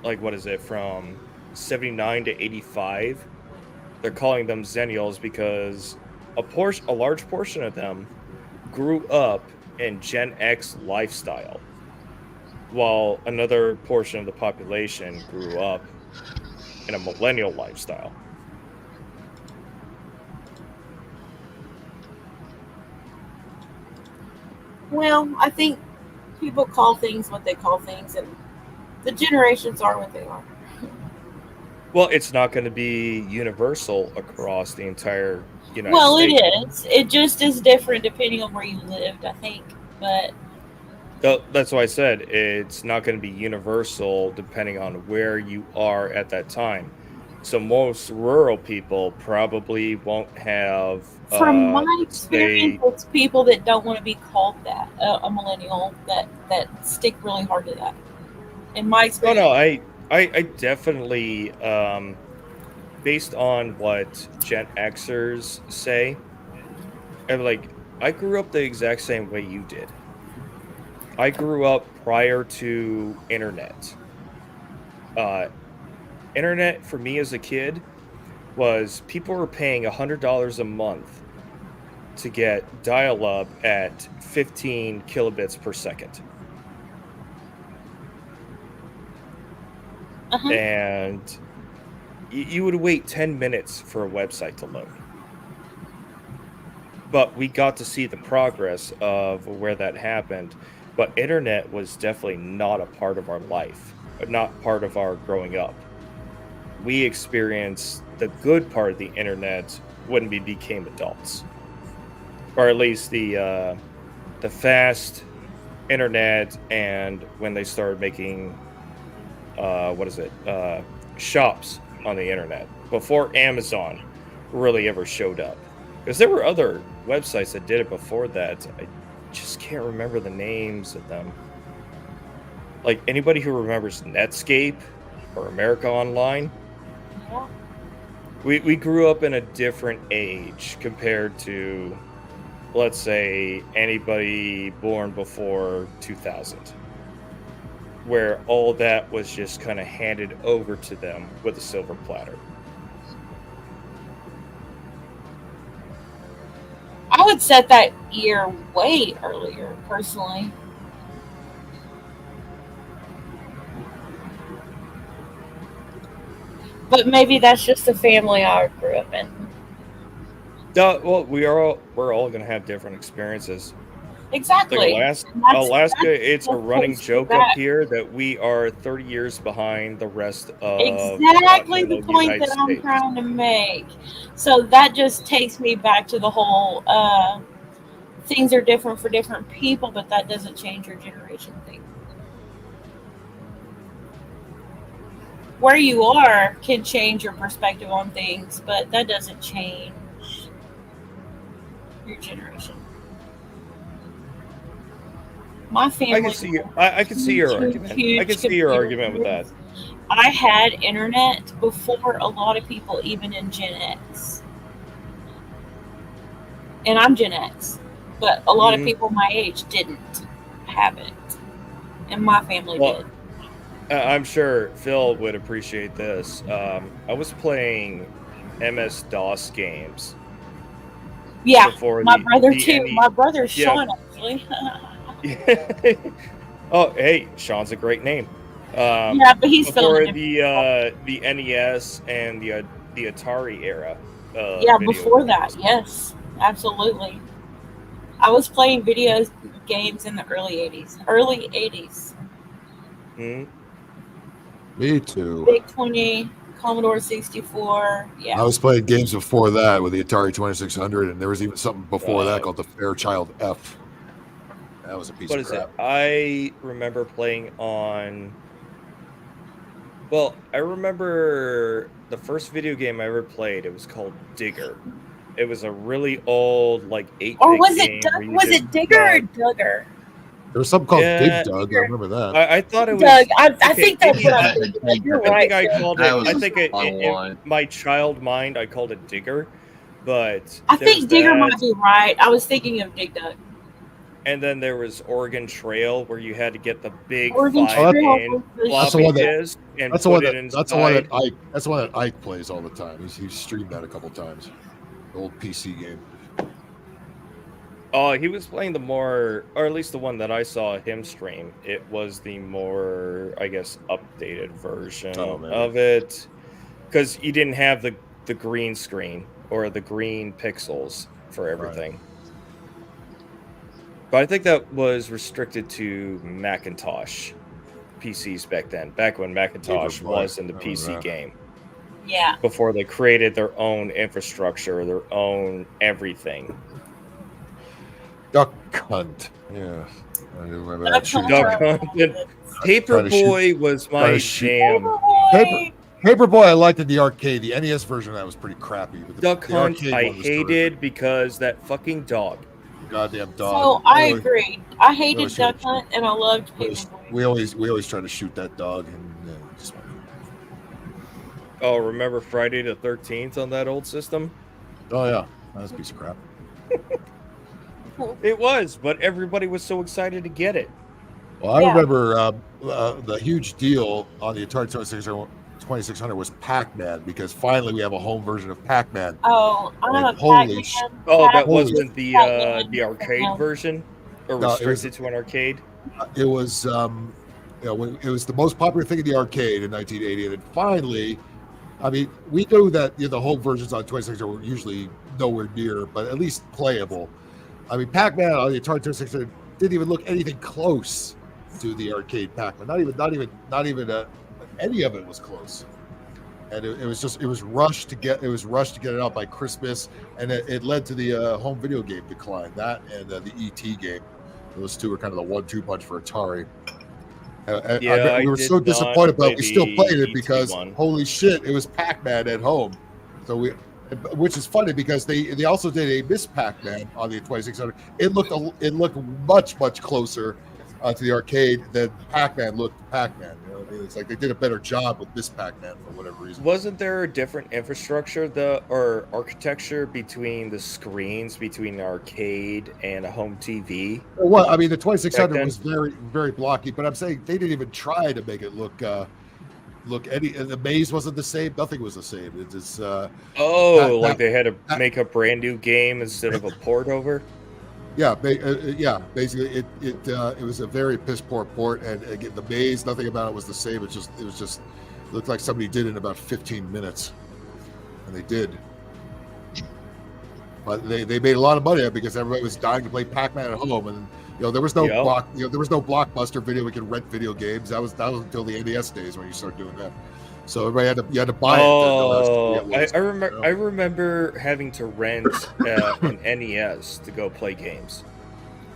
like, what is it, from 79 to 85, they're calling them Zennials because a large portion of them grew up in Gen X lifestyle, while another portion of the population grew up in a millennial lifestyle. Well, I think people call things what they call things, and the generations are what they are. Well, it's not going to be universal across the entire United States. Well, it is. It just is different depending on where you lived, I think. But that's why I said it's not going to be universal depending on where you are at that time. So most rural people probably won't have. From my experience, it's people that don't want to be called that, a millennial, that stick really hard to that. In my experience. No, I definitely, based on what Gen Xers say, I grew up the exact same way you did. I grew up prior to internet. internet for me as a kid was people were paying $100 a month to get dial-up at 15 kilobits per second. And you would wait 10 minutes for a website to load. But we got to see the progress of where that happened. But internet was definitely not a part of our life, not part of our growing up. We experienced the good part of the internet when we became adults. Or at least the fast internet, and when they started making shops on the internet before Amazon really ever showed up. Because there were other websites that did it before that. I just can't remember the names of them. Like, anybody who remembers Netscape or America Online? Yeah. We grew up in a different age compared to, let's say, anybody born before 2000. Where all that was just kind of handed over to them with a silver platter. I would set that year way earlier, personally. But maybe that's just the family I grew up in. Well, we're all going to have different experiences. Exactly. Like Alaska, it's a running joke up here that we are 30 years behind the rest of exactly the point United that I'm States. trying to make. So that just takes me back to the whole things are different for different people, but that doesn't change your generation thing. Where you are can change your perspective on things, but that doesn't change your generation. My family. I can see your argument. I can see your argument with that. I had internet before a lot of people, even in Gen X. And I'm Gen X, but a lot of people my age didn't have it, and my family did. I'm sure Phil would appreciate this. I was playing MS-DOS games. Yeah, my brother too. My brother Sean, actually. Oh, hey, Sean's a great name. Yeah, but he's before the NES and the Atari era. Yeah, before that, yes, absolutely. I was playing video games in the early 80s. Me too. Big 20, Commodore 64. Yeah. I was playing games before that with the Atari 2600, and there was even something before that called the Fairchild F. That was a piece of crap. I remember playing on. Well, I remember the first video game I ever played. It was called Digger. It was a really old, like 8-bit or was game. Was it Digger or Duggar? There was something called Dig Dug. I remember that. I thought it was. Doug, I think that's what I'm thinking. You're right. I called it. I think in my child mind, I called it Digger, but I think Digger might be right. I was thinking of Dig Dug. And then there was Oregon Trail, where you had to get the big 5-in floppy disk and put it inside. That's the one that Ike plays all the time. He's streamed that a couple times. The old PC game. Oh, he was playing the more, or at least the one that I saw him stream. It was the more, I guess, updated version of it, because you didn't have the green screen or the green pixels for everything. Right. But I think that was restricted to Macintosh PCs back then, back when Macintosh was in the PC game. Yeah. Before they created their own infrastructure, their own everything. Duck Hunt. Yeah. I remember that. Duck Hunt. Paperboy was my jam. Paperboy I liked in the arcade. The NES version of that was pretty crappy. But Duck Hunt I hated because that fucking dog. Goddamn dog. So I agreed. I hated Duck Hunt and I loved Paperboy. We always tried to shoot that dog and just. Oh, remember Friday the 13th on that old system? Oh yeah, that was a piece of crap. It was, but everybody was so excited to get it. Well, I remember the huge deal on the Atari 2600 was Pac-Man, because finally we have a home version of Pac-Man. Oh, I'm Like, a holy Pac-Man. Oh, that Holy- wasn't the arcade version, or No, it was- restricted to an arcade. It was it was the most popular thing in the arcade in 1980, and then finally, I mean, we knew that the home versions on 2600 were usually nowhere near, but at least playable. I mean, Pac-Man on the Atari 2600 didn't even look anything close to the arcade Pac-Man. Not even any of it was close. And it was rushed to get it out by Christmas, and it led to the home video game decline. That and the ET game, those two were kind of the 1-2 punch for Atari. We were so disappointed, but we still played it because holy shit, it was Pac-Man at home. So which is funny because they also did a Miss Pac-Man on the 2600. It looked much closer to the arcade than Pac-Man looked to Pac-Man. You know, it's like they did a better job with Miss Pac-Man for whatever reason. Wasn't there a different infrastructure or architecture between the screens between the arcade and a home TV? Well, I mean, the 2600 was very blocky, but I'm saying they didn't even try to make it look any. The maze wasn't the same. Nothing was the same. It's just they had to make a brand new game instead of a port over. Yeah, basically, it was a very piss poor port, and again, the maze, nothing about it was the same. It looked like somebody did it in about 15 minutes, and they did. But they made a lot of money because everybody was dying to play Pac-Man at home, and there was no there was no Blockbuster video. We could rent video games. That was until the NES days when you started doing that. So everybody had to buy it. I remember having to rent an NES to go play games.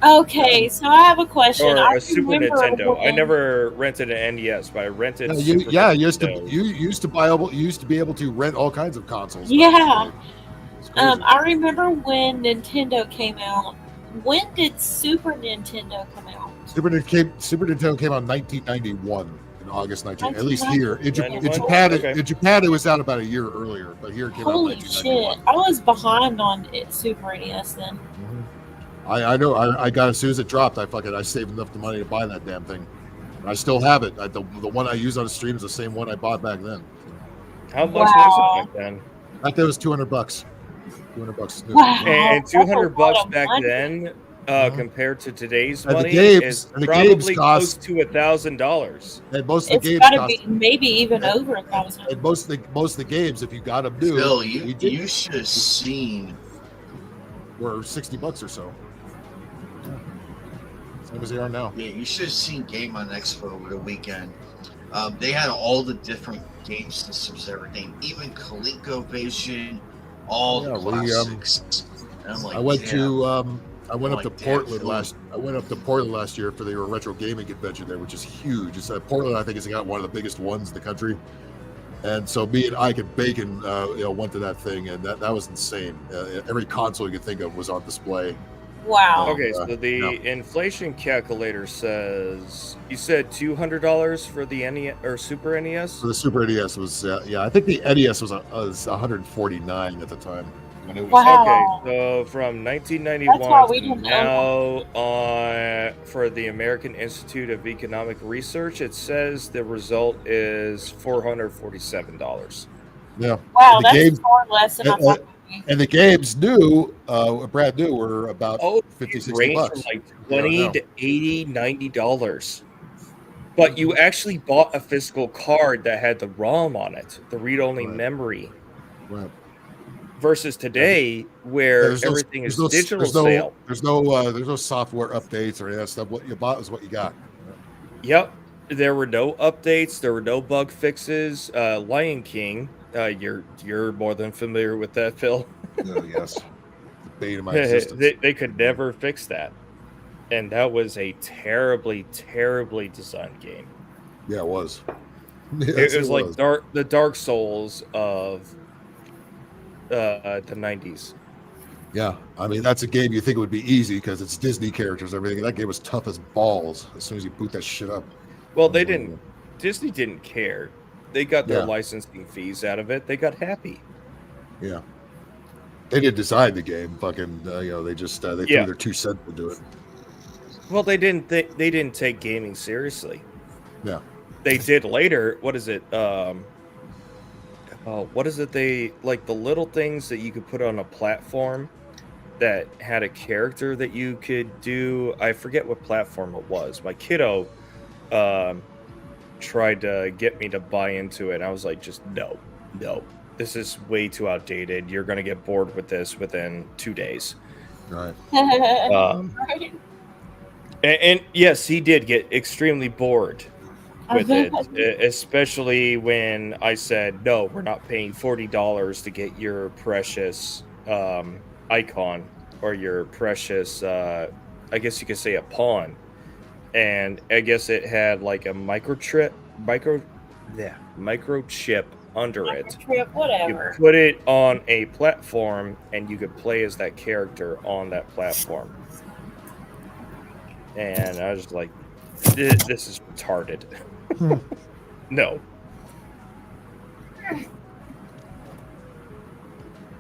Okay, so I have a question. Or a Super Nintendo. I never rented an NES, but I rented. You used to be able to rent all kinds of consoles. Yeah. I remember when Nintendo came out. When did Super Nintendo come out? Super Nintendo came out in 1991. In August 19, at least here in Japan, it was out about a year earlier, but here it came out in 1991. Shit! I was behind on Super NES then. Mm-hmm. I know. I got as soon as it dropped. I saved enough money to buy that damn thing. And I still have it. The one I use on the stream is the same one I bought back then. How much was it back then? Back then it was $200. $200. Wow, and $200 back then. Compared to today's money, is probably close to $1,000. And most of the games gotta be maybe even over 1,000. And most of the games, if you got them new, Bill, you should have seen, were $60 or so. Same as they are now. Yeah, you should have seen Game on Expo over the weekend. They had all the different game systems, everything, even ColecoVision, all the classics. I went up to Portland last year for the retro gaming convention there, which is huge. It's Portland, I think, has got one of the biggest ones in the country. And so me and Ike and Bacon, went to that thing, and that was insane. Every console you could think of was on display. Wow. Okay, so the inflation calculator says you said $200 for the NES or Super NES. For the Super NES was I think the NES was $149 at the time. When it was, wow. Okay, so from 1991 to now, for the American Institute of Economic Research, it says the result is $447. Yeah. Wow, that's far less than I thought. And the games brand new, were about $50-$60. From like $20 to $80, $90. But you actually bought a physical card that had the ROM on it, the read-only memory. Right. Versus today, where everything is digital sale. There's no software updates or any of that stuff. What you bought is what you got. Yep. There were no updates. There were no bug fixes. Lion King. You're more than familiar with that, Phil. Yes. The bane of my existence. They could never fix that, and that was a terribly, terribly designed game. Yeah, it was. Yes, it was like the Dark Souls of the 90s. Yeah, I mean that's a game you think it would be easy because it's Disney characters and everything. That game was tough as balls as soon as you boot that shit up. Well, Disney didn't care. They got their licensing fees out of it. They got happy. Yeah, they didn't design the game. Fucking, they just they threw their 2 cents into it. Well, they didn't take gaming seriously. Yeah. They did later. What is it? What is it? They like the little things that you could put on a platform that had a character that you could do. I forget what platform it was. My kiddo tried to get me to buy into it. And I was like, just no. This is way too outdated. You're going to get bored with this within 2 days. Right. Right. And yes, he did get extremely bored with it, especially when I said, no, we're not paying $40 to get your precious icon or your precious, I guess you could say a pawn. And I guess it had like a microchip under it. Whatever. You put it on a platform and you could play as that character on that platform. And I was like, this is retarded. No.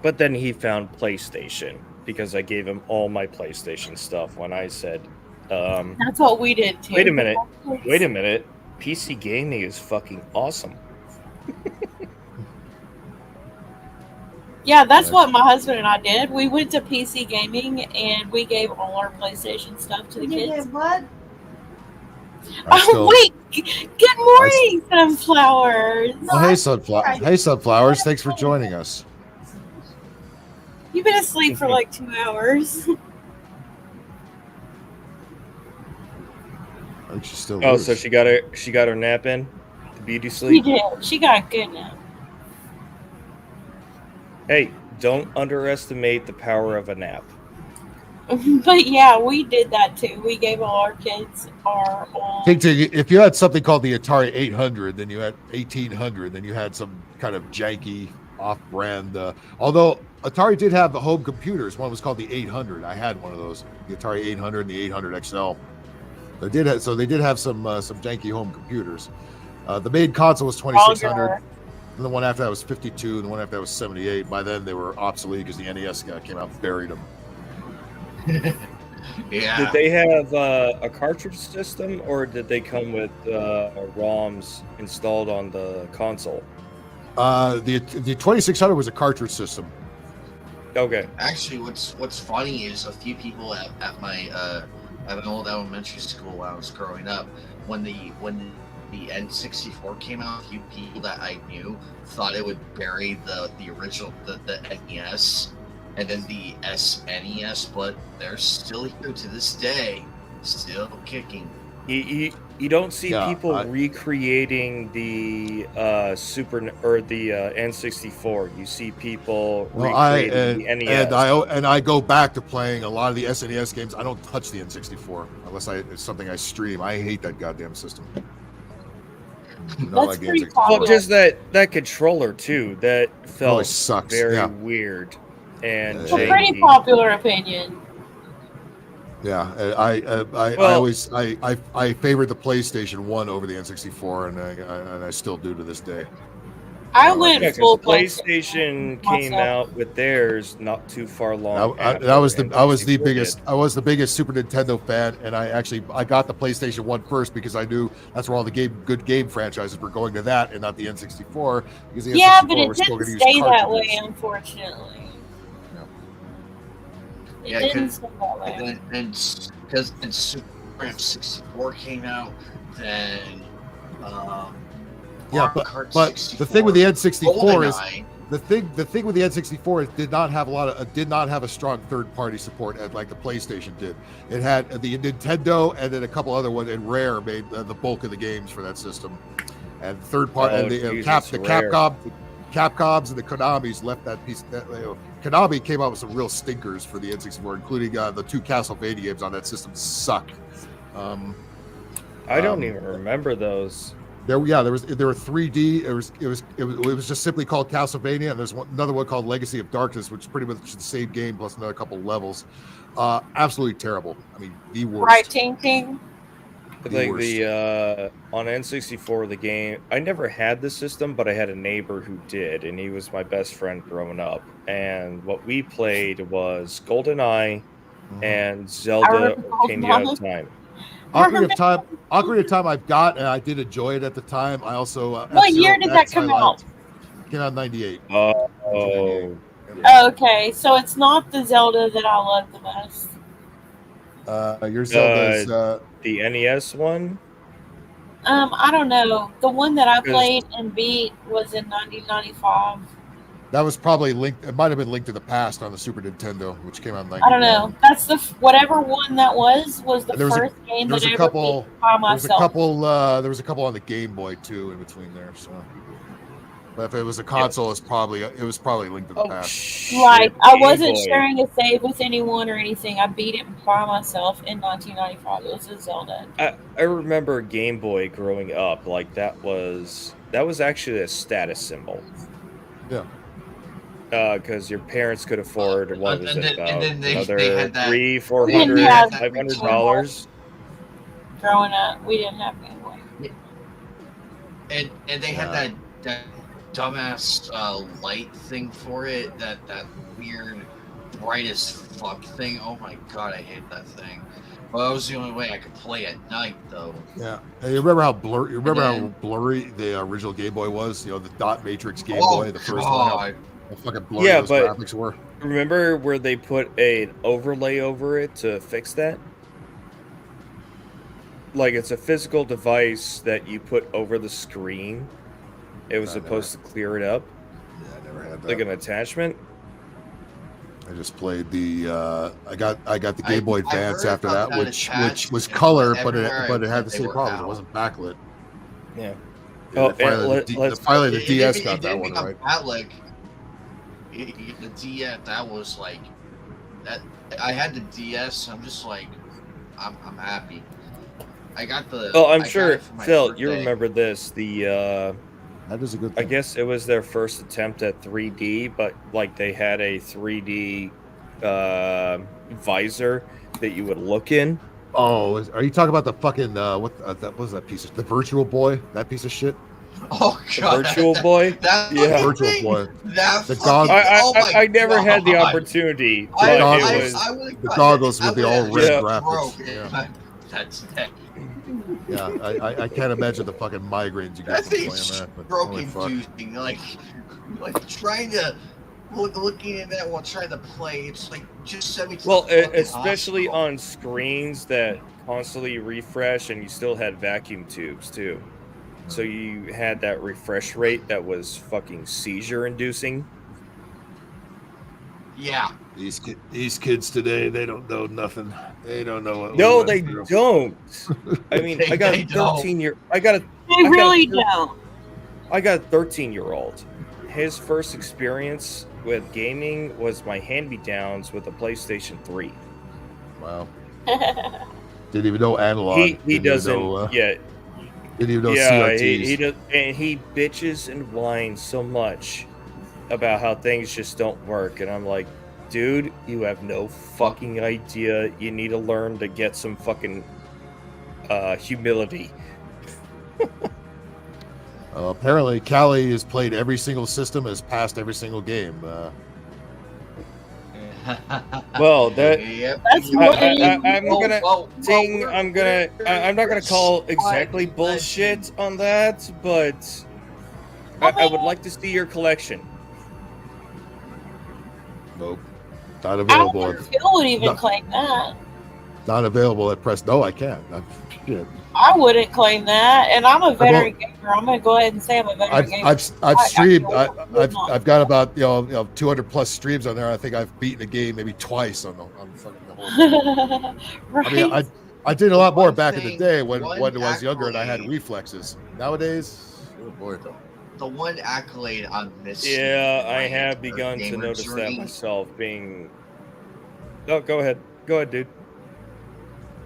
But then he found PlayStation because I gave him all my PlayStation stuff when I said, that's what we did too. Wait a minute. PC gaming is fucking awesome. Yeah, that's what my husband and I did. We went to PC gaming and we gave all our PlayStation stuff to the kids. What? Wait! Good morning, Sunflowers. Oh, hey, Sunflowers. Hey, Sunflowers. Thanks for joining us. You've been asleep for like 2 hours. I think she's still. Oh, so she got her nap in, the beauty sleep. She did. She got a good nap. Hey, don't underestimate the power of a nap. But yeah, we did that too. We gave all our kids our. If you had something called the Atari 800, then you had 1800, then you had some kind of janky off-brand. Although Atari did have the home computers. One was called the 800. I had one of those, the Atari 800 and the 800 XL. They did have some janky home computers. The main console was 2600. And the one after that was 52, and the one after that was 78. By then, they were obsolete because the NES guy came out and buried them. Yeah. Did they have a cartridge system, or did they come with ROMs installed on the console? The 2600 was a cartridge system. Okay. Actually, what's funny is a few people at my at an old elementary school when I was growing up, when the N64 came out, a few people that I knew thought it would bury the original the NES and then the SNES, but they're still here to this day, still kicking. You don't see people recreating the Super or the N64. You see people recreating the NES. And I go back to playing a lot of the SNES games. I don't touch the N64 unless it's something I stream. I hate that goddamn system. That's pretty well, just that controller too. That felt sucks. Very weird and it's a pretty popular opinion. Yeah, I favored the PlayStation 1 over the N64, and I still do to this day. I went full PlayStation came out with theirs not too far along. I was the biggest Super Nintendo fan, and I got the PlayStation 1 first because I knew that's where all the good game franchises were going to that, and not the N64. Because the N64 but it was still didn't going to use stay that cartridges. way, unfortunately. Yeah, because Super Mario 64 came out, then but the thing with the N64 is the thing with the N64 is did not have a strong third-party support as like the PlayStation did. It had the Nintendo and then a couple other ones, and Rare made the bulk of the games for that system. And the Capcoms and the Konamis left that piece. Konami came out with some real stinkers for the N64, including the 2 Castlevania games on that system suck. I don't even remember those. There were 3D. It was just simply called Castlevania, and there's another one called Legacy of Darkness, which is pretty much the same game plus another couple levels. Absolutely terrible. I mean, the worst. Right, Ting. Like on N64, the game, I never had the system, but I had a neighbor who did, and he was my best friend growing up. And what we played was GoldenEye, and Zelda Ocarina of Time. Ocarina of Time I've got, and I did enjoy it at the time. I also what year did that come out? Came out in 98. Oh. Okay, so it's not the Zelda that I love the most. Your Zelda's the NES one? I don't know. The one that I played and beat was in 1995. That was probably linked. It might have been Linked to the Past on the Super Nintendo, which came out in 91. I don't know. That's the whatever one that was the first game that I ever beat by myself. There was a couple on the Game Boy too in between there. So, but if it was a console, it was probably Linked to the Past. Like I wasn't sharing a save with anyone or anything. I beat it by myself in 1995. It was a Zelda. I remember Game Boy growing up. Like that was actually a status symbol. Yeah. Because your parents could afford what was it about another $300, $400, $500. Growing up, we didn't have Game Boy. And they had that dumbass light thing for it. That weird bright as fuck thing. Oh my god, I hate that thing. Well, that was the only way I could play at night, though. Yeah, and you remember how blurry the original Game Boy was? You know, the dot matrix Game Boy, the first one. How fucking blurry those graphics were. Remember where they put an overlay over it to fix that? Like it's a physical device that you put over the screen. It was supposed to clear it up. Yeah, I never had that. Like an attachment. I just played the. I got the Game Boy Advance after that, which was color, but it had the same problem. It wasn't backlit. Yeah. Finally the DS got that one right. The DS, that was like that. I had the DS. I'm just like, I'm happy. I got the. Oh, I'm sure, Phil, you remember this. That is a good thing. I guess it was their first attempt at 3D, but like they had a 3D visor that you would look in. Oh, are you talking about the fucking what was that piece of the Virtual Boy? That piece of shit. Oh god, Virtual Boy. Virtual Boy. The goggles. I never had the opportunity. The goggles with the all red graphics. Yeah. That's it. Yeah, I can't imagine the fucking migraines you get from playing that. But broken like trying to looking at that while trying to play. It's like just send me to especially on screens that constantly refresh, and you still had vacuum tubes too. So you had that refresh rate that was fucking seizure inducing. Yeah. These kids today, they don't know nothing. They don't know what. No, they don't. I mean, I got a 13-year. They really don't. I got a 13-year-old. His first experience with gaming was my hand-me-downs with a PlayStation 3. Wow. Didn't even know analog. He doesn't yet. Didn't even know CRTs. He does, and he bitches and whines so much about how things just don't work, and I'm like, dude, you have no fucking idea. You need to learn to get some fucking humility. Apparently, Callie has played every single system, has passed every single game. Well, that that's I'm not gonna call exactly bullshit on that, but I would like to see your collection. Nope, not available. I don't think Phil would even claim that. Not available at press. No, I can't. Shit. I wouldn't claim that, and I'm a veteran gamer. I'm gonna go ahead and say I'm a veteran gamer. I've streamed. I've got about 200 plus streams on there. I think I've beaten a game maybe twice on the whole. Right. I mean, I did a lot more back in the day when I was younger and I had reflexes. Nowadays, oh boy. The one accolade I'm missing. Yeah, I have begun to notice that myself. Being. Oh, go ahead, dude.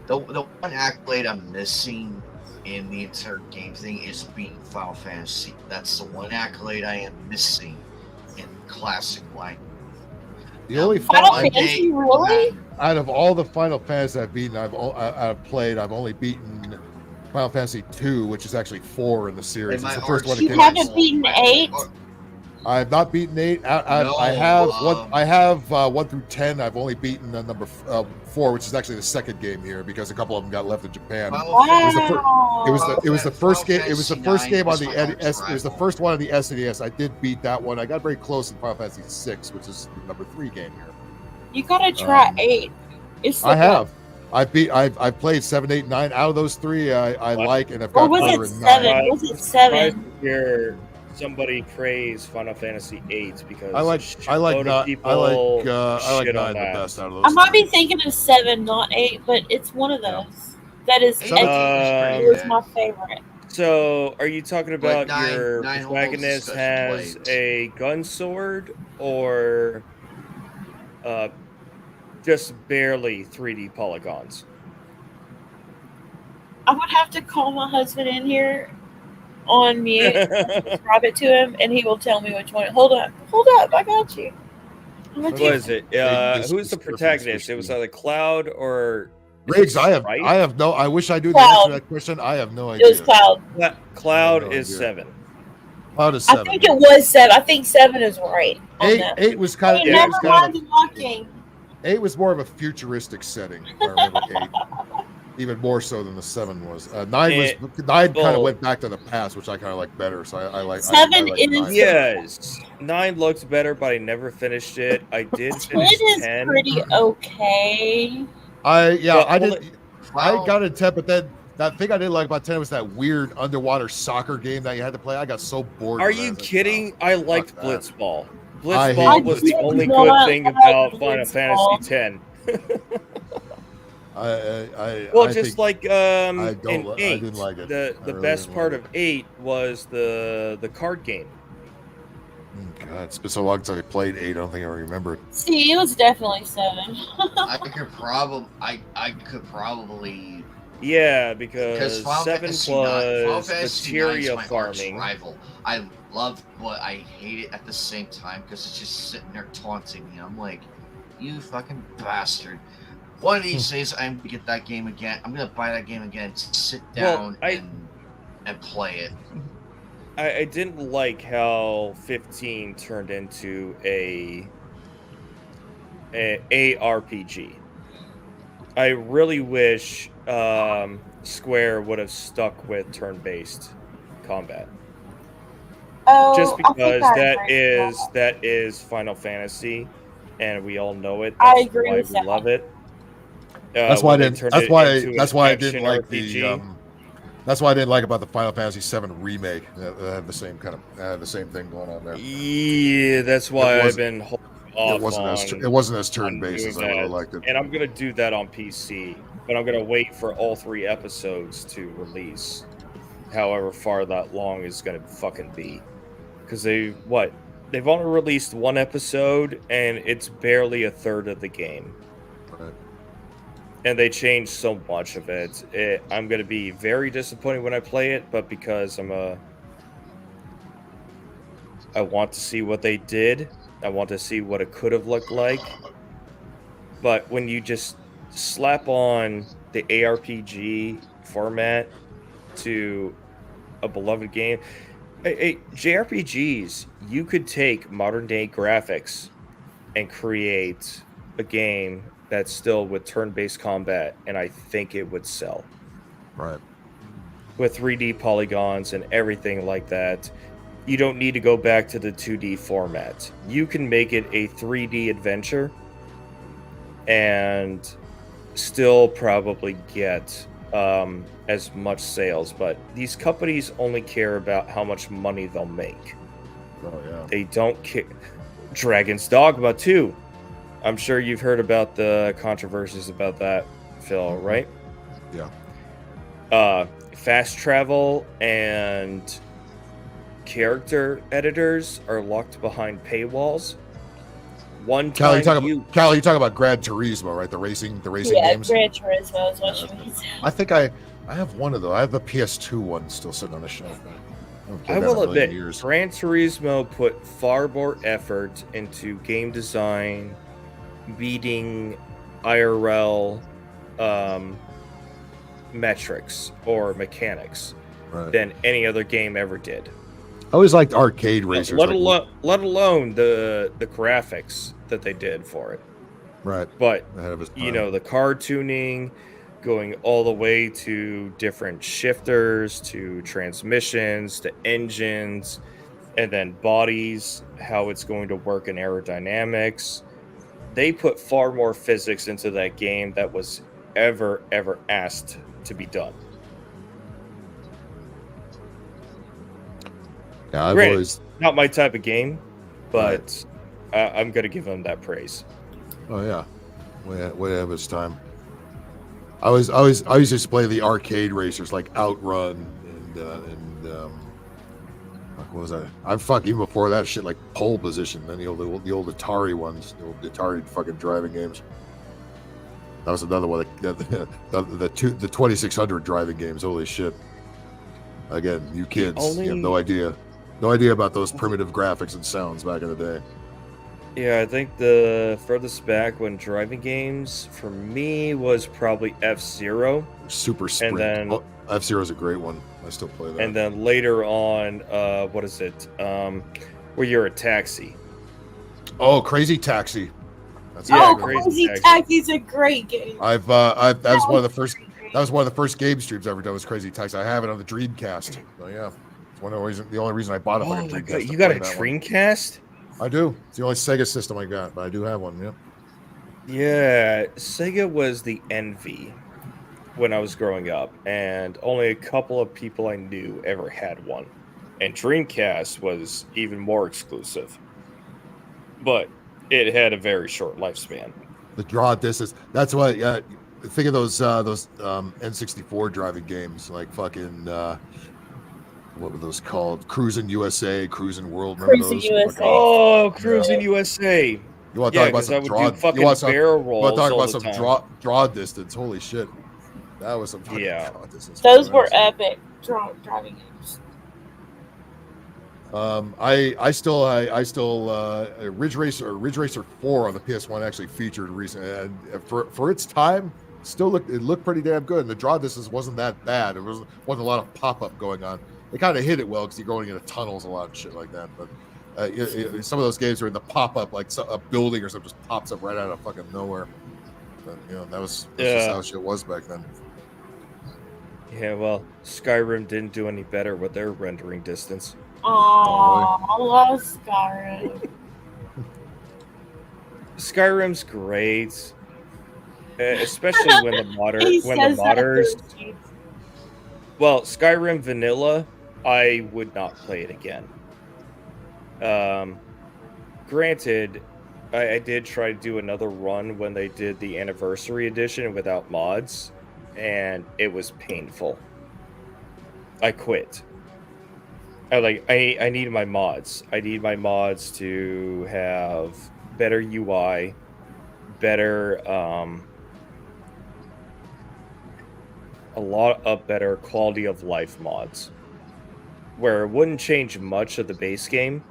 The one accolade I'm missing in the entire game thing is beating Final Fantasy. That's the one accolade I am missing in classic line. The only Final Fantasy, really? Out of all the Final Fantasy I've beaten, I've played, I've only beaten Final Fantasy 2, which is actually 4 in the series. It's the first one. You haven't beaten 8? I have not beaten 8. I have 1 through 10. I've only beaten number 4, which is actually the second game here because a couple of them got left in Japan. It was the first game. It was the first game on the it was the first one on the SNES. I did beat that one. I got very close in Final Fantasy 6, which is the number 3 game here. You gotta try 8. It's I have. I've played 7, 8, 9. Out of those 3, I like, and I've got better in 9. Was it 7? Hear somebody praise Final Fantasy 8 because I like 9 the best out of those. I might be thinking of 7, not 8, but it's one of those that is. It was my favorite. So, are you talking about your protagonist has a gun sword or just barely 3D polygons? I would have to call my husband in here on mute, describe it to him, and he will tell me which one. Hold up, I got you. What is it? Who's the protagonist? It was either Cloud or Riggs. I have no. I wish I knew the answer to that question. I have no idea. It was Cloud. Cloud is 7. Cloud is 7. I think it was 7. I think 7 is right. 8 was kind of. Hey, never mind the walking. 8 was more of a futuristic setting. If I remember 8. Even more so than the 7 was. 9 kind of went back to the past, which I kind of like better. So I like 7 I like is 9. Yes, 9 looks better, but I never finished it. I did finish 10. 10 is pretty okay. I got in 10, but then that thing I didn't like about 10 was that weird underwater soccer game that you had to play. I got so bored. Are you kidding? I liked Blitzball. I Blitzball was the only good thing about Final Fantasy X. Like in 8, I didn't like it. The best part of 8 was the card game. God, it's been so long since I played 8. I don't think I remember it. See, it was definitely 7. I could probably. Yeah, because 7 was materia farming. Rival. I love what I hate it at the same time because it's just sitting there taunting me. I'm like, you fucking bastard. One of these days, I'm gonna get that game again. I'm gonna buy that game again, sit down and play it. I didn't like how 15 turned into a RPG. I really wish Square would have stuck with turn-based combat. Oh, just because that is Final Fantasy, and we all know it. I agree with that. We love it. That's why I didn't. That's why I didn't like RPG. That's why I didn't like about the Final Fantasy VII remake. It had the same thing going on there. Yeah, that's why I've been holding off. It wasn't as turn-based as I would have liked it. And I'm gonna do that on PC, but I'm gonna wait for all 3 episodes to release. However far that long is gonna fucking be, because they've only released 1 episode and it's barely a third of the game. Right. And they changed so much of it. I'm going to be very disappointed when I play it, but because I want to see what they did. I want to see what it could have looked like. But when you just slap on the ARPG format to a beloved game, JRPGs, you could take modern day graphics and create a game that's still with turn-based combat, and I think it would sell. Right. With 3D polygons and everything like that. You don't need to go back to the 2D format. You can make it a 3D adventure and still probably get as much sales, but these companies only care about how much money they'll make. Oh, yeah. They don't care. Dragon's Dogma 2. I'm sure you've heard about the controversies about that, Phil, right? Yeah. Fast travel and character editors are locked behind paywalls. Cal, you talking about Gran Turismo, right? The racing games. Yeah, Gran Turismo is what you mean. I think I have one of those. I have the PS2 one still sitting on the shelf. I will admit, Gran Turismo put far more effort into game design, beating IRL metrics or mechanics than any other game ever did. I always liked arcade racers. Let alone the graphics that they did for it. Right. But Ahead of his you time. know, the car tuning, going all the way to different shifters, to transmissions, to engines, and then bodies, how it's going to work in aerodynamics. They put far more physics into that game that was ever asked to be done. Yeah, I've Granted, always not my type of game, but I'm gonna give them that praise. Oh yeah, way ahead of his time. I used to play the arcade racers like Outrun and what was that? Even before that shit like Pole Position. Then the old Atari ones, the old Atari fucking driving games. That was another one. The 2600 driving games. Holy shit! Again, you kids, you have no idea about those primitive graphics and sounds back in the day. Yeah, I think the furthest back when driving games for me was probably F-Zero. Super Sprint. And then F-Zero is a great one. I still play that. And then later on, what is it? Where you're a taxi. Oh, Crazy Taxi. That's Crazy Taxi's a great game. That was one of the first game streams I ever done was Crazy Taxi. I have it on the Dreamcast. So yeah, it's the only reason I bought a fucking Dreamcast. God, you got a Dreamcast? I do. It's the only Sega system I got, but I do have one. Yeah. Yeah, Sega was the envy when I was growing up, and only a couple of people I knew ever had one. And Dreamcast was even more exclusive, but it had a very short lifespan. The draw distance. That's why. Think of those N64 driving games, like fucking. What were those called? Cruising USA, Cruising World. Remember Cruising those? USA. Oh, Cruising USA. You want to talk about some draw? You want to talk about some draw distance? Holy shit, that was some fucking draw distance. Those were epic driving games. I still Ridge Racer 4 on the PS1 actually featured recently, and for its time, it looked pretty damn good. And the draw distance wasn't that bad. It wasn't a lot of pop up going on. They kind of hit it well because you're going into tunnels a lot and shit like that. But some of those games are in the pop up, like a building or something just pops up right out of fucking nowhere. But, that's just how shit was back then. Yeah, well, Skyrim didn't do any better with their rendering distance. Oh, I love Skyrim. Skyrim's great, especially when the modders. Well, Skyrim Vanilla, I would not play it again. Granted, I did try to do another run when they did the Anniversary Edition without mods, and it was painful. I quit. I need my mods. I need my mods to have better UI, better a lot of better quality of life mods, where it wouldn't change much of the base game,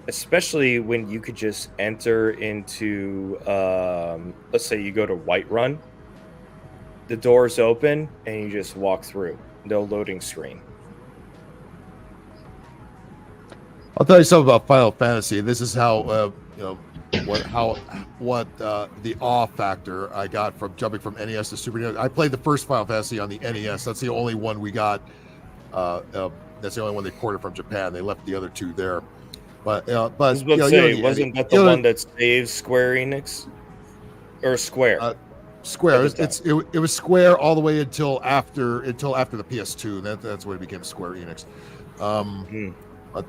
especially when you could just enter into let's say you go to Whiterun, the doors open and you just walk through, no loading screen. I'll tell you something about Final Fantasy. This is how the awe factor I got from jumping from NES to Super NES. I played the first Final Fantasy on the NES. That's the only one we got. That's the only one they ported from Japan. They left the other two there. But wasn't that the one that saved Square Enix or Square? Square. It was Square all the way until after the PS2. That's when it became Square Enix.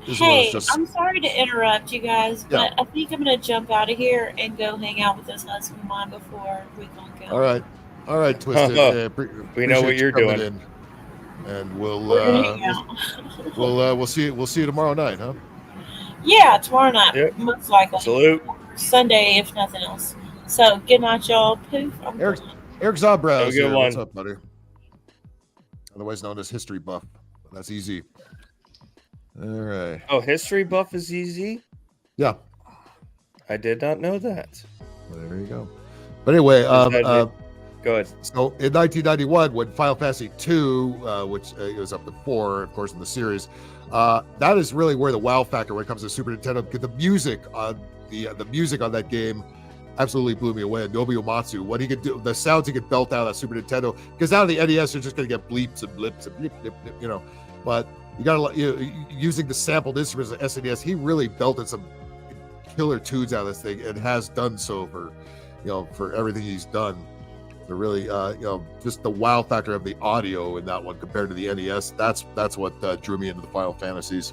Hey, I'm sorry to interrupt you guys, but I think I'm going to jump out of here and go hang out with this husband of mine before we can go. All right, Twisted. We know what you're doing, and we'll see you tomorrow night, huh? Yeah, tomorrow night, most likely. Salute. Sunday, if nothing else. So, good night, y'all. Poof. Eric Zabra. Good one. What's up, buddy? Otherwise known as History Buff. That's easy. All right. Oh, History Buff is easy? Yeah. I did not know that. Well, there you go. But anyway, Go Go ahead. So in 1991, when Final Fantasy II, which it was up to 4, of course, in the series, that is really where the wow factor when it comes to Super Nintendo, because the music on that game absolutely blew me away. Nobuo Uematsu, what he could do, the sounds he could belt out of Super Nintendo, because out of the NES, you're just going to get bleeps and blips and blip, blip, blip, you know. But you got to, using the sampled instruments of SNES, he really belted some killer tunes out of this thing, and has done so for everything he's done. So really, just the wow factor of the audio in that one compared to the NES, that's what drew me into the Final Fantasies.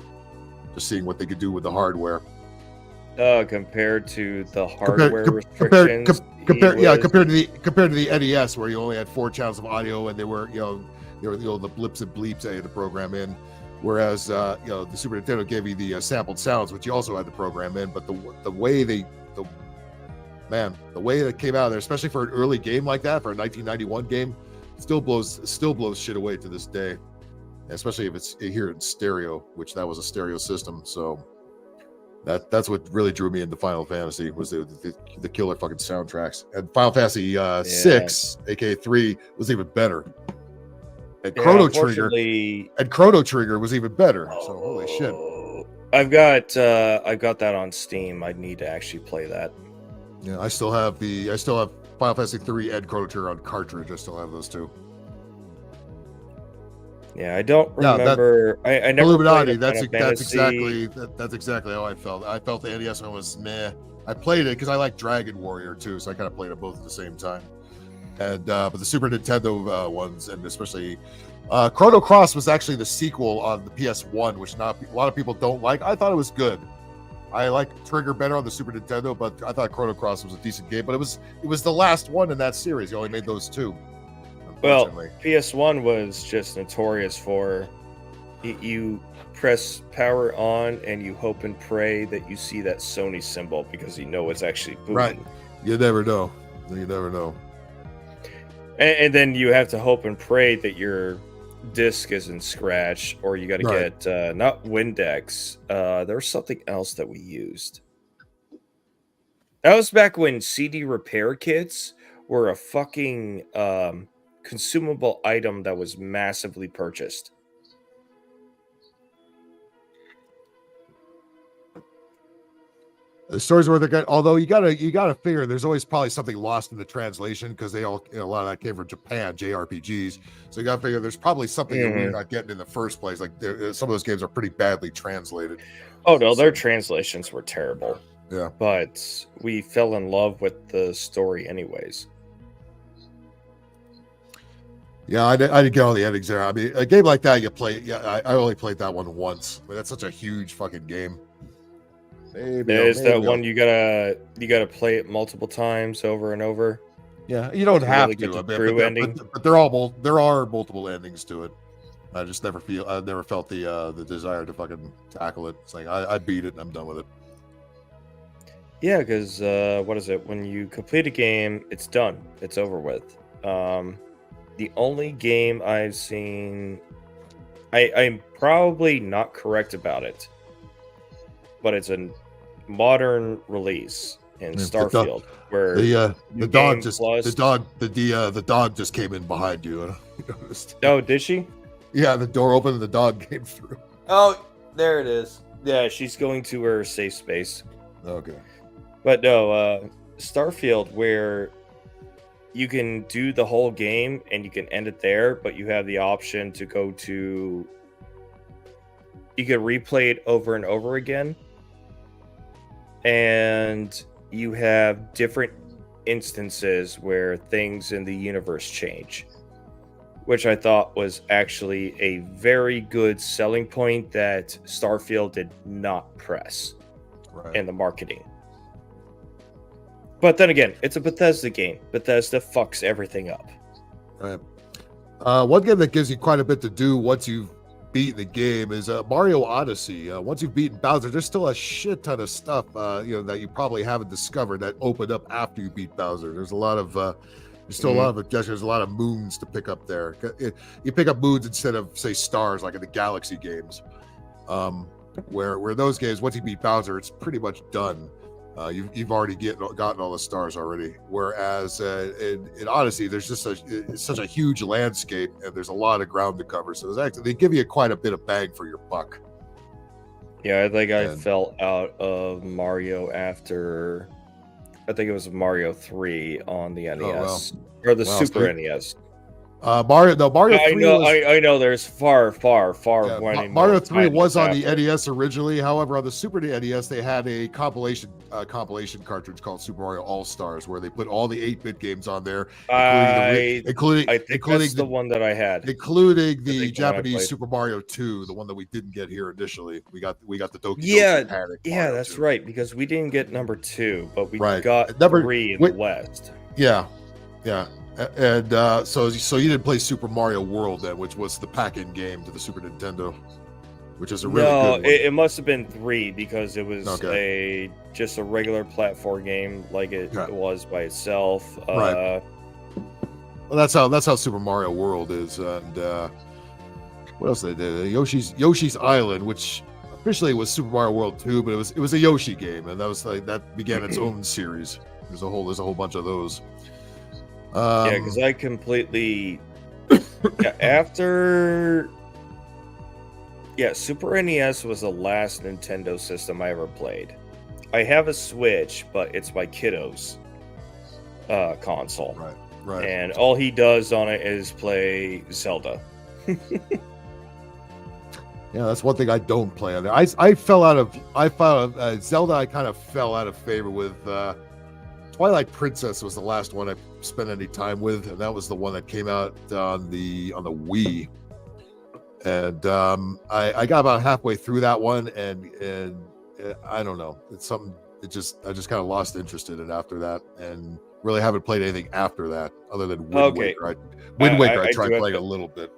Just seeing what they could do with the hardware. Compared to the hardware restrictions, compared to the NES, where you only had 4 channels of audio, and they were the blips and bleeps that you had to program in. Whereas the Super Nintendo gave you the sampled sounds, which you also had to program in. But the way that came out of there, especially for an early game like that, for a 1991 game, still blows shit away to this day. Especially if it's here in stereo, which that was a stereo system. So that's what really drew me into Final Fantasy, was the killer fucking soundtracks. And Final Fantasy 6, aka 3, was even better. And Chrono Trigger was even better. So holy shit. I've got that on Steam. I need to actually play that. Yeah, I still have Final Fantasy 3 and Chrono Trigger on cartridge. I still have those two. Yeah, I don't remember. I never Illuminati. That's exactly how I felt. I felt the NES one was meh. I played it because I like Dragon Warrior too, so I kind of played it both at the same time. And but the Super Nintendo ones, and especially Chrono Cross, was actually the sequel on the PS1, which a lot of people don't like. I thought it was good. I like Trigger better on the Super Nintendo, but I thought Chrono Cross was a decent game. But it was the last one in that series. You only made those 2. Well, PS1 was just notorious for you press power on and you hope and pray that you see that Sony symbol, because you know it's actually booting. Right. You never know. And then you have to hope and pray that your disc isn't scratched, or you got to get not Windex. There was something else that we used. That was back when CD repair kits were a fucking consumable item that was massively purchased. The stories where they're good, although you gotta figure there's always probably something lost in the translation, because they all, a lot of that came from Japan, JRPGs. So you gotta figure there's probably something that we're not getting in the first place. Like some of those games are pretty badly translated. Oh no, their translations were terrible. Yeah, but we fell in love with the story anyways. Yeah, I didn't get all the endings there. I mean, a game like that you play. Yeah, I only played that one once, but that's such a huge fucking game. There's that one you gotta play it multiple times over and over. Yeah, you don't have really to. But there are multiple endings to it. I just never felt the desire to fucking tackle it. It's like I beat it and I'm done with it. Yeah, because what is it? When you complete a game, it's done. It's over with. The only game I've seen, I'm probably not correct about it, but it's a modern release in Starfield, where the dog just came in behind you. Oh, did she? Yeah, the door opened and the dog came through. Oh, there it is. Yeah, she's going to her safe space. Okay. But no, Starfield, where you can do the whole game and you can end it there, but you have the option to go to... You can replay it over and over again. And you have different instances where things in the universe change, which I thought was actually a very good selling point that Starfield did not press in the marketing. But then again, it's a Bethesda game. Bethesda fucks everything up. Right. One game that gives you quite a bit to do once you've beaten the game is Mario Odyssey. Once you've beaten Bowser, there's still a shit ton of stuff that you probably haven't discovered that opened up after you beat Bowser. There's a lot of a lot of objectives. There's a lot of moons to pick up there. You pick up moons instead of, say, stars, like in the Galaxy games. Where those games, once you beat Bowser, it's pretty much done. You've already gotten all the stars already. Whereas in Odyssey, there's just it's such a huge landscape, and there's a lot of ground to cover. So they give you quite a bit of bang for your buck. Yeah, I think I fell out of Mario after, I think it was Mario 3 on the NES or the Super NES. Mario 3. I know. There's far. Mario 3 was on the NES originally. However, on the Super NES, they had a compilation cartridge called Super Mario All Stars, where they put all the 8-bit games on there, including that's the one that I had, including the Japanese Super Mario 2, the one that we didn't get here initially. We got the Doki Doki Panic. Yeah, Mario that's 2. right, because we didn't get number 2, but we got 3 in the West. Yeah. And so you didn't play Super Mario World then, which was the pack-in game to the Super Nintendo, which is a really good one. It must have been 3 because it was just a regular platform game like it was by itself. Right. Well, that's how Super Mario World is. And what else they did? Yoshi's Island, which officially was Super Mario World 2, but it was a Yoshi game, and that began its own series. There's a whole bunch of those. Because I completely after Super NES was the last Nintendo system I ever played. I have a Switch, but it's my kiddo's console. Right. And all he does on it is play Zelda. Yeah, that's one thing I don't play on there. I found Zelda. I kind of fell out of favor with. Twilight Princess was the last one I spent any time with, and that was the one that came out on the Wii. And I got about halfway through that one, and I don't know. It's something. I just kind of lost interest in it after that, and really haven't played anything after that other than Wind Waker. Wind Waker, I tried playing a little bit.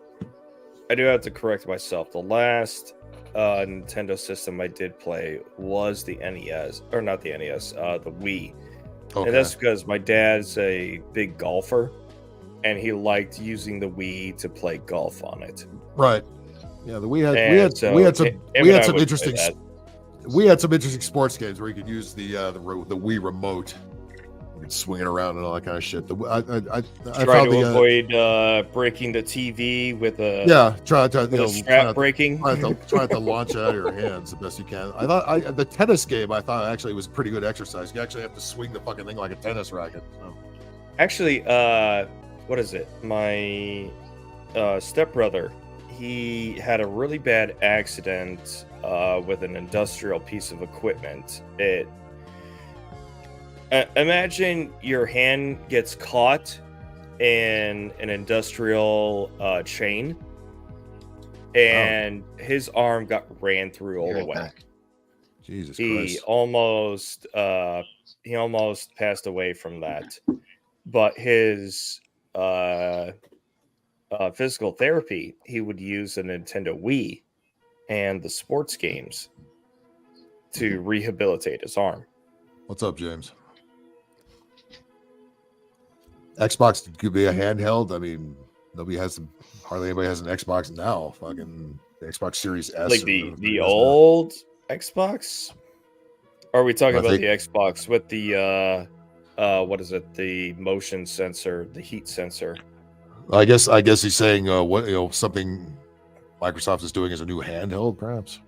I do have to correct myself. The last Nintendo system I did play was the NES, or not the NES, the Wii. Okay. And that's because my dad's a big golfer, and he liked using the Wii to play golf on it. Right. Yeah, we had some interesting sports games where you could use the Wii remote. You could swing it around and all that kind of shit. I try to avoid breaking the TV with a strap breaking. Try to launch it out of your hands the best you can. I thought the tennis game actually was pretty good exercise. You actually have to swing the fucking thing like a tennis racket. So. Actually, what is it? My stepbrother, he had a really bad accident with an industrial piece of equipment. Imagine your hand gets caught in an industrial chain, and his arm got ran through all the way. Jesus Christ. He almost passed away from that. But his physical therapy, he would use a Nintendo Wii and the sports games to rehabilitate his arm. What's up, James? Xbox could be a handheld. I mean, hardly anybody has an Xbox now. Fucking the Xbox Series S. Like the old Xbox? Or are we talking about the Xbox with the what is it? The motion sensor, the heat sensor. I guess he's saying something Microsoft is doing as a new handheld, perhaps.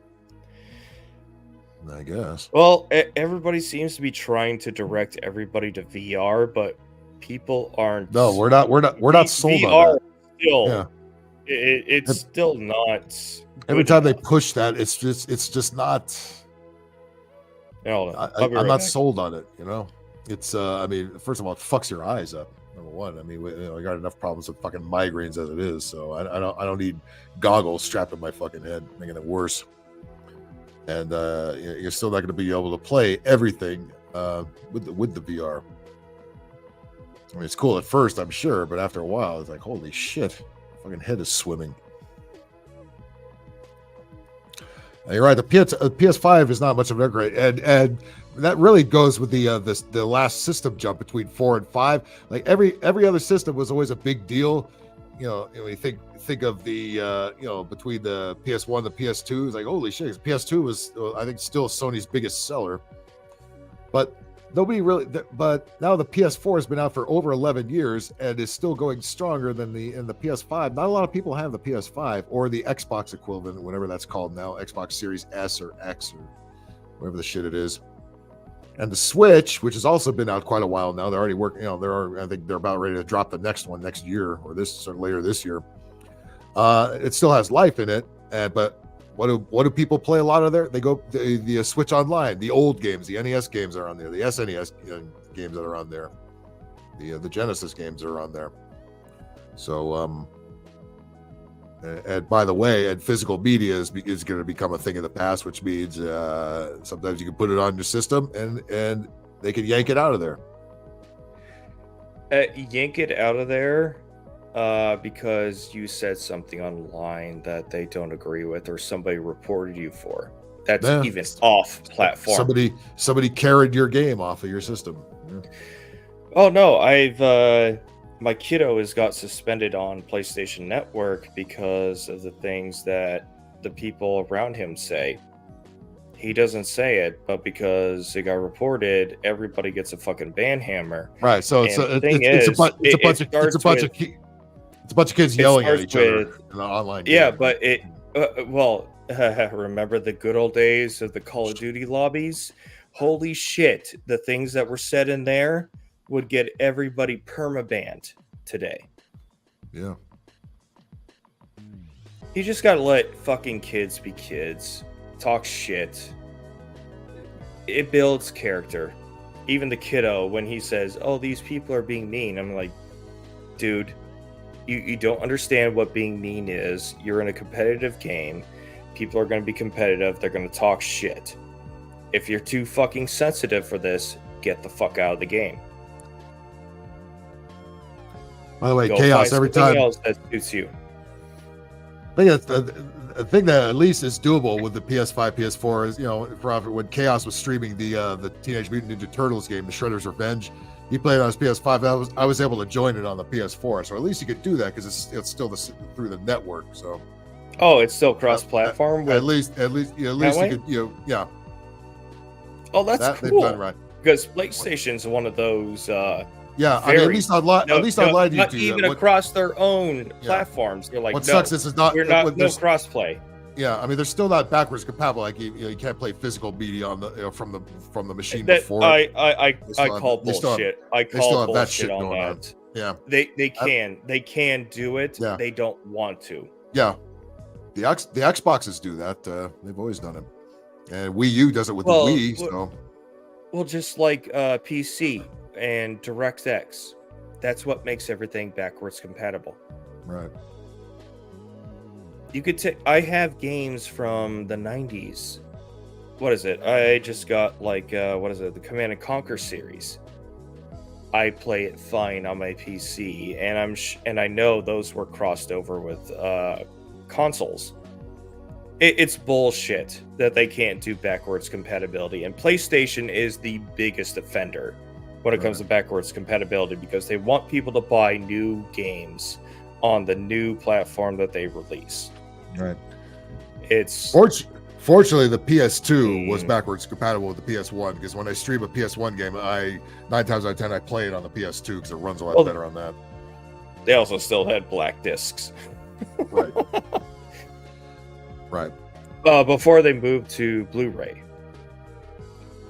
I guess. Well, everybody seems to be trying to direct everybody to VR, but people aren't. No, we're not sold VR on that. Still, yeah. It's still not. Every time they push that, it's just not. I'm not sold on it. It's. I mean, first of all, it fucks your eyes up. Number one. I mean, I got enough problems with fucking migraines as it is, so I don't need goggles strapped to my fucking head, making it worse. And you're still not going to be able to play everything with the VR. I mean, it's cool at first, I'm sure, but after a while, it's like, holy shit, my fucking head is swimming. And you're right. The PS5 is not much of an upgrade, and that really goes with the last system jump between 4 and 5. Like every other system was always a big deal. When you think of the between the PS1 and the PS2, it's like holy shit. PS2 was I think still Sony's biggest seller. but nobody really. But now the PS4 has been out for over 11 years and is still going stronger than the PS5. Not a lot of people have the PS5 or the Xbox equivalent, whatever that's called now, Xbox Series S or X or whatever the shit it is. And the Switch, which has also been out quite a while now, they're already working. I think they're about ready to drop the next one next year or later this year. It still has life in it, but what do people play a lot of there? They go the Switch Online, the old games, the NES games are on there, the SNES games that are on there, the Genesis games are on there. So, and by the way, and physical media is going to become a thing of the past, which means sometimes you can put it on your system and they can yank it out of there. Yank it out of there because you said something online that they don't agree with, or somebody reported you for. That's even off platform. Somebody carried your game off of your system. Yeah. Oh no, my kiddo has got suspended on PlayStation Network because of the things that the people around him say. He doesn't say it, but because it got reported, everybody gets a fucking ban hammer. Right. So it's a bunch of kids yelling at each other in the online game. Yeah, but remember the good old days of the Call of Duty lobbies? Holy shit, the things that were said in there would get everybody permabanned today. Yeah. You just gotta let fucking kids be kids. Talk shit. It builds character. Even the kiddo, when he says, oh, these people are being mean, I'm like, dude, you don't understand what being mean is. You're in a competitive game. People are going to be competitive. They're going to talk shit. If you're too fucking sensitive for this, get the fuck out of the game. By the way, Chaos every time else that suits you. I think the thing that at least is doable with the PS5, PS4 is, when Chaos was streaming the Teenage Mutant Ninja Turtles game, the Shredder's Revenge, he played on his PS5. I was able to join it on the PS4, so at least you could do that because it's still through the network. So, it's still cross-platform. At least you could, yeah. Oh, that's cool. Done right. Because PlayStation's one of those. At least online. Not even across their own platforms. They're like, what sucks is it's not. We're not no crossplay. Yeah, I mean, they're still not backwards compatible. Like you can't play physical media on the from the machine before. I call bullshit. I call bullshit on that. Yeah, they can do it. Yeah. They don't want to. Yeah, the Xboxes do that. They've always done it, and Wii U does it with the Wii. So, just like PC and DirectX, that's what makes everything backwards compatible. Right. You could take. I have games from the 90s. What is it? I just got the Command and Conquer series. I play it fine on my PC, and I know those were crossed over with consoles. It's bullshit that they can't do backwards compatibility, and PlayStation is the biggest offender when it comes to backwards compatibility because they want people to buy new games on the new platform that they release. Right. It's fortunately the PS2 was backwards compatible with the PS1 because when I stream a PS1 game, 9 times out of 10 I play it on the PS2 because it runs a lot better on that. They also still had black discs. Right. Right. Before they moved to Blu-ray.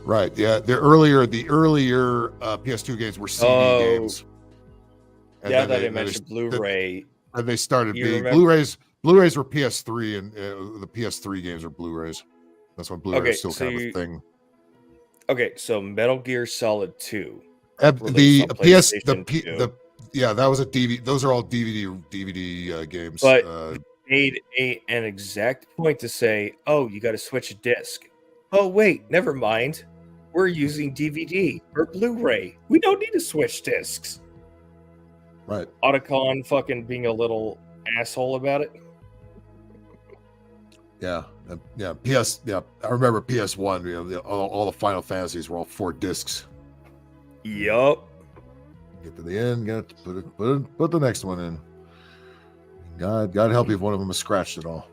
Right. Yeah. The earlier PS2 games were CD games. And that I mentioned Blu-ray. And they started being Blu-rays. Blu-rays were PS3, and the PS3 games were Blu-rays. That's when Blu-ray was still kind of a thing. Okay, so Metal Gear Solid 2. That was a DVD. Those are all DVD games. But made an exact point to say, "Oh, you got to switch a disc." Oh, wait, never mind. We're using DVD or Blu-ray. We don't need to switch discs. Right. Otacon fucking being a little asshole about it. Yeah. I remember PS1. All the Final Fantasies were all 4 discs. Yup. Get to the end. Got to put the next one in. God help you if one of them is scratched at all.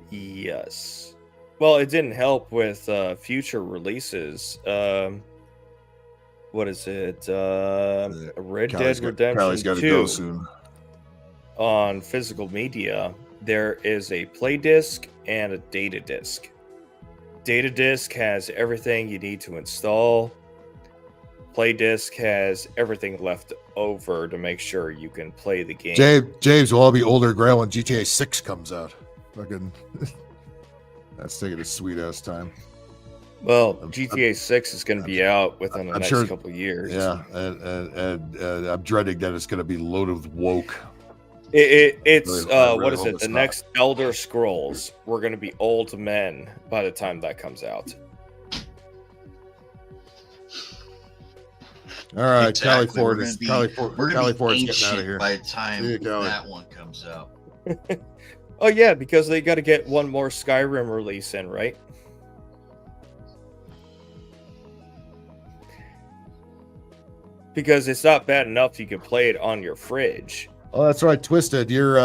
Yes. Well, it didn't help with future releases. What is it? Red Dead Redemption 2 go soon. On physical media. There is a play disc and a data disc. Data disc has everything you need to install. Play disc has everything left over to make sure you can play the game. James will all be older grail when GTA 6 comes out. Fucking, that's taking a sweet ass time. Well, GTA 6 is going to be out within the next couple of years. Yeah, and I'm dreading that it's going to be loaded with woke. It's really what is hope it? it's The not. next Elder Scrolls. We're going to be old men by the time that comes out. All right, Exactly. Cali Ford We're is gonna be Cali Ford's getting out of ancient here. by the time See you, Cali. that one comes out. Oh yeah, because they got to get one more Skyrim release in, right? Because it's not bad enough you can play it on your fridge. Oh, that's right, Twisted. You're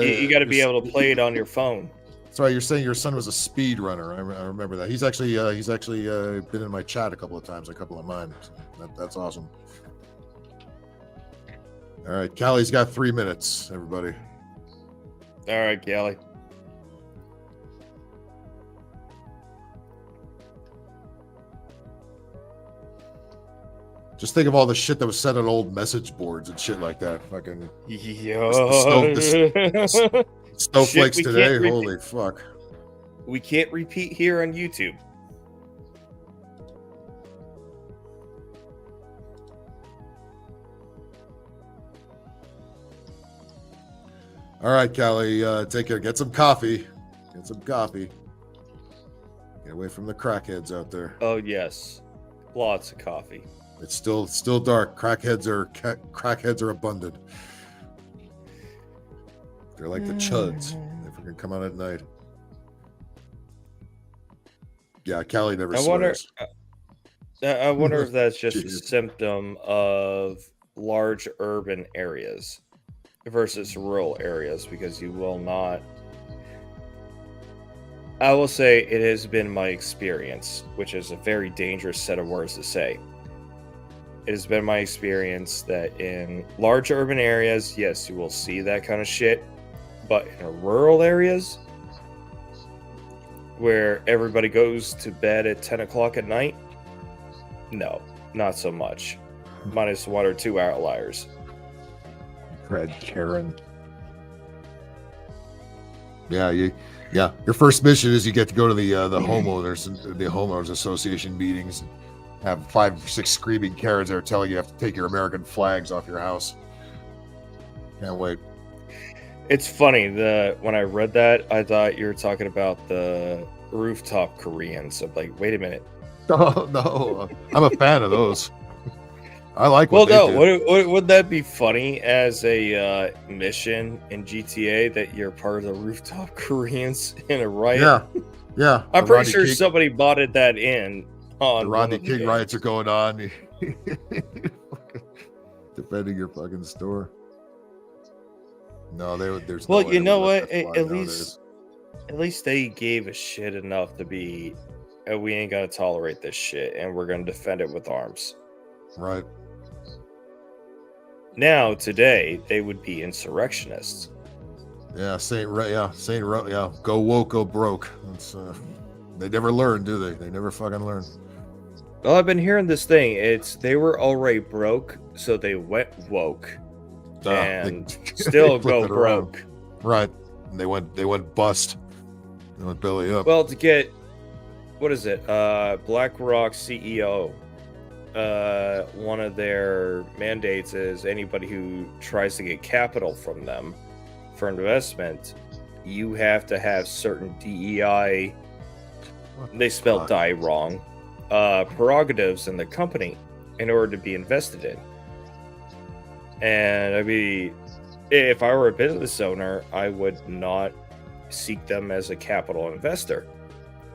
You got to be able to play it on your phone. That's right. You're saying your son was a speed runner. I remember that. He's actually been in my chat a couple of times, a couple of mine. So that's awesome. All right, Callie's got 3 minutes. Everybody. All right, Callie. Just think of all the shit that was said on old message boards and shit like that. Fucking snowflakes Shit, today. Holy fuck. We can't repeat here on YouTube. All right, Callie, take care. Get some coffee. Get some coffee. Get away from the crackheads out there. Oh yes, lots of coffee. It's still dark. Crackheads are abundant. They're like the chuds. They freaking come out at night. Yeah, Callie never swears. I wonder if that's just a symptom of large urban areas versus rural areas, because you will not. I will say it has been my experience, which is a very dangerous set of words to say. It has been my experience that in large urban areas, yes, you will see that kind of shit. But in rural areas, where everybody goes to bed at 10 o'clock at night, no, not so much. Minus 1 or 2 outliers. Fred Karen. Yeah, your first mission is you get to go to the homeowners association meetings. Have 5 or 6 screaming Karens there telling you have to take your American flags off your house. Can't wait. It's funny, when I read that, I thought you were talking about the rooftop Koreans. I'm like, wait a minute. Oh, no. I'm a fan of those. I like what they do. Would that be funny as a mission in GTA that you're part of the rooftop Koreans in a riot? Yeah. I'm pretty sure somebody botted that in. The Rodney King riots are going on. Defending your fucking store. No, there's. Well, no you know what? At least they gave a shit enough to be. We ain't gonna tolerate this shit, and we're gonna defend it with arms. Right. Now, today, they would be insurrectionists. Yeah, go woke, go broke. That's, they never learn, do they? They never fucking learn. Well, I've been hearing this thing. They were already broke, so they went woke, and still go broke. Right. And they went bust. They went belly up. Well, to get, what is it? BlackRock CEO. One of their mandates is anybody who tries to get capital from them for investment, you have to have certain DEI. They spelled die wrong. Prerogatives in the company in order to be invested in. And I mean, if I were a business owner, I would not seek them as a capital investor.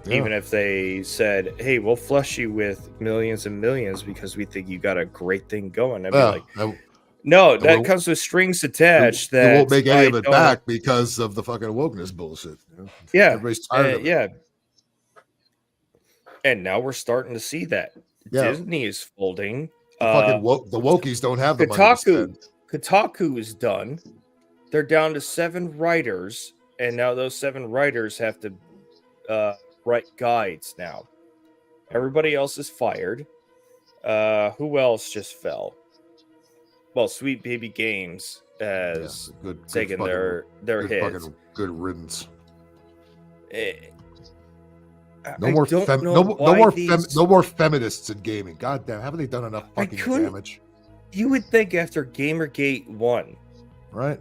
Yeah. Even if they said, hey, we'll flush you with millions and millions because we think you got a great thing going. I'd be like, no, that comes with strings attached. That won't make any of it back because of the fucking wokeness bullshit. You know? Yeah. Everybody's tired of it. Yeah. And now we're starting to see that. Yeah. Disney is folding. The wokies don't have the money to spend. Kotaku is done. They're down to 7 writers, and now those 7 writers have to write guides now. Everybody else is fired. Who else just fell? Well, Sweet Baby Games has taken their hits. Good riddance. No more feminists in gaming. God damn, haven't they done enough fucking damage? You would think after Gamergate 1, right?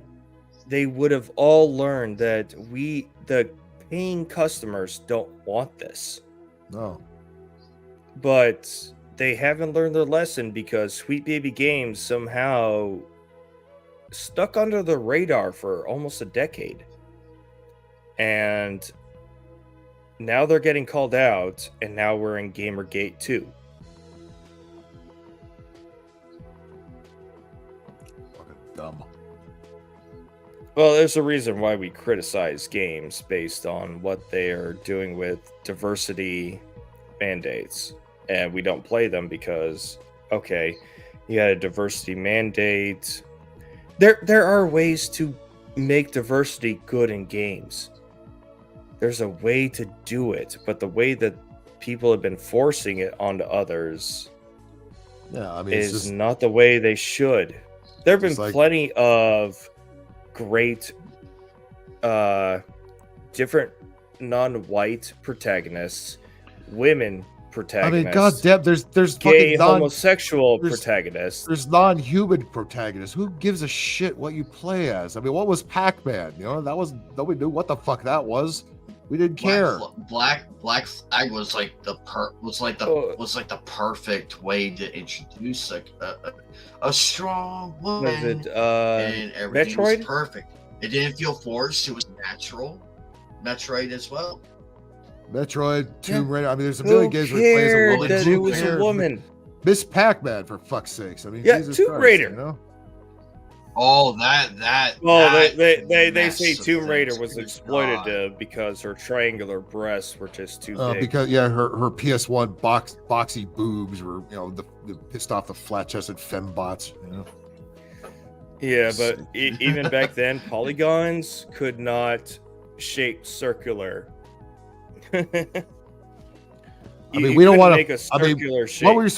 They would have all learned that the paying customers, don't want this. No. But they haven't learned their lesson because Sweet Baby Games somehow stuck under the radar for almost a decade. And now they're getting called out, and now we're in Gamergate 2. Fucking dumb. Well, there's a reason why we criticize games based on what they are doing with diversity mandates. And we don't play them because, okay, you had a diversity mandate. There are ways to make diversity good in games. There's a way to do it, but the way that people have been forcing it onto others is not the way they should. There have been plenty of great different non-white protagonists, women protagonists. I mean, goddamn, there's gay, fucking homosexual protagonists. There's non-human protagonists. Who gives a shit what you play as? I mean, what was Pac-Man? You know, that was nobody knew what the fuck that was. We didn't care. Black Flag was like the perfect way to introduce a strong woman. And everything was perfect. It didn't feel forced. It was natural. Metroid as well. Metroid, Tomb Raider. I mean, there's a million games where you play as a woman. That it was a woman. Miss Pac-Man, for fuck's sakes. I mean, Jesus Tomb Raider. You know? Oh, that. Well, they say Tomb Raider was exploited because her triangular breasts were just too big. Because her PS1 boxy boobs were, you know, the pissed off the flat-chested fembots. You know. Yeah, but even back then, polygons could not shape circular. I mean, we don't want to make a circular shape. What were we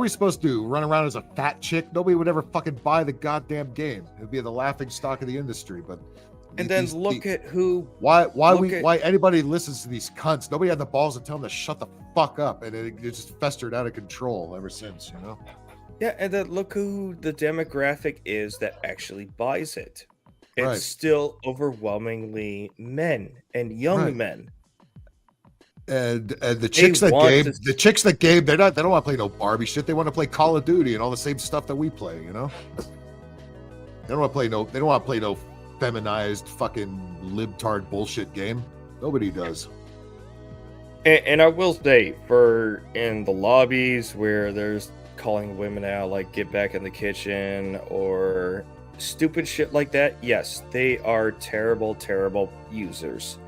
supposed to do? Run around as a fat chick? Nobody would ever fucking buy the goddamn game. It'd be the laughing stock of the industry. But why anybody listens to these cunts? Nobody had the balls to tell them to shut the fuck up, and it just festered out of control ever since. You know. Yeah, and then look who the demographic is that actually buys it. It's still overwhelmingly men and young men. And the chicks that game, they don't want to play no Barbie shit. They want to play Call of Duty and all the same stuff that we play, you know? They don't want to play no feminized fucking libtard bullshit game. Nobody does. And I will say, for in the lobbies where there's calling women out, like get back in the kitchen or stupid shit like that, yes, they are terrible, terrible users.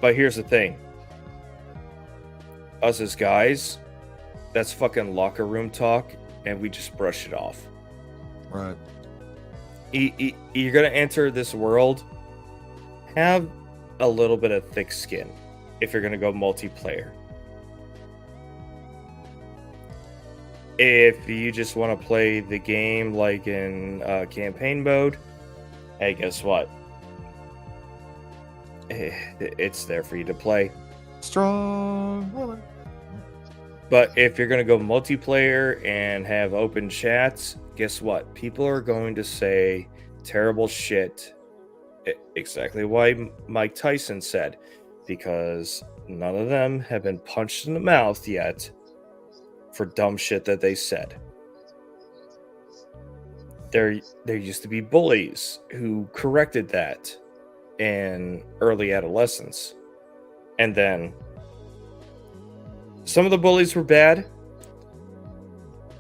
But here's the thing. Us as guys, that's fucking locker room talk, and we just brush it off. Right. You're gonna enter this world, have a little bit of thick skin if you're gonna go multiplayer. If you just want to play the game like in campaign mode, hey, guess what? It's there for you to play. Strong woman. But if you're going to go multiplayer and have open chats, guess what? People are going to say terrible shit. Exactly why Mike Tyson said, because none of them have been punched in the mouth yet for dumb shit that they said. There used to be bullies who corrected that in early adolescence. And then some of the bullies were bad,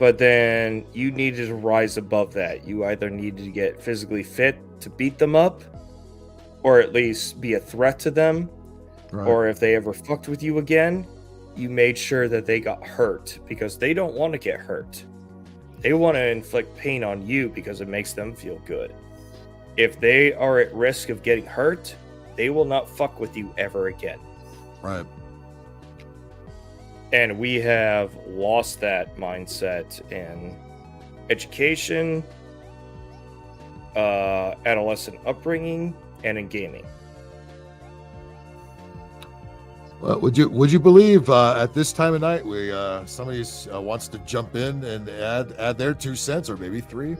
but then you needed to rise above that. You either needed to get physically fit to beat them up, or at least be a threat to them, or if they ever fucked with you again, you made sure that they got hurt because they don't want to get hurt. They want to inflict pain on you because it makes them feel good. If they are at risk of getting hurt, they will not fuck with you ever again. Right. And we have lost that mindset in education, adolescent upbringing, and in gaming. Well, would you believe at this time of night we somebody wants to jump in and add their 2 cents or maybe 3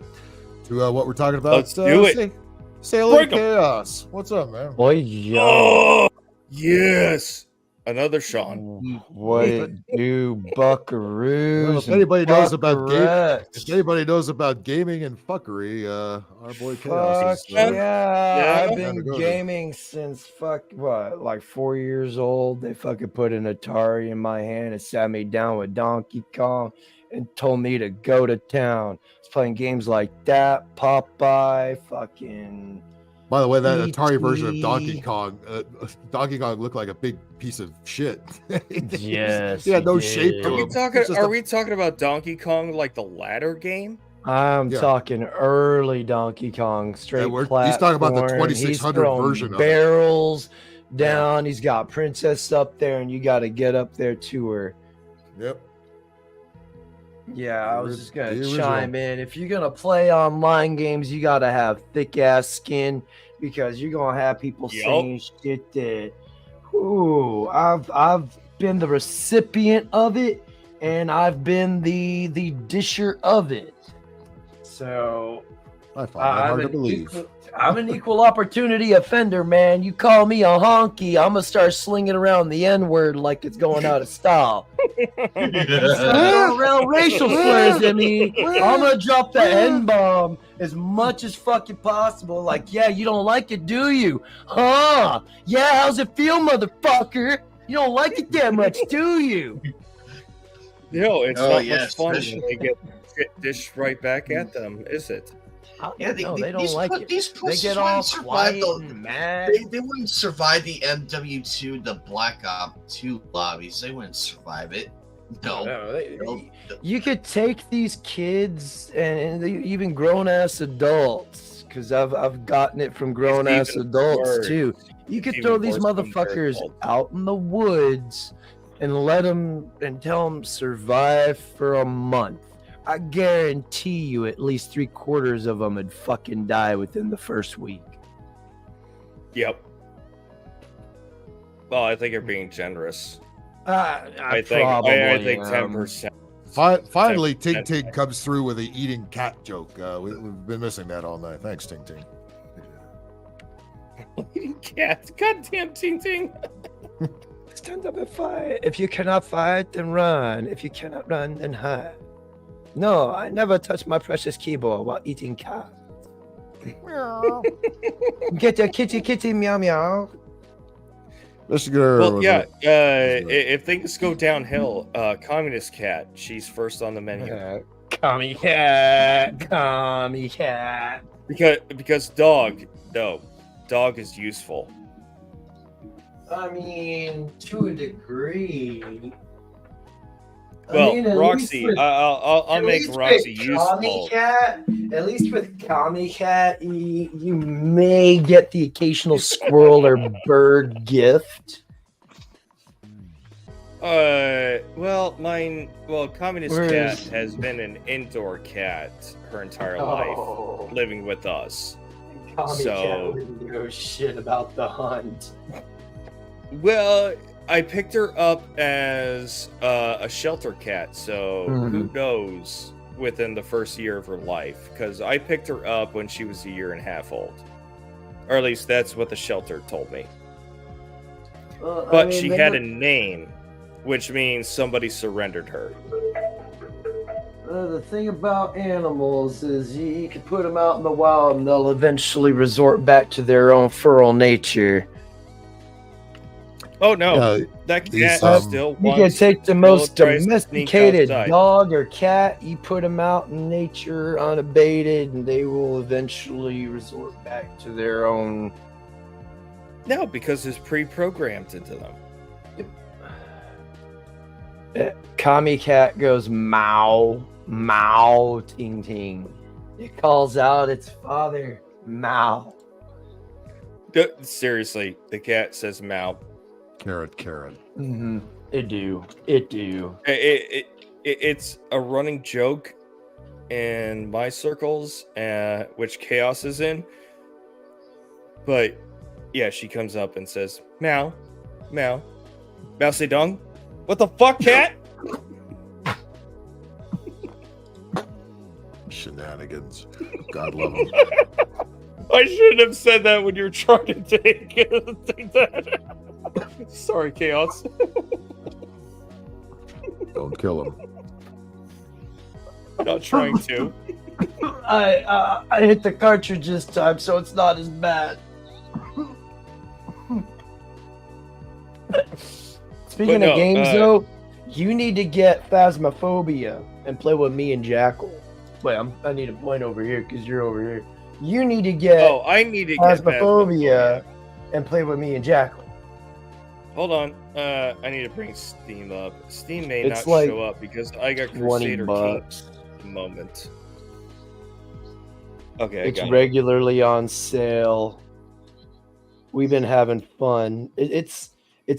to what we're talking about? Let's do it. Sailing Chaos. What's up, man? Boy, yo. Oh, yes. Another Sean. What it do, buckaroos? Well, if anybody knows about gaming and fuckery, our boy Chaos. I've been gaming since like 4 years old. They fucking put an Atari in my hand and sat me down with Donkey Kong and told me to go to town. I was playing games like that, Popeye, fucking. By the way, that Atari version of Donkey Kong looked like a big piece of shit. Yes. He had no shape to him. Are we talking about Donkey Kong like the ladder game? I'm talking early Donkey Kong, straight platform. He's talking about the 2600 version of barrels down. He's got Princess up there, and you got to get up there to her. Yep. Yeah, I was just going to chime in. If you're going to play online games, you got to have thick-ass skin because you're going to have people saying shit that, ooh, I've been the recipient of it, and I've been the disher of it. So I find that hard to believe. I'm an equal opportunity offender, man. You call me a honky, I'm gonna start slinging around the N-word like it's going out of style. Around racial slurs at me, I'm gonna drop the N-bomb as much as fucking possible. Like, yeah, you don't like it, do you? Huh? Yeah, how's it feel, motherfucker? You don't like it that much, do you? No, it's not much fun when they get shit dished right back at them, is it? Yeah, they don't like it. These they get all quiet and mad. They wouldn't survive the MW2, the Black Ops 2 lobbies. They wouldn't survive it. No. You could take these kids and even grown-ass adults, because I've gotten it from grown-ass adults too. You could throw these motherfuckers out in the woods and let them and tell them survive for a month. I guarantee you at least 3/4 of them would fucking die within the first week. Yep. Well, I think you're being generous. I think 10%. Finally, Ting Ting comes through with an eating cat joke. We've been missing that all night. Thanks, Ting Ting. Eating cat. Goddamn Ting Ting. Stand up and fight. If you cannot fight, then run. If you cannot run, then hide. No, I never touch my precious keyboard while eating cat. Get your kitty meow meow. Well, yeah. If things go downhill, Communist Cat, she's first on the menu. Commie cat. Because dog is useful. I mean, to a degree. Well, Roxy, I'll make Roxy useful. At least with Commie Cat, you may get the occasional squirrel or bird gift. Communist Cat has been an indoor cat her entire life, living with us. Commie Cat wouldn't know shit about the hunt. Well, I picked her up as a shelter cat, so who knows within the first year of her life? Because I picked her up when she was 1.5 years old. Or at least that's what the shelter told me. But she had a name, which means somebody surrendered her. The thing about animals is you can put them out in the wild and they'll eventually resort back to their own feral nature. Oh no, that cat still wants. You can take the most domesticated dog or cat, you put them out in nature unabated, and they will eventually resort back to their own No, because it's pre-programmed into them. Kami cat goes meow, meow, ting ting. It calls out its father, meow. Seriously, the cat says meow. Carrot. Mm-hmm. It do. It's a running joke in my circles, which Chaos is in. But yeah, she comes up and says, meow, meow, Mao Zedong. What the fuck, cat? Shenanigans. God love them. I shouldn't have said that when you're trying to take that. Sorry, Chaos. Don't kill him. Not trying to. I hit the cartridge this time, so it's not as bad. Speaking of games, though, you need to get Phasmophobia and play with me and Jackal. Wait, I need a point over here because you're over here. You need to get I need to Phasmophobia and play with me and Jackal. Hold on. I need to bring Steam up. Steam may not show up because I got Crusader Kings at the moment. Okay, it's regularly on sale. We've been having fun. It's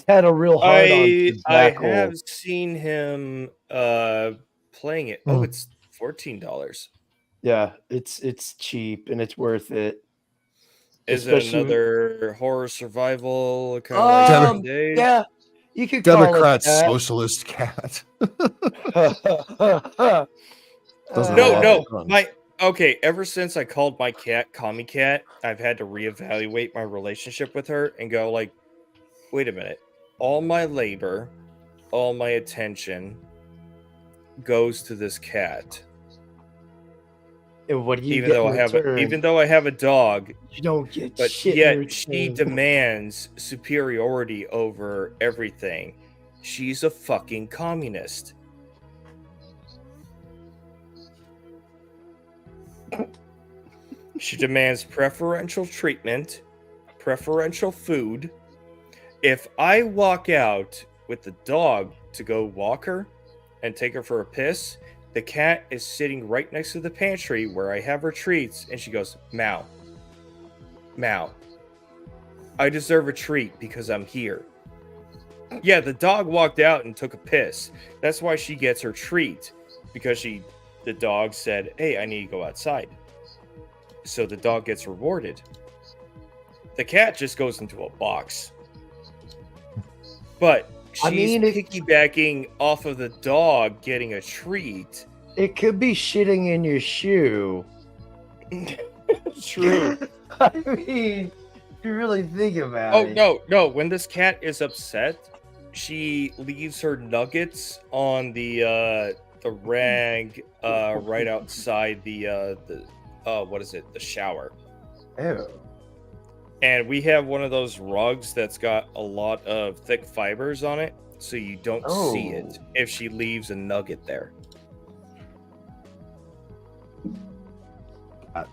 had a real hard on. I have seen him playing it. Oh, it's $14. Yeah, it's cheap and it's worth it. Is it another horror survival kind of like days? Yeah, you could Democrat call it socialist cat. No. Ever since I called my cat Kami Cat, I've had to reevaluate my relationship with her and go like, wait a minute. All my labor, all my attention goes to this cat. And what do you even though I have a dog, you don't get but shit. Yet she demands superiority over everything. She's a fucking communist. She demands preferential treatment, preferential food. If I walk out with the dog to go walk her and take her for a piss, the cat is sitting right next to the pantry where I have her treats, and she goes, meow. Meow. I deserve a treat because I'm here. Yeah, the dog walked out and took a piss. That's why she gets her treat, because the dog said, hey, I need to go outside. So the dog gets rewarded. The cat just goes into a box. But she's piggybacking off of the dog getting a treat. It could be shitting in your shoe. True. I mean, if you really think about it. No. When this cat is upset, she leaves her nuggets on the rag right outside the what is it? The shower. Ew. And we have one of those rugs that's got a lot of thick fibers on it, so you don't see it if she leaves a nugget there.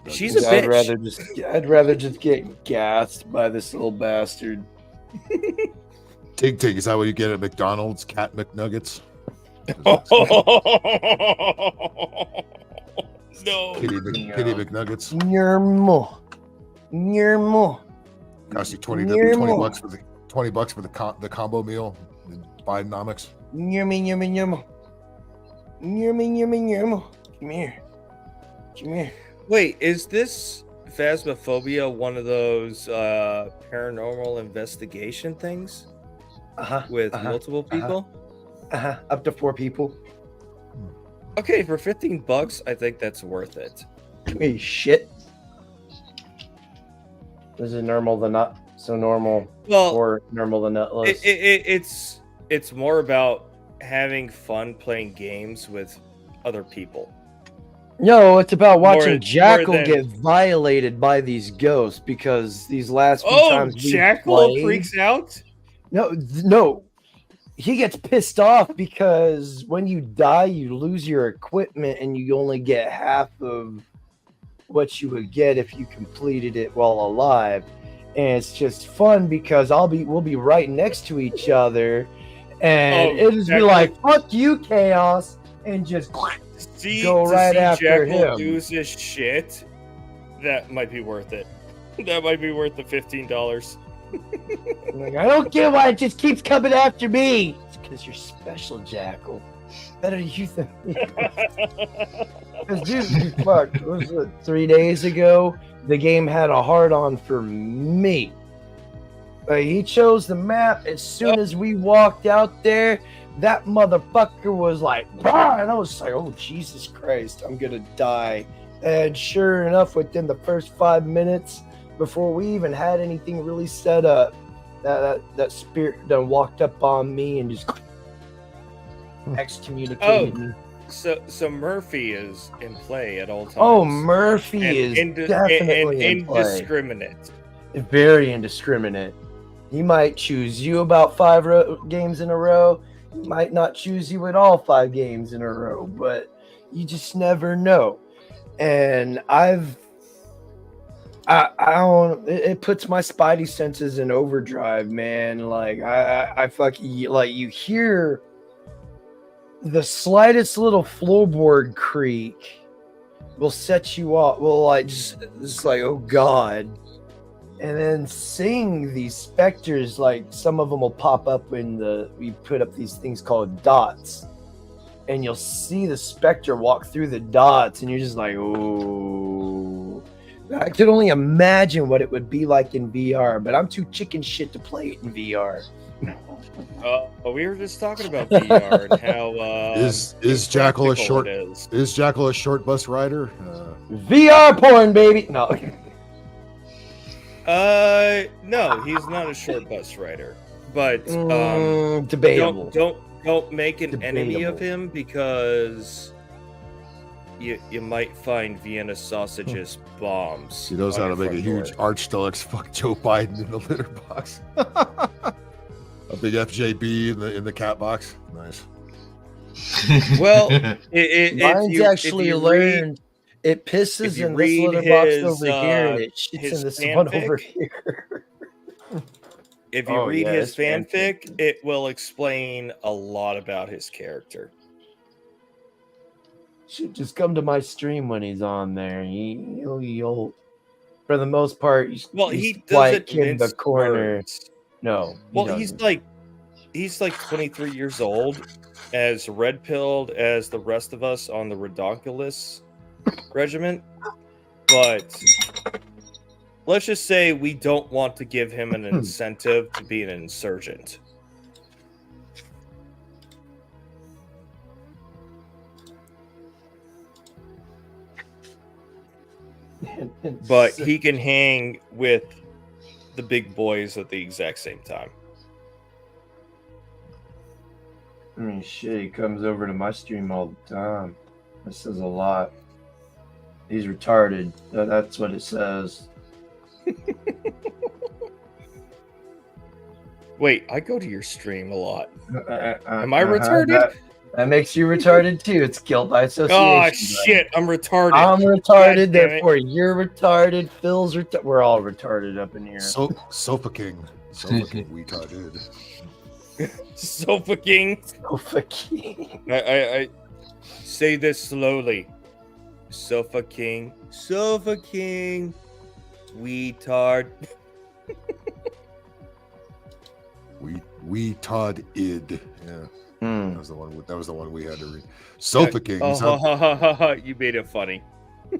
She's a bitch. I'd rather just get gassed by this little bastard. Tig, is that what you get at McDonald's? Cat McNuggets? No. Kitty McNuggets. Nyermo. Cost you $20 for the $20 for the combo meal in Bidenomics. Nyermo. Come here. Wait, is this Phasmophobia one of those paranormal investigation things? With multiple people? Up to 4 people. Okay, for $15, I think that's worth it. Hey, shit. Is it normal than not so normal? Or normal than nutless? It's more about having fun playing games with other people. No, it's about watching Jackal get violated by these ghosts, because these last few times Jackal freaks out? No. He gets pissed off because when you die, you lose your equipment and you only get half of what you would get if you completed it while alive. and it's just fun because we'll be right next to each other, and it'll just be like, "Fuck you, Chaos," and just go right after him. Use his shit. That might be worth it. That might be worth the $15. Like, I don't get why it just keeps coming after me. It's because you're special, Jackal. Better you than me. Because, dude, fuck, was it 3 days ago? The game had a hard-on for me. He chose the map. As soon as we walked out there, that motherfucker was like, bah! And I was like, oh, Jesus Christ, I'm going to die. And sure enough, within the first 5 minutes, before we even had anything really set up, that spirit done walked up on me and just excommunicated me. So Murphy is in play at all times. Oh, Murphy is definitely indiscriminate. Very indiscriminate. He might choose you about 5 games in a row. He might not choose you at all 5 games in a row, but you just never know. And I don't. It puts my spidey senses in overdrive, man. Like I fucking like you hear the slightest little floorboard creak will set you off. Will like just like, oh god. And then seeing these specters, like some of them will pop up when we put up these things called dots. And you'll see the specter walk through the dots, and you're just like, oh. I could only imagine what it would be like in VR, but I'm too chicken shit to play it in VR. We were just talking about VR and how is Jackal a short bus rider? VR porn, baby. No. No, he's not a short bus rider. But debatable. Don't make an enemy of him, because you might find Vienna sausages bombs. He knows how to make a huge arch-deluxe fuck Joe Biden in the litter box. A big FJB in the cat box. Nice. Well, mine's actually learned. It pisses in this litter box over here, and it shits in this one over here. If you read his fanfic, it will explain a lot about his character. Should just come to my stream when he's on there. He'll for the most part, he doesn't in the corner. Words. No. Well, he's like 23 years old, as red-pilled as the rest of us on the Redonkulus regiment, but let's just say we don't want to give him an incentive to be an insurgent. But he can hang with the big boys at the exact same time. I mean, shit, he comes over to my stream all the time. This says a lot. He's retarded. That's what it says. Wait, I go to your stream a lot. Am I retarded? That makes you retarded too. It's guilt by association. Oh shit, I'm retarded. I'm retarded, therefore you're retarded. Phil's retarded. We're all retarded up in here. Sofa King, retarded. Sofa King. Sofa King. I say this slowly. Sofa King. Sofa King. Weetard. Weetard id. Yeah. That was the one we had to read. Sofa King. You made it funny.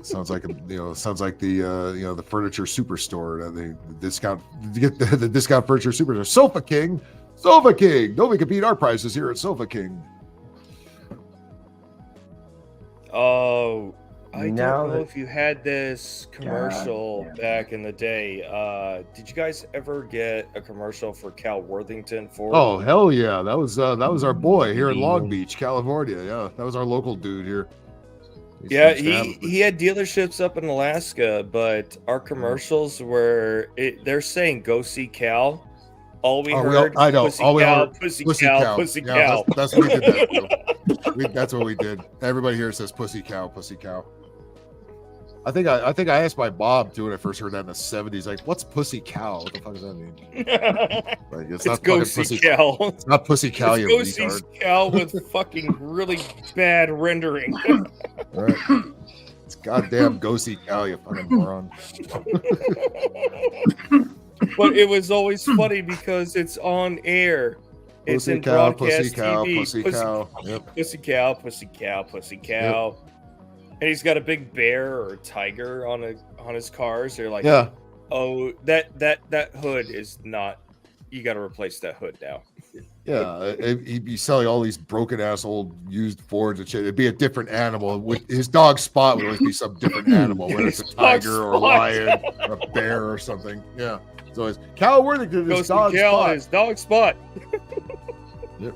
Sounds like the furniture superstore. The discount. Get the discount furniture superstore. Sofa King. Sofa King. Nobody can beat our prices here at Sofa King. Oh, I don't know if you had this commercial back in the day. Did you guys ever get a commercial for Cal Worthington Ford? Oh hell yeah, that was our boy here in Long Beach, California. Yeah, that was our local dude here. He had dealerships up in Alaska, but our commercials were they're saying go see Cal. All we heard, I know. Pussy cow. Yeah, that's what we did. That's what we did. Everybody here says pussy cow. I think I asked my mom too when I first heard that in the 70s. Like, what's pussy cow? What the fuck does that mean? Like, it's not fucking pussy cow. It's not pussy cow. It's You Go-See retard. cow with fucking really bad rendering. Right. It's goddamn Go-See cow. You fucking moron. But it was always funny because it's on air. It's Pussy in cow, broadcast pussy cow, TV. pussy cow. Yep. Pussy cow, pussy cow, pussy cow. And he's got a big bear or a tiger on his cars. They're like, Yeah. Oh, that hood is not. You got to replace that hood now. Yeah, he'd be selling all these broken ass old used Fords and shit. It'd be a different animal. His dog Spot would always be some different animal, whether it's a tiger or a lion or a bear or something. Yeah. So it's Cal Worthington, his dog Spot. His dog Spot. Yep.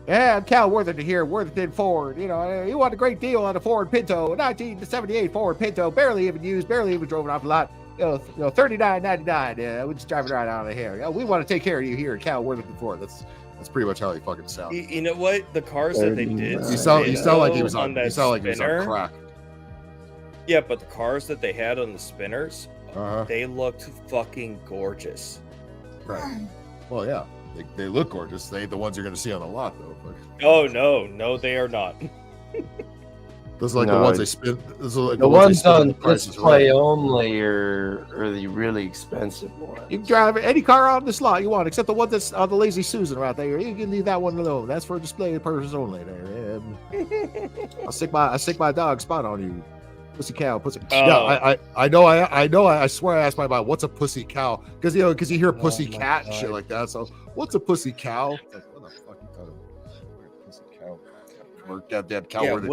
Yeah, I'm Cal Worthington here, Worthington Ford. You know, you want a great deal on a Ford Pinto, 1978 Ford Pinto, barely even used, barely even drove it off the lot. You know, $39.99. We're just driving right out of here. We want to take care of you here at Cal Worthington Ford. That's pretty much how he fucking sounds. You know what? The cars that they did. He sound like he was on crack. Yeah, but the cars that they had on the spinners, Uh-huh. they looked fucking gorgeous. Right. Well, yeah. They look gorgeous. They ain't the ones you're going to see on the lot, though. But... Oh, no, they are not. Those are like the ones they spin. Those are like the ones on display only are the really expensive ones. You can drive any car on this lot you want, except the one that's on the Lazy Susan right there. You can leave that one alone. That's for display purposes only. There. I'll stick my dog Spot on you. Pussy cow, pussy. Yeah, I know. I swear I asked my mom, "What's a pussy cow?" Because you hear pussy cat and shit like that. So, what's a pussy cow? Like, what the fuck you talking about? Pussy cow. Goddamn cow. Yeah, On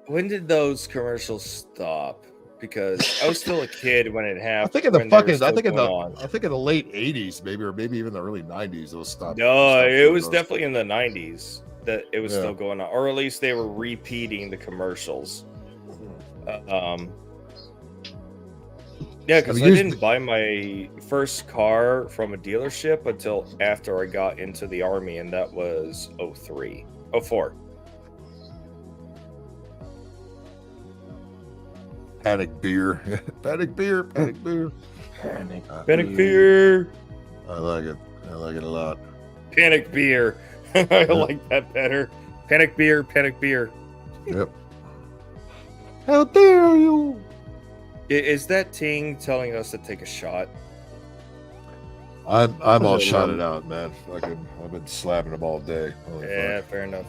when did those commercials stop? Because I was still a kid when it happened. I think in the late '80s, maybe, or maybe even the early '90s, those stopped. No, it was definitely in the '90s that it was still going on, or at least they were repeating the commercials. Yeah, because I didn't buy my first car from a dealership until after I got into the Army, and that was 04. Panic beer. Panic beer. Panic beer. Panic beer. I like it. I like it a lot. Panic beer. I like that better. Panic beer. Panic beer. Yep. How dare you? Is that Ting telling us to take a shot? I'm all shotted out, man. I've been slapping him all day. Holy fuck. Fair enough.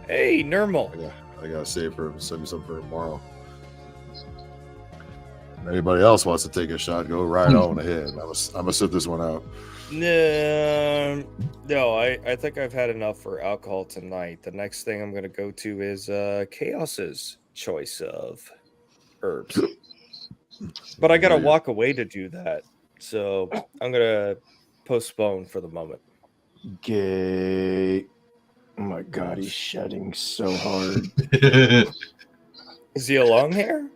Hey, Nermal. I gotta save me something for tomorrow. If anybody else wants to take a shot, go right on ahead. I'm gonna sit this one out. No, I think I've had enough for alcohol tonight. The next thing I'm gonna go to is Chaos's choice of herbs. But I gotta walk away to do that. So I'm gonna postpone for the moment. Gay. Oh my god, he's shedding so hard. Is he a long hair?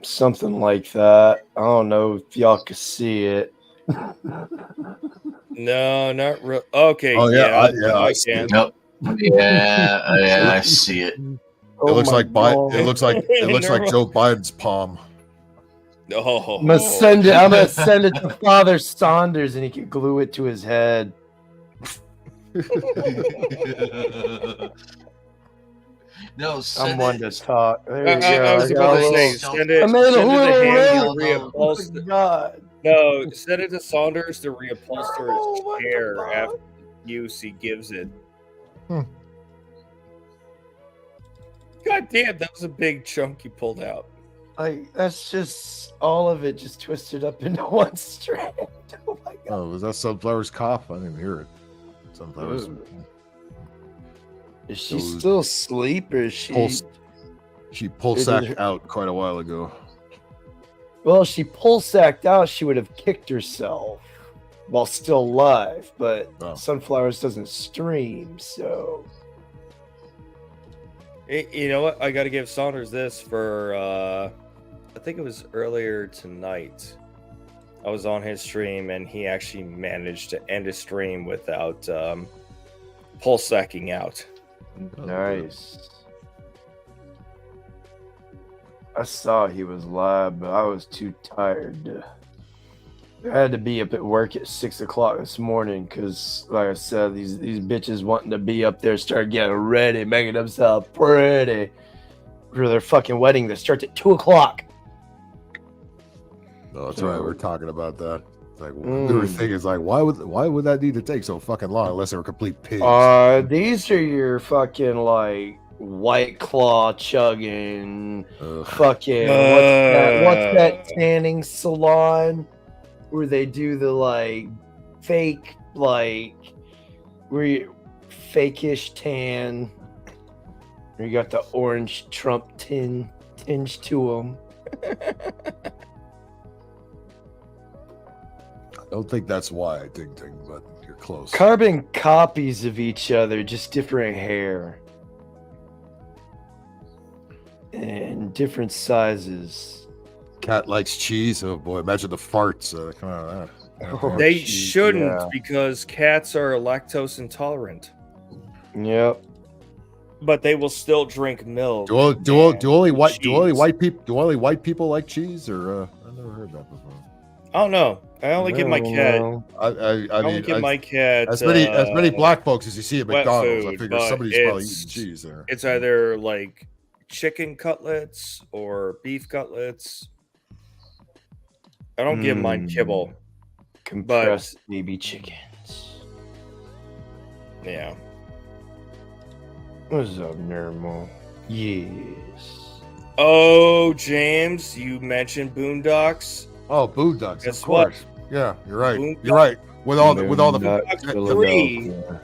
Something like that. I don't know if y'all can see it. No, not real. Okay. Oh yeah, I can. Nope. Yeah, I see it. It looks like it looks like Joe Biden's palm. Oh. I'm gonna send it to Father Saunders, and he can glue it to his head. No, I'm one to talk. There you I go. was about to say, send it to him to reupholster. No, send it to Saunders to reupholster his chair after use he gives it. God damn, that was a big chunk you pulled out. Like, that's just all of it just twisted up into one strand. Oh my god. Oh, was that Sunflower's cough? I didn't hear it. Sunflower's. Is she still asleep, or is she? She pulsacked out quite a while ago. Well, she pulsacked out. She would have kicked herself while still alive, but Sunflowers doesn't stream, so. You know what? I got to give Saunders this for. I think it was earlier tonight. I was on his stream, and he actually managed to end his stream without pulsacking out. Nice. I saw he was live, but I was too tired. I had to be up at work at 6 o'clock this morning because, like I said, these bitches wanting to be up there, start getting ready, making themselves pretty for their fucking wedding that starts at 2 o'clock. No, that's right. We're talking about that. It's like we were thinking, it's like, why would that need to take so fucking long unless they were complete pigs? These are your fucking like White Claw chugging, fucking what's that tanning salon where they do the like fake like where you fake-ish tan, where you got the orange Trump tinge to them. I don't think that's why, Ding Ding, but you're close. Carbon copies of each other, just different hair. And different sizes. Cat likes cheese. Oh boy, imagine the farts coming out of that. They shouldn't because cats are lactose intolerant. Yep. But they will still drink milk. Do only white people like cheese? Or I've never heard that before. I don't know. I only give my cat. I mean, give my cat as many black folks as you see at McDonald's. Food, I figure somebody's probably eating cheese there. It's either like chicken cutlets or beef cutlets. I don't give mine kibble. Compressed baby chickens. Yeah. What's up, Nermal? Yes. Oh, James, you mentioned Boondocks. Oh, Boondocks. Guess of course. What? Yeah, you're right. Boondocks. You're right. With all the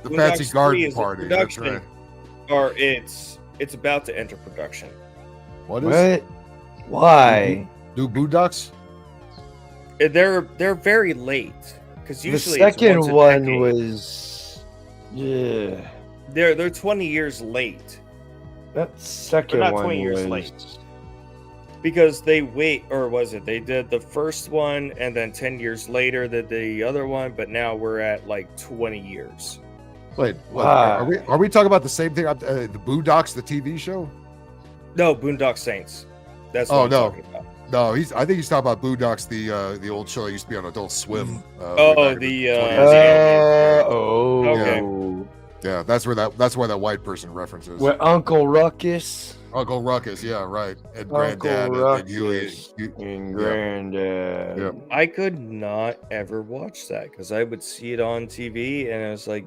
the fancy garden party. That's right. Or it's about to enter production. What is? Why? Do Boondocks? They're very late because usually the second one was they're 20 years late. That second not one 20 years was late because they they did the first one and then 10 years later did the other one, but now we're at like 20 years. Wait, are we talking about the same thing? The Boondocks, the TV show? No, Boondock Saints. That's what I'm talking about. No, I think he's talking about Boondocks, the old show that used to be on Adult Swim. Okay. Yeah, that's where that white person references. With Uncle Ruckus. Uncle Ruckus, yeah, right. And Uncle Granddad Ruckus and Granddad. Yeah. I could not ever watch that because I would see it on TV and I was like,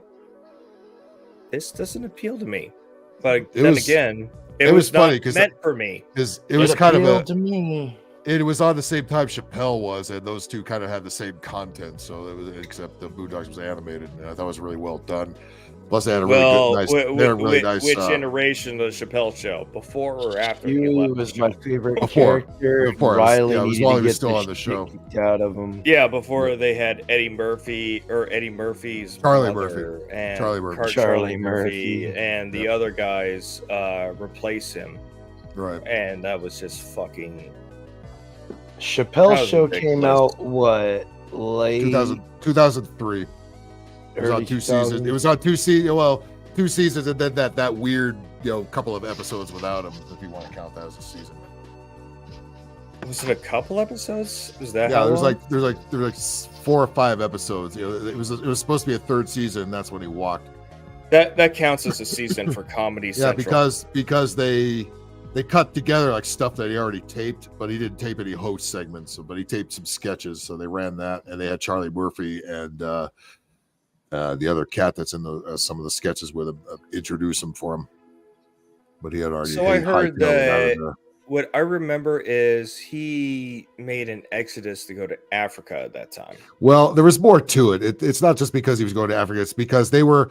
this doesn't appeal to me. But it was funny not meant for me. It was kind of to me. It was on the same time Chappelle was, and those two kind of had the same content. So it was, except the Boondocks was animated, and I thought it was really well done. Plus, they had a really nice. Which iteration of the Chappelle Show? Before or after? He was my favorite Before. character. It Riley was needed while to he was get still the on the show. shit kicked out of him. Yeah, before they had Eddie Murphy's Charlie mother Murphy. and Charlie Murphy and the other guys replace him. Right. And that was just fucking. Chappelle's show came out late 2003. It was on 2 seasons. It was on 2 seasons. Well, 2 seasons, and then that weird, couple of episodes without him, if you want to count that as a season. Was it a couple episodes? Was that? Yeah, there's like 4 or 5 episodes. It was supposed to be a 3rd season. And that's when he walked. That counts as a season for Comedy Central. Yeah, because they cut together like stuff that he already taped, but he didn't tape any host segments. But he taped some sketches, so they ran that, and they had Charlie Murphy and the other cat that's in some of the sketches with him introduce him for him. But he had already. So I heard that. What I remember is he made an exodus to go to Africa at that time. Well, there was more to it. It's not just because he was going to Africa. It's because they were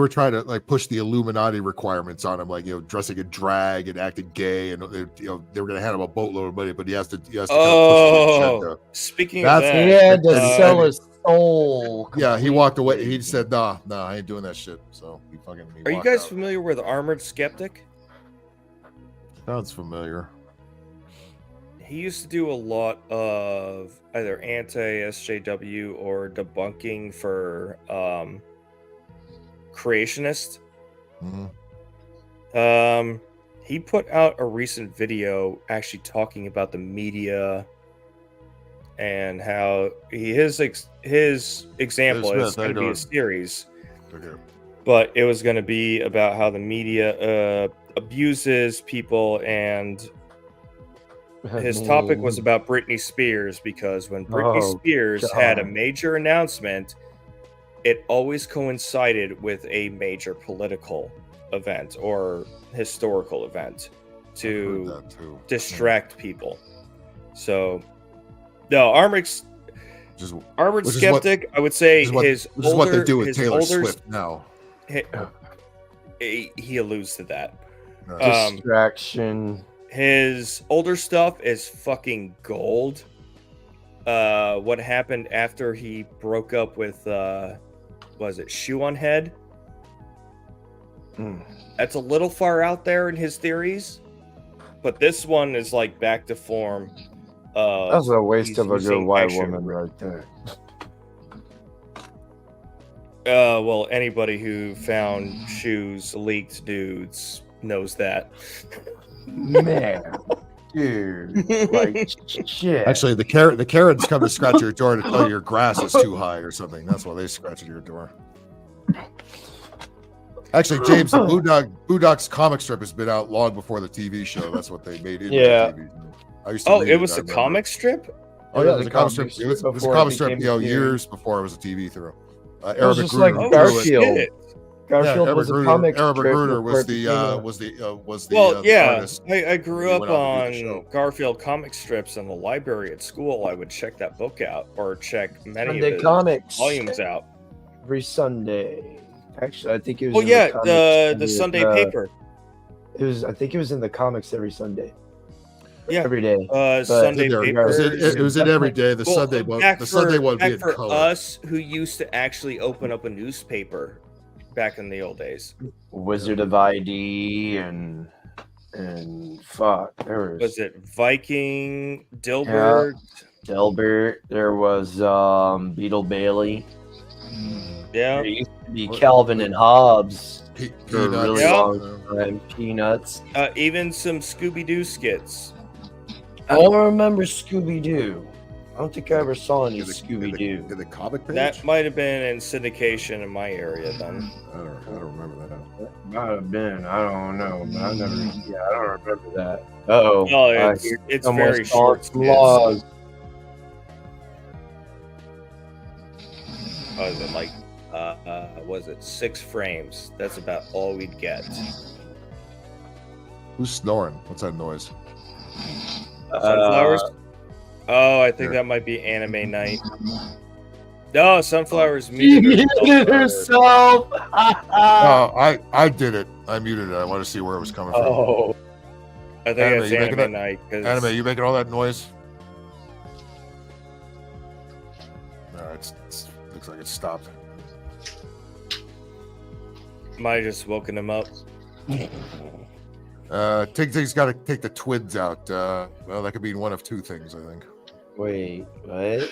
trying to like push the Illuminati requirements on him, like dressing in drag and acting gay, and they were going to hand him a boatload of money, but he has to. Kind of push the agenda. Speaking of that, he had to sell his soul. Yeah, he walked away. He said, "Nah, I ain't doing that shit." So he Are you guys familiar with Armored Skeptic? Sounds familiar. He used to do a lot of either anti-SJW or debunking for creationists. Mm-hmm. he put out a recent video actually talking about the media and how his example is going to be a series, but it was going to be about how the media abuses people, and his topic was about Britney Spears, because when Britney Spears had a major announcement, it always coincided with a major political event or historical event to distract people. So, no, Armored Skeptic, I would say this is what they do with Taylor Swift now. He alludes to that. Distraction. His older stuff is fucking gold. What happened after he broke up with, was it Shoe on Head? That's a little far out there in his theories, but this one is like back to form. That's a waste of a good white woman right there. Well, anybody who found shoes leaked nudes knows that. Man, dude, like shit. Actually, the Karens come to scratch your door to tell you your grass is too high or something. That's why they scratch at your door. Actually, James, the Boondocks comic strip has been out long before the TV show. That's what they made it. Yeah. The TV. I used to read it was a comic strip? Oh yeah, it was a comic strip. It was a comic strip, years before it was a TV through. It was just like Garfield. Garfield was a comic strip. Magruder was the well, yeah. artist. I grew up on Garfield comic strips in the library at school. I would check that book out or check many Sunday of his comics volumes out every Sunday. Actually, I think it was. Well, yeah, the Sunday paper. It was. I think it was in the comics every Sunday. Yeah, every day. Sunday paper. It was in every day. The Sunday one. The Sunday one being for color. Us who used to actually open up a newspaper back in the old days. Wizard of ID and fuck. There was it Viking, Dilbert? Yeah, Dilbert. There was Beetle Bailey. Yeah. There used to be Calvin and Hobbes for a really Yeah. long time. Peanuts. Even some Scooby-Doo skits. I don't remember Scooby-Doo. I don't think I ever saw any Scooby-Doo. In the comic page? That might have been in syndication in my area then. I don't remember that. That might have been. I don't know. But I don't remember that. Uh-oh. Oh, it's very short skits. Was it like was it 6 frames? That's about all we'd get. Who's snoring? What's that noise? Sunflowers? I think that might be anime night. No, Sunflowers muted herself. I did it. I muted it. I want to see where it was coming from. Oh, I think it's anime night. Anime, you making all that noise? All right, looks like it stopped. Might have just woken him up. Tig's got to take the twins out. Well, that could mean one of two things, I think. Wait, what?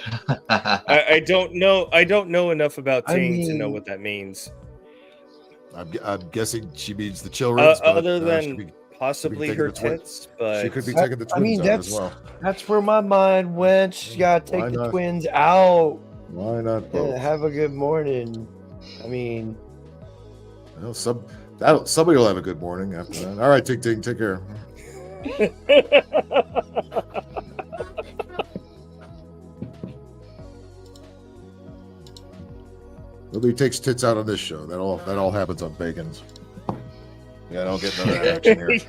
I don't know. I don't know enough about Ting to know what that means. I'm guessing she means the children. Other than possibly her tits, but she could be taking the twins out as well. That's where my mind went. She got to take the twins out. Why not both? Have a good morning. I mean, well, somebody will have a good morning after that. All right, Ting, take care. Nobody takes tits out on this show. That all happens on Bacon's. Yeah, I don't get none of that action here.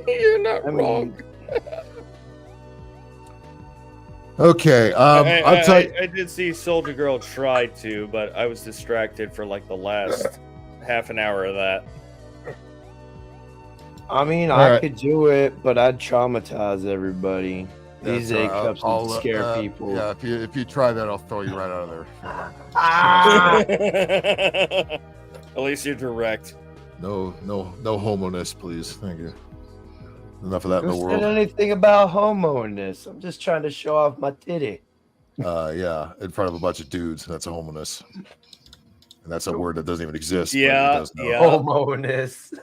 You're not wrong. Okay, I did see Soldier Girl try to, but I was distracted for like the last half an hour of that. I mean, I could do it, but I'd traumatize everybody. These A-cups would scare people. Yeah, if you try that, I'll throw you right out of there. At least you're direct. No homoness, please. Thank you. Enough of that in the Who world. said anything about homoness? I'm just trying to show off my titty. Yeah, in front of a bunch of dudes. That's a homoness. And that's a word that doesn't even exist. Yeah, but it does now. Homoness.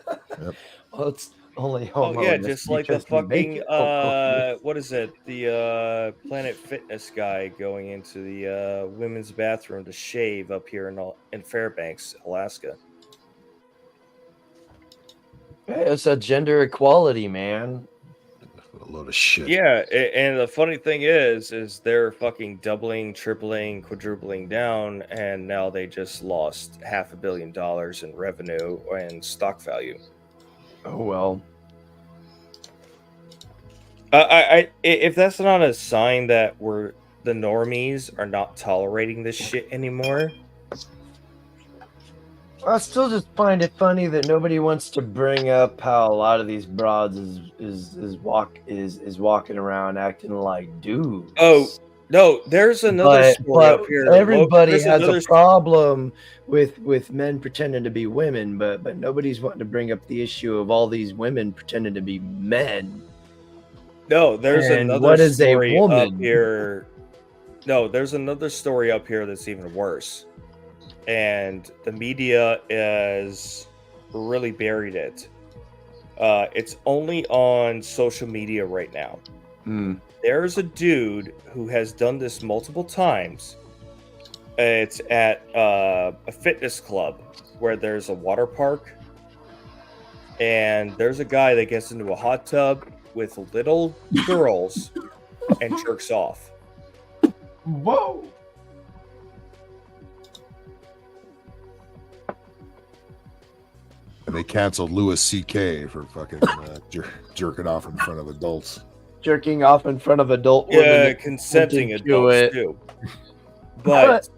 Yep. Well, only homo. Oh yeah, in this just like the because we make fucking it homo. what is it? The Planet Fitness guy going into the women's bathroom to shave up here in Fairbanks, Alaska. It's a gender equality, man. A load of shit. Yeah, and the funny thing is they're fucking doubling, tripling, quadrupling down, and now they just lost $500 million in revenue and stock value. Oh well. If that's not a sign that the normies are not tolerating this shit anymore. I still just find it funny that nobody wants to bring up how a lot of these broads is walking around acting like dudes. Oh no, there's another story up here. Everybody has a problem with men pretending to be women, but nobody's wanting to bring up the issue of all these women pretending to be men. No, there's another what is story a up woman? here. No, there's another story up here that's even worse. And the media has really buried it. It's only on social media right now. There's a dude who has done this multiple times. It's at a fitness club where there's a water park. And there's a guy that gets into a hot tub with little girls and jerks off. Whoa. And they canceled Louis C.K. for fucking jerking off in front of adults. Jerking off in front of adult women. Yeah, consenting adults too. But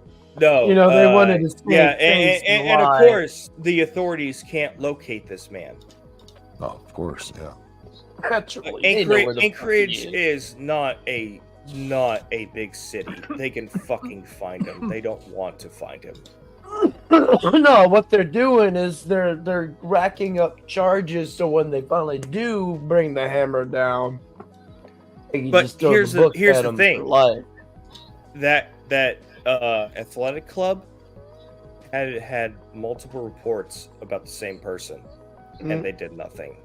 no, you know, they wanted to say yeah, and of course the authorities can't locate this man. Oh, of course, yeah. Naturally, Anchorage is not a big city. They can fucking find him. They don't want to find him. No, what they're doing is they're racking up charges so when they finally do bring the hammer down, but here's the thing. That athletic club had multiple reports about the same person, and they did nothing.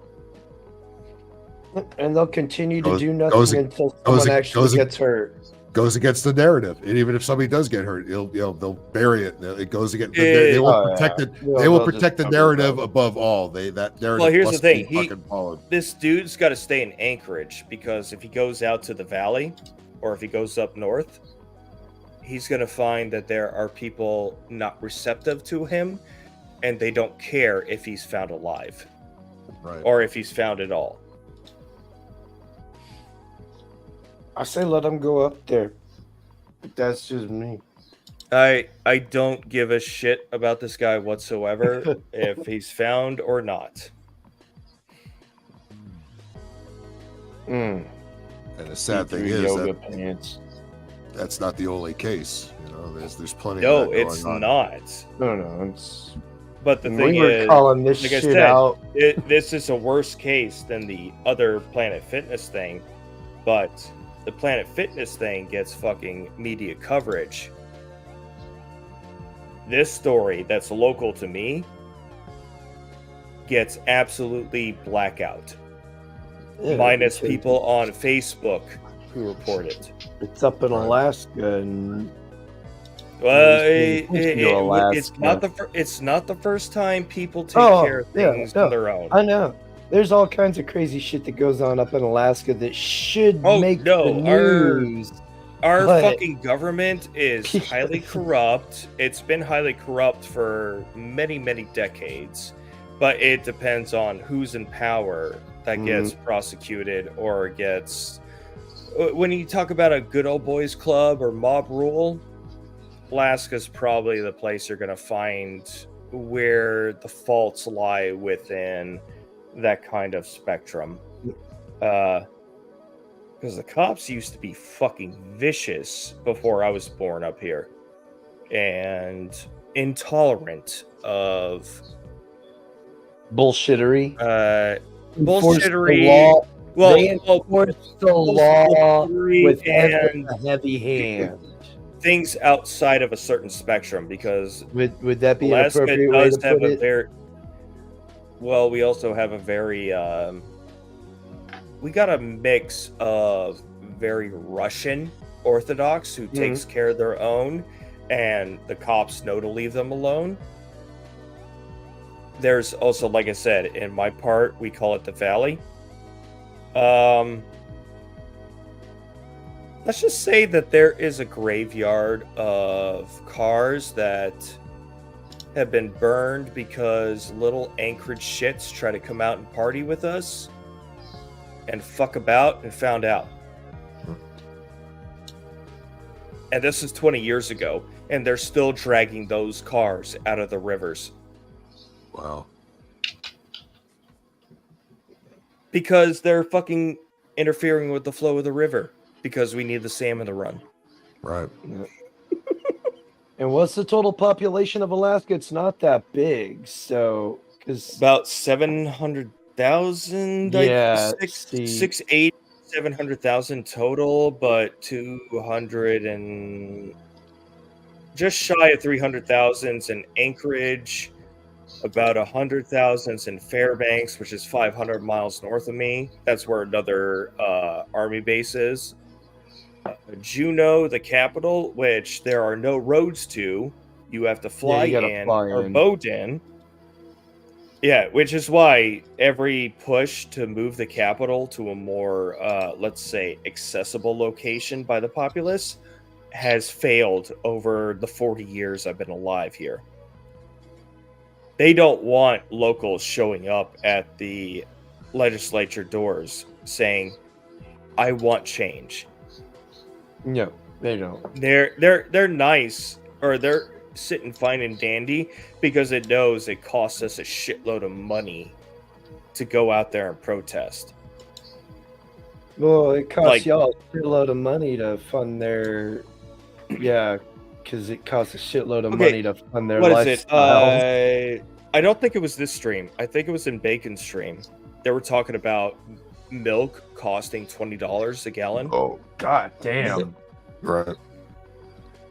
And they'll continue to do nothing until someone actually gets hurt. Goes against the narrative, and even if somebody does get hurt, they'll bury it. It goes against. They will protect it. They will protect the narrative above all. That narrative. Well, here's the thing. This dude's got to stay in Anchorage because if he goes out to the valley, or if he goes up north, he's going to find that there are people not receptive to him, and they don't care if he's found alive, right, or if he's found at all. I say let him go up there. But that's just me. I don't give a shit about this guy whatsoever if he's found or not. And the sad thing is that's not the only case. You know, there's plenty. No, of that it's going on. not. No, it's. But the thing is, calling this like shit I said, out. This is a worse case than the other Planet Fitness thing, but the Planet Fitness thing gets fucking media coverage. This story that's local to me gets absolutely blackout. Minus people on Facebook who report it. It's up in Alaska and well, it's not the first time people take care of things on their own. I know. There's all kinds of crazy shit that goes on up in Alaska that should make the news. Our fucking government is highly corrupt. It's been highly corrupt for many, many decades. But it depends on who's in power that gets prosecuted or gets... When you talk about a good old boys club or mob rule, Alaska's probably the place you're going to find where the faults lie within that kind of spectrum. Because the cops used to be fucking vicious before I was born up here. And intolerant of... bullshittery. Bullshittery. They enforce the law with a heavy hand. Things outside of a certain spectrum, because would that be Alaska an appropriate way to put it? well, we also have a very we got a mix of very Russian Orthodox who takes care of their own, and the cops know to leave them alone. There's also, like I said, in my part, we call it the Valley. Let's just say that there is a graveyard of cars that have been burned because little Anchorage shits try to come out and party with us and fuck about and found out. And this is 20 years ago, and they're still dragging those cars out of the rivers. Wow. Because they're fucking interfering with the flow of the river, because we need the salmon to run. Right. And what's the total population of Alaska? It's not that big, so because about 700,000. Yeah, 700,000 total, but 200 and just shy of 300,000 in Anchorage, about 100,000 in Fairbanks, which is 500 miles north of me. That's where another army base is. Juneau, the capital, which there are no roads to. You have to fly in or boat in. Yeah, which is why every push to move the capital to a more, let's say, accessible location by the populace has failed over the 40 years I've been alive here. They don't want locals showing up at the legislature doors saying, "I want change." No, they don't. They're nice, or they're sitting fine and dandy because it knows it costs us a shitload of money to go out there and protest. Well, it costs y'all a shitload of money to fund their, because it costs a shitload of money to fund their lifestyle. I don't think it was this stream. I think it was in Bacon's stream. They were talking about milk costing $20 a gallon. Oh, god damn. Right.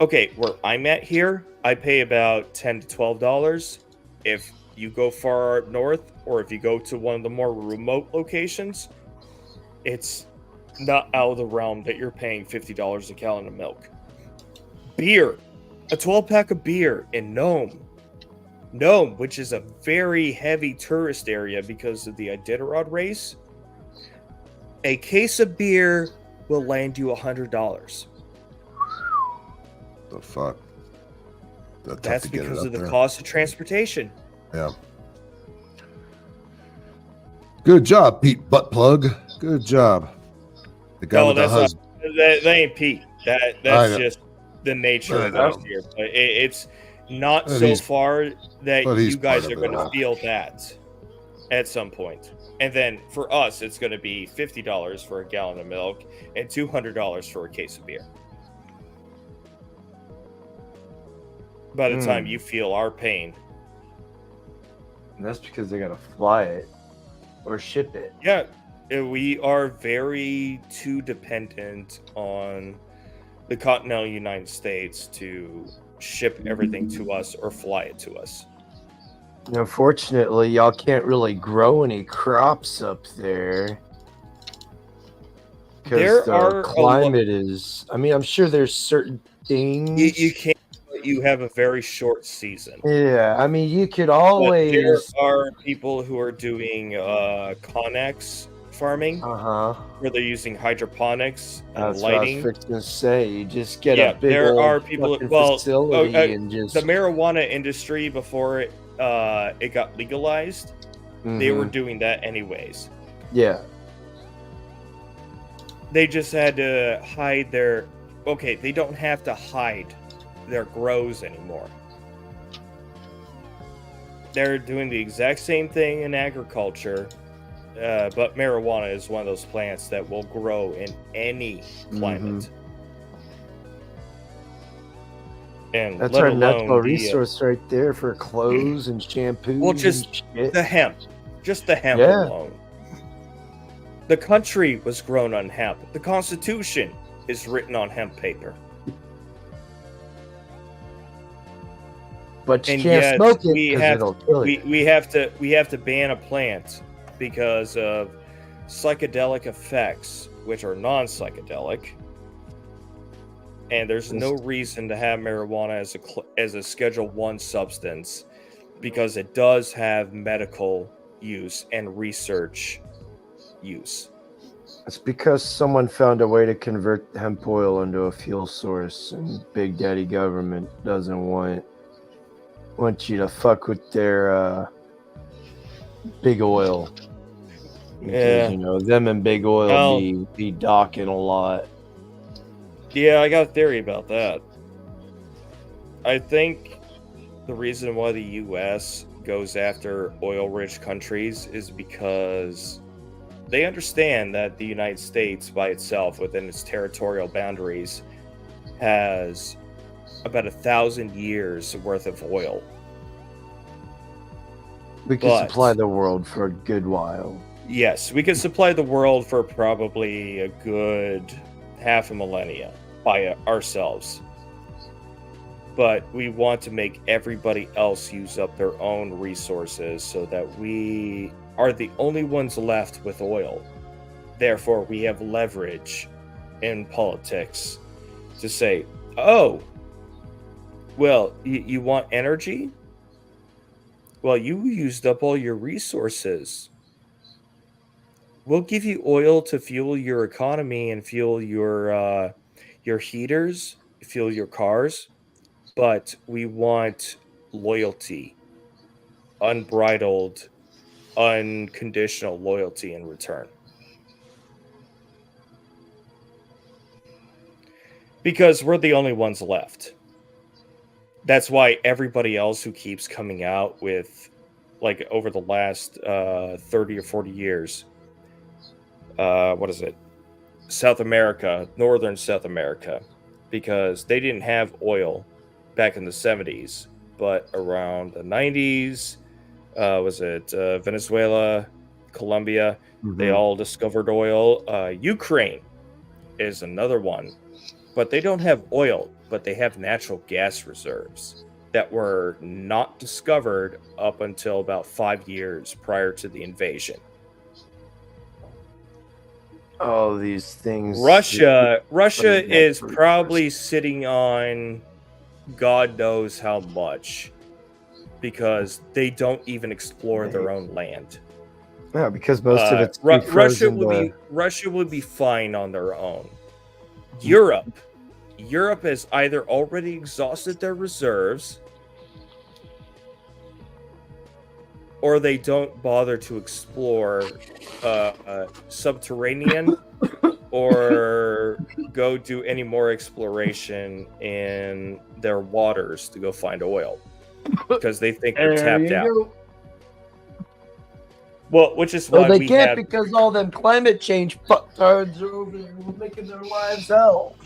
Okay, where I'm at here, I pay about $10 to $12. If you go far up north, or if you go to one of the more remote locations, it's not out of the realm that you're paying $50 a gallon of milk. Beer. A 12-pack of beer in Nome, which is a very heavy tourist area because of the Iditarod race. A case of beer will land you $100. The fuck? That's because of the cost of transportation. Yeah. Good job, Pete Buttplug. Good job. The guy with the husband. That ain't Pete. That's just the nature of us here. But it's not so far that you guys are going to feel that at some point. And then for us, it's going to be $50 for a gallon of milk and $200 for a case of beer. By the time you feel our pain. And that's because they got to fly it or ship it. Yeah, we are very too dependent on the continental United States to ship everything to us or fly it to us. Unfortunately, y'all can't really grow any crops up there. Because the climate is... I mean, I'm sure there's certain things... You can't, but you have a very short season. Yeah, I mean, you could always... But there are people who are doing Connex farming, where they're using hydroponics and lighting. That's what I was fixing to say. You just get a big facility and just... The marijuana industry, before it got legalized, they were doing that anyways. Yeah. They just had to hide their... Okay, they don't have to hide their grows anymore. They're doing the exact same thing in agriculture, but marijuana is one of those plants that will grow in any climate. And that's our natural resource right there for clothes and shampoo. Well, just the hemp. Just the hemp alone. The country was grown on hemp. The Constitution is written on hemp paper. But you and can't yet smoke it because it'll kill you. we have to ban a plant because of psychedelic effects, which are non-psychedelic. And there's no reason to have marijuana as a Schedule 1 substance because it does have medical use and research use. It's because someone found a way to convert hemp oil into a fuel source, and Big Daddy government doesn't want you to fuck with their big oil. Because, you know, them and big oil be docking a lot. Yeah, I got a theory about that. I think the reason why the U.S. goes after oil-rich countries is because they understand that the United States by itself, within its territorial boundaries, has about 1,000 years worth of oil. We can supply the world for a good while. Yes, we can supply the world for probably a good half a millennia by ourselves. But we want to make everybody else use up their own resources so that we are the only ones left with oil. Therefore, we have leverage in politics to say, oh, well, you want energy? Well, you used up all your resources. We'll give you oil to fuel your economy and fuel your heaters, fuel your cars, but we want loyalty, unbridled, unconditional loyalty in return. Because we're the only ones left. That's why everybody else who keeps coming out with, like, over the last 30 or 40 years, what is it? South America, Northern South America, because they didn't have oil back in the 70s, but around the 90s, was it Venezuela, Colombia, they all discovered oil. Ukraine is another one, but they don't have oil, but they have natural gas reserves that were not discovered up until about 5 years prior to the invasion. Oh, these things. Russia is probably sitting on God knows how much because they don't even explore their own land. Yeah, because most of it's Russia would be fine on their own. Europe has either already exhausted their reserves or they don't bother to explore subterranean or go do any more exploration in their waters to go find oil because they think they're tapped out. Well, which is why they can't because all them climate change fucktards are over there making their lives hell.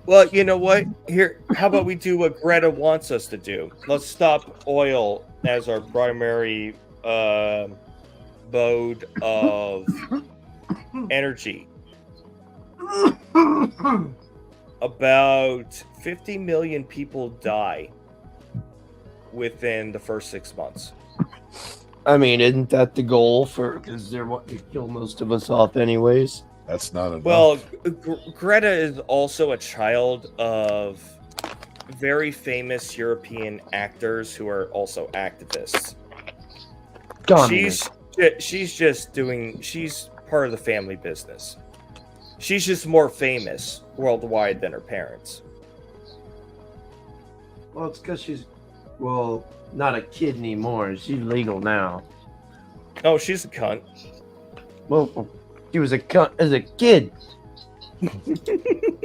Well, you know what? Here, how about we do what Greta wants us to do? Let's stop oil as our primary mode of energy. About 50 million people die within the first 6 months. I mean, isn't that the goal because they're wanting to kill most of us off anyways? That's not enough. Well, Greta is also a child of very famous European actors who are also activists. She's part of the family business. She's just more famous worldwide than her parents. Well, it's because she's, not a kid anymore. She's legal now. Oh, she's a cunt. Well, she was a cunt as a kid.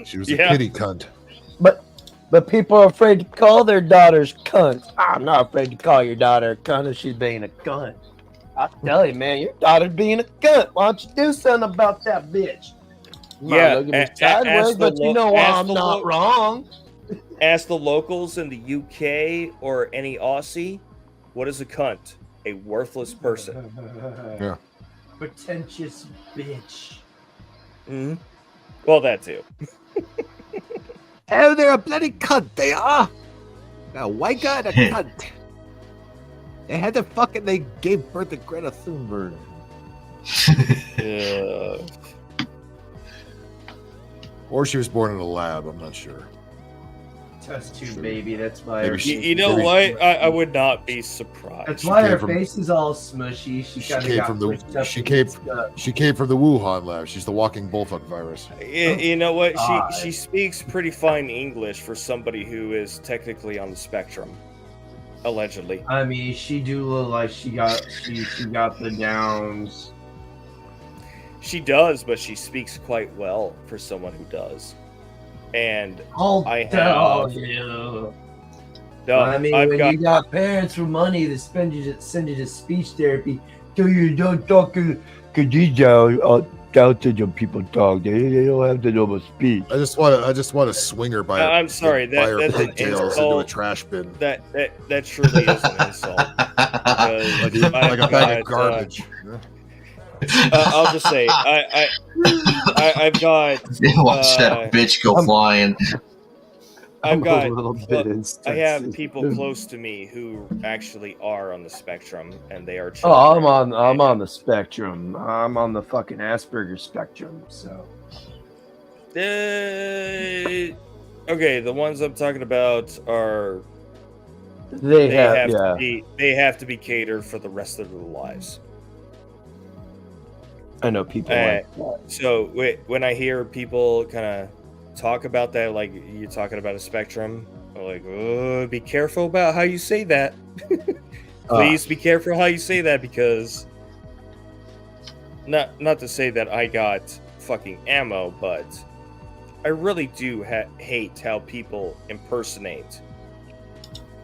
She was a kitty cunt. But people are afraid to call their daughters cunts. I'm not afraid to call your daughter a cunt if she's being a cunt. I tell you, man, your daughter's being a cunt. Why don't you do something about that bitch? Yeah, sideways, but you know I'm not wrong. Ask the locals in the UK or any Aussie, what is a cunt? A worthless person. Yeah. Pretentious bitch. Mm-hmm. Well, that too. Oh, they're a bloody cunt, they are. A white guy and a cunt. They gave birth to Greta Thunberg. Yeah. Or she was born in a lab. I'm not sure. Test tube baby. That's why. Maybe she- You know what? I would not be surprised. That's why her from- face is all smushy. She came from the she came from the Wuhan lab. She's the walking bullfuck virus. You know what? God. She speaks pretty fine English for somebody who is technically on the spectrum, allegedly. I mean, she do look like she got the downs. She does, but she speaks quite well for someone who does. And I have. you. No, I mean, I've when got, you got parents with money to send you to speech therapy, so you don't talk to Khadija out to the people talk. They don't have to know about speech. I just want to swing her by. I'm sorry, by her that's an pigtails into a insult. trash bin. That truly is an insult. Because Like a bag of garbage. I'll just say I've got. Watch that bitch go flying. I've got. a little bit I have people close to me who actually are on the spectrum, and they are. Oh, children. I'm on the spectrum. I'm on the fucking Asperger's spectrum. So. Okay, the ones I'm talking about are. They have to be catered for the rest of their lives. I know people like that. So when I hear people kind of talk about that, like you're talking about a spectrum, I'm like, oh, be careful about how you say that. Please be careful how you say that, because not to say that I got fucking ammo, but I really do hate how people impersonate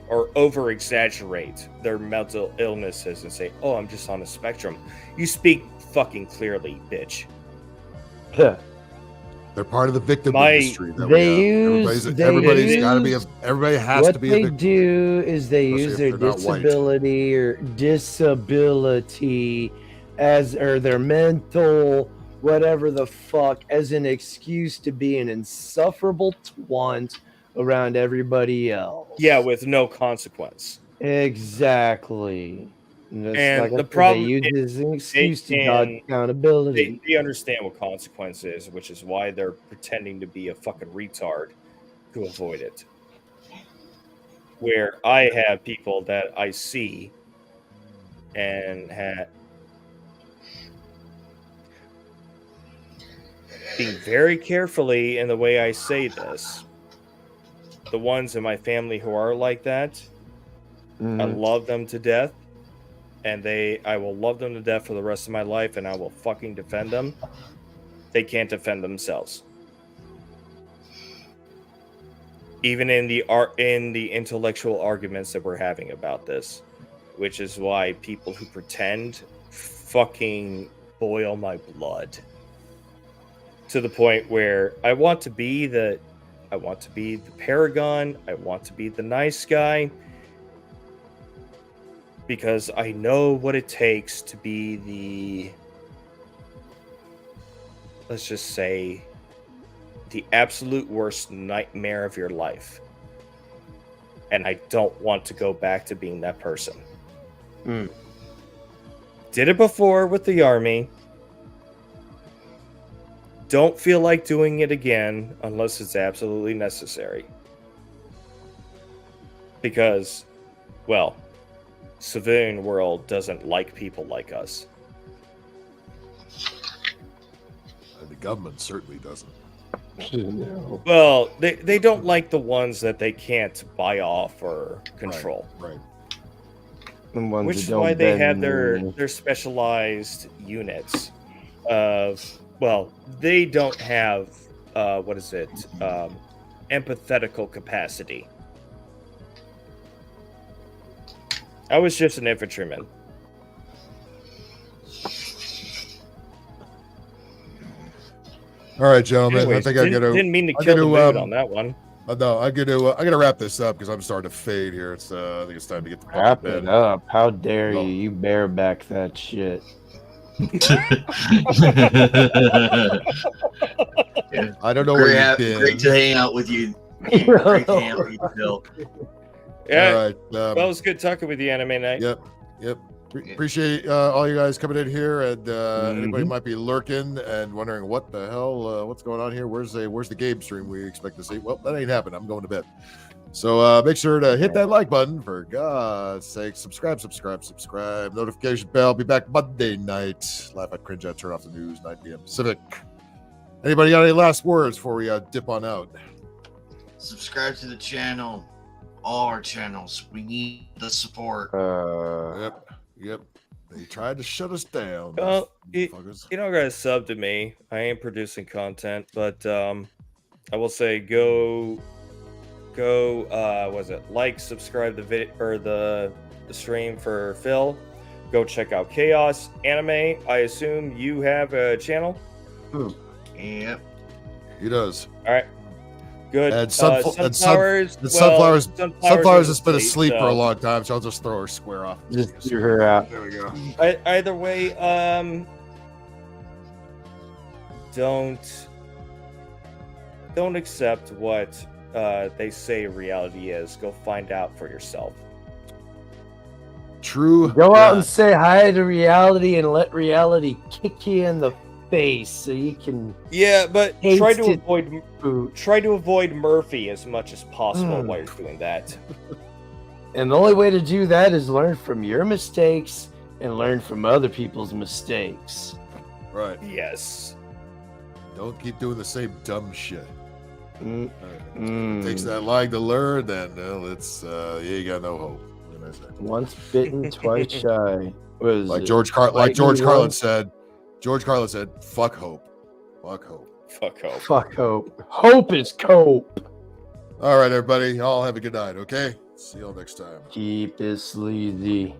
or over exaggerate their mental illnesses and say, oh, I'm just on a spectrum. You speak fucking clearly, bitch. Yeah. They're part of the victim industry. That everybody has to be. What they do is they use their disability or disability or their mental whatever the fuck as an excuse to be an insufferable twant around everybody else. Yeah, with no consequence. Exactly. And like the problem they use as an excuse to dodge accountability. They understand what consequence is, which is why they're pretending to be a fucking retard to avoid it. Where I have people that I see and being very carefully in the way I say this. The ones in my family who are like that, I love them to death. And I will love them to death for the rest of my life, and I will fucking defend them. They can't defend themselves. Even in the intellectual arguments that we're having about this, which is why people who pretend fucking boil my blood to the point where I want to be the paragon, I want to be the nice guy. Because I know what it takes to be let's just say, the absolute worst nightmare of your life. And I don't want to go back to being that person. Did it before with the army. Don't feel like doing it again unless it's absolutely necessary. Because, well, civilian world doesn't like people like us. And the government certainly doesn't. No. Well, they don't like the ones that they can't buy off or control. Right. Which is why they have their specialized units of, well, they don't have empathetical capacity. I was just an infantryman. All right, gentlemen. Anyways, I think didn't mean to kill the mood on that one. No, I gotta wrap this up because I'm starting to fade here. I think it's time to get the wrap it up. How dare you? You bareback that shit. I don't know where you've been. Great to hang out with you. Great to hang out with you, Bill. Yeah. All right. Well, it was good talking with you, Anime Night. Yep. Appreciate all you guys coming in here, and anybody might be lurking and wondering what the hell, what's going on here. Where's the game stream we expect to see? Well, that ain't happening. I'm going to bed. So make sure to hit that like button, for God's sake. Subscribe. Notification bell. Be back Monday night. Laugh at cringe at, turn off the news, 9 p.m. Pacific. Anybody got any last words before we dip on out? Subscribe to the channel. All our channels. We need the support. Yep. They tried to shut us down. Well, you don't gotta sub to me. I ain't producing content, but I will say go. Was it like, subscribe the video or the stream for Phil? Go check out Chaos Anime. I assume you have a channel. Yep. He does. All right. Good. And Sunflowers. Sunflowers has been asleep for a long time, so I'll just throw her square off. Just threw her out. There we go. Either way, don't accept what they say reality is. Go find out for yourself. True. Go out and say hi to reality and let reality kick you in the face so you can. Yeah, but try to avoid Murphy as much as possible while you're doing that. And the only way to do that is learn from your mistakes and learn from other people's mistakes. Right. Yes. Don't keep doing the same dumb shit. If it takes that long to learn, then it's you got no hope. What can I say? Once bitten, twice shy. George Carlin said. George Carlin said, "Fuck hope, fuck hope, fuck hope, fuck hope. Hope is cope." All right, everybody. Y'all have a good night. Okay. See y'all next time. Keep it sleazy.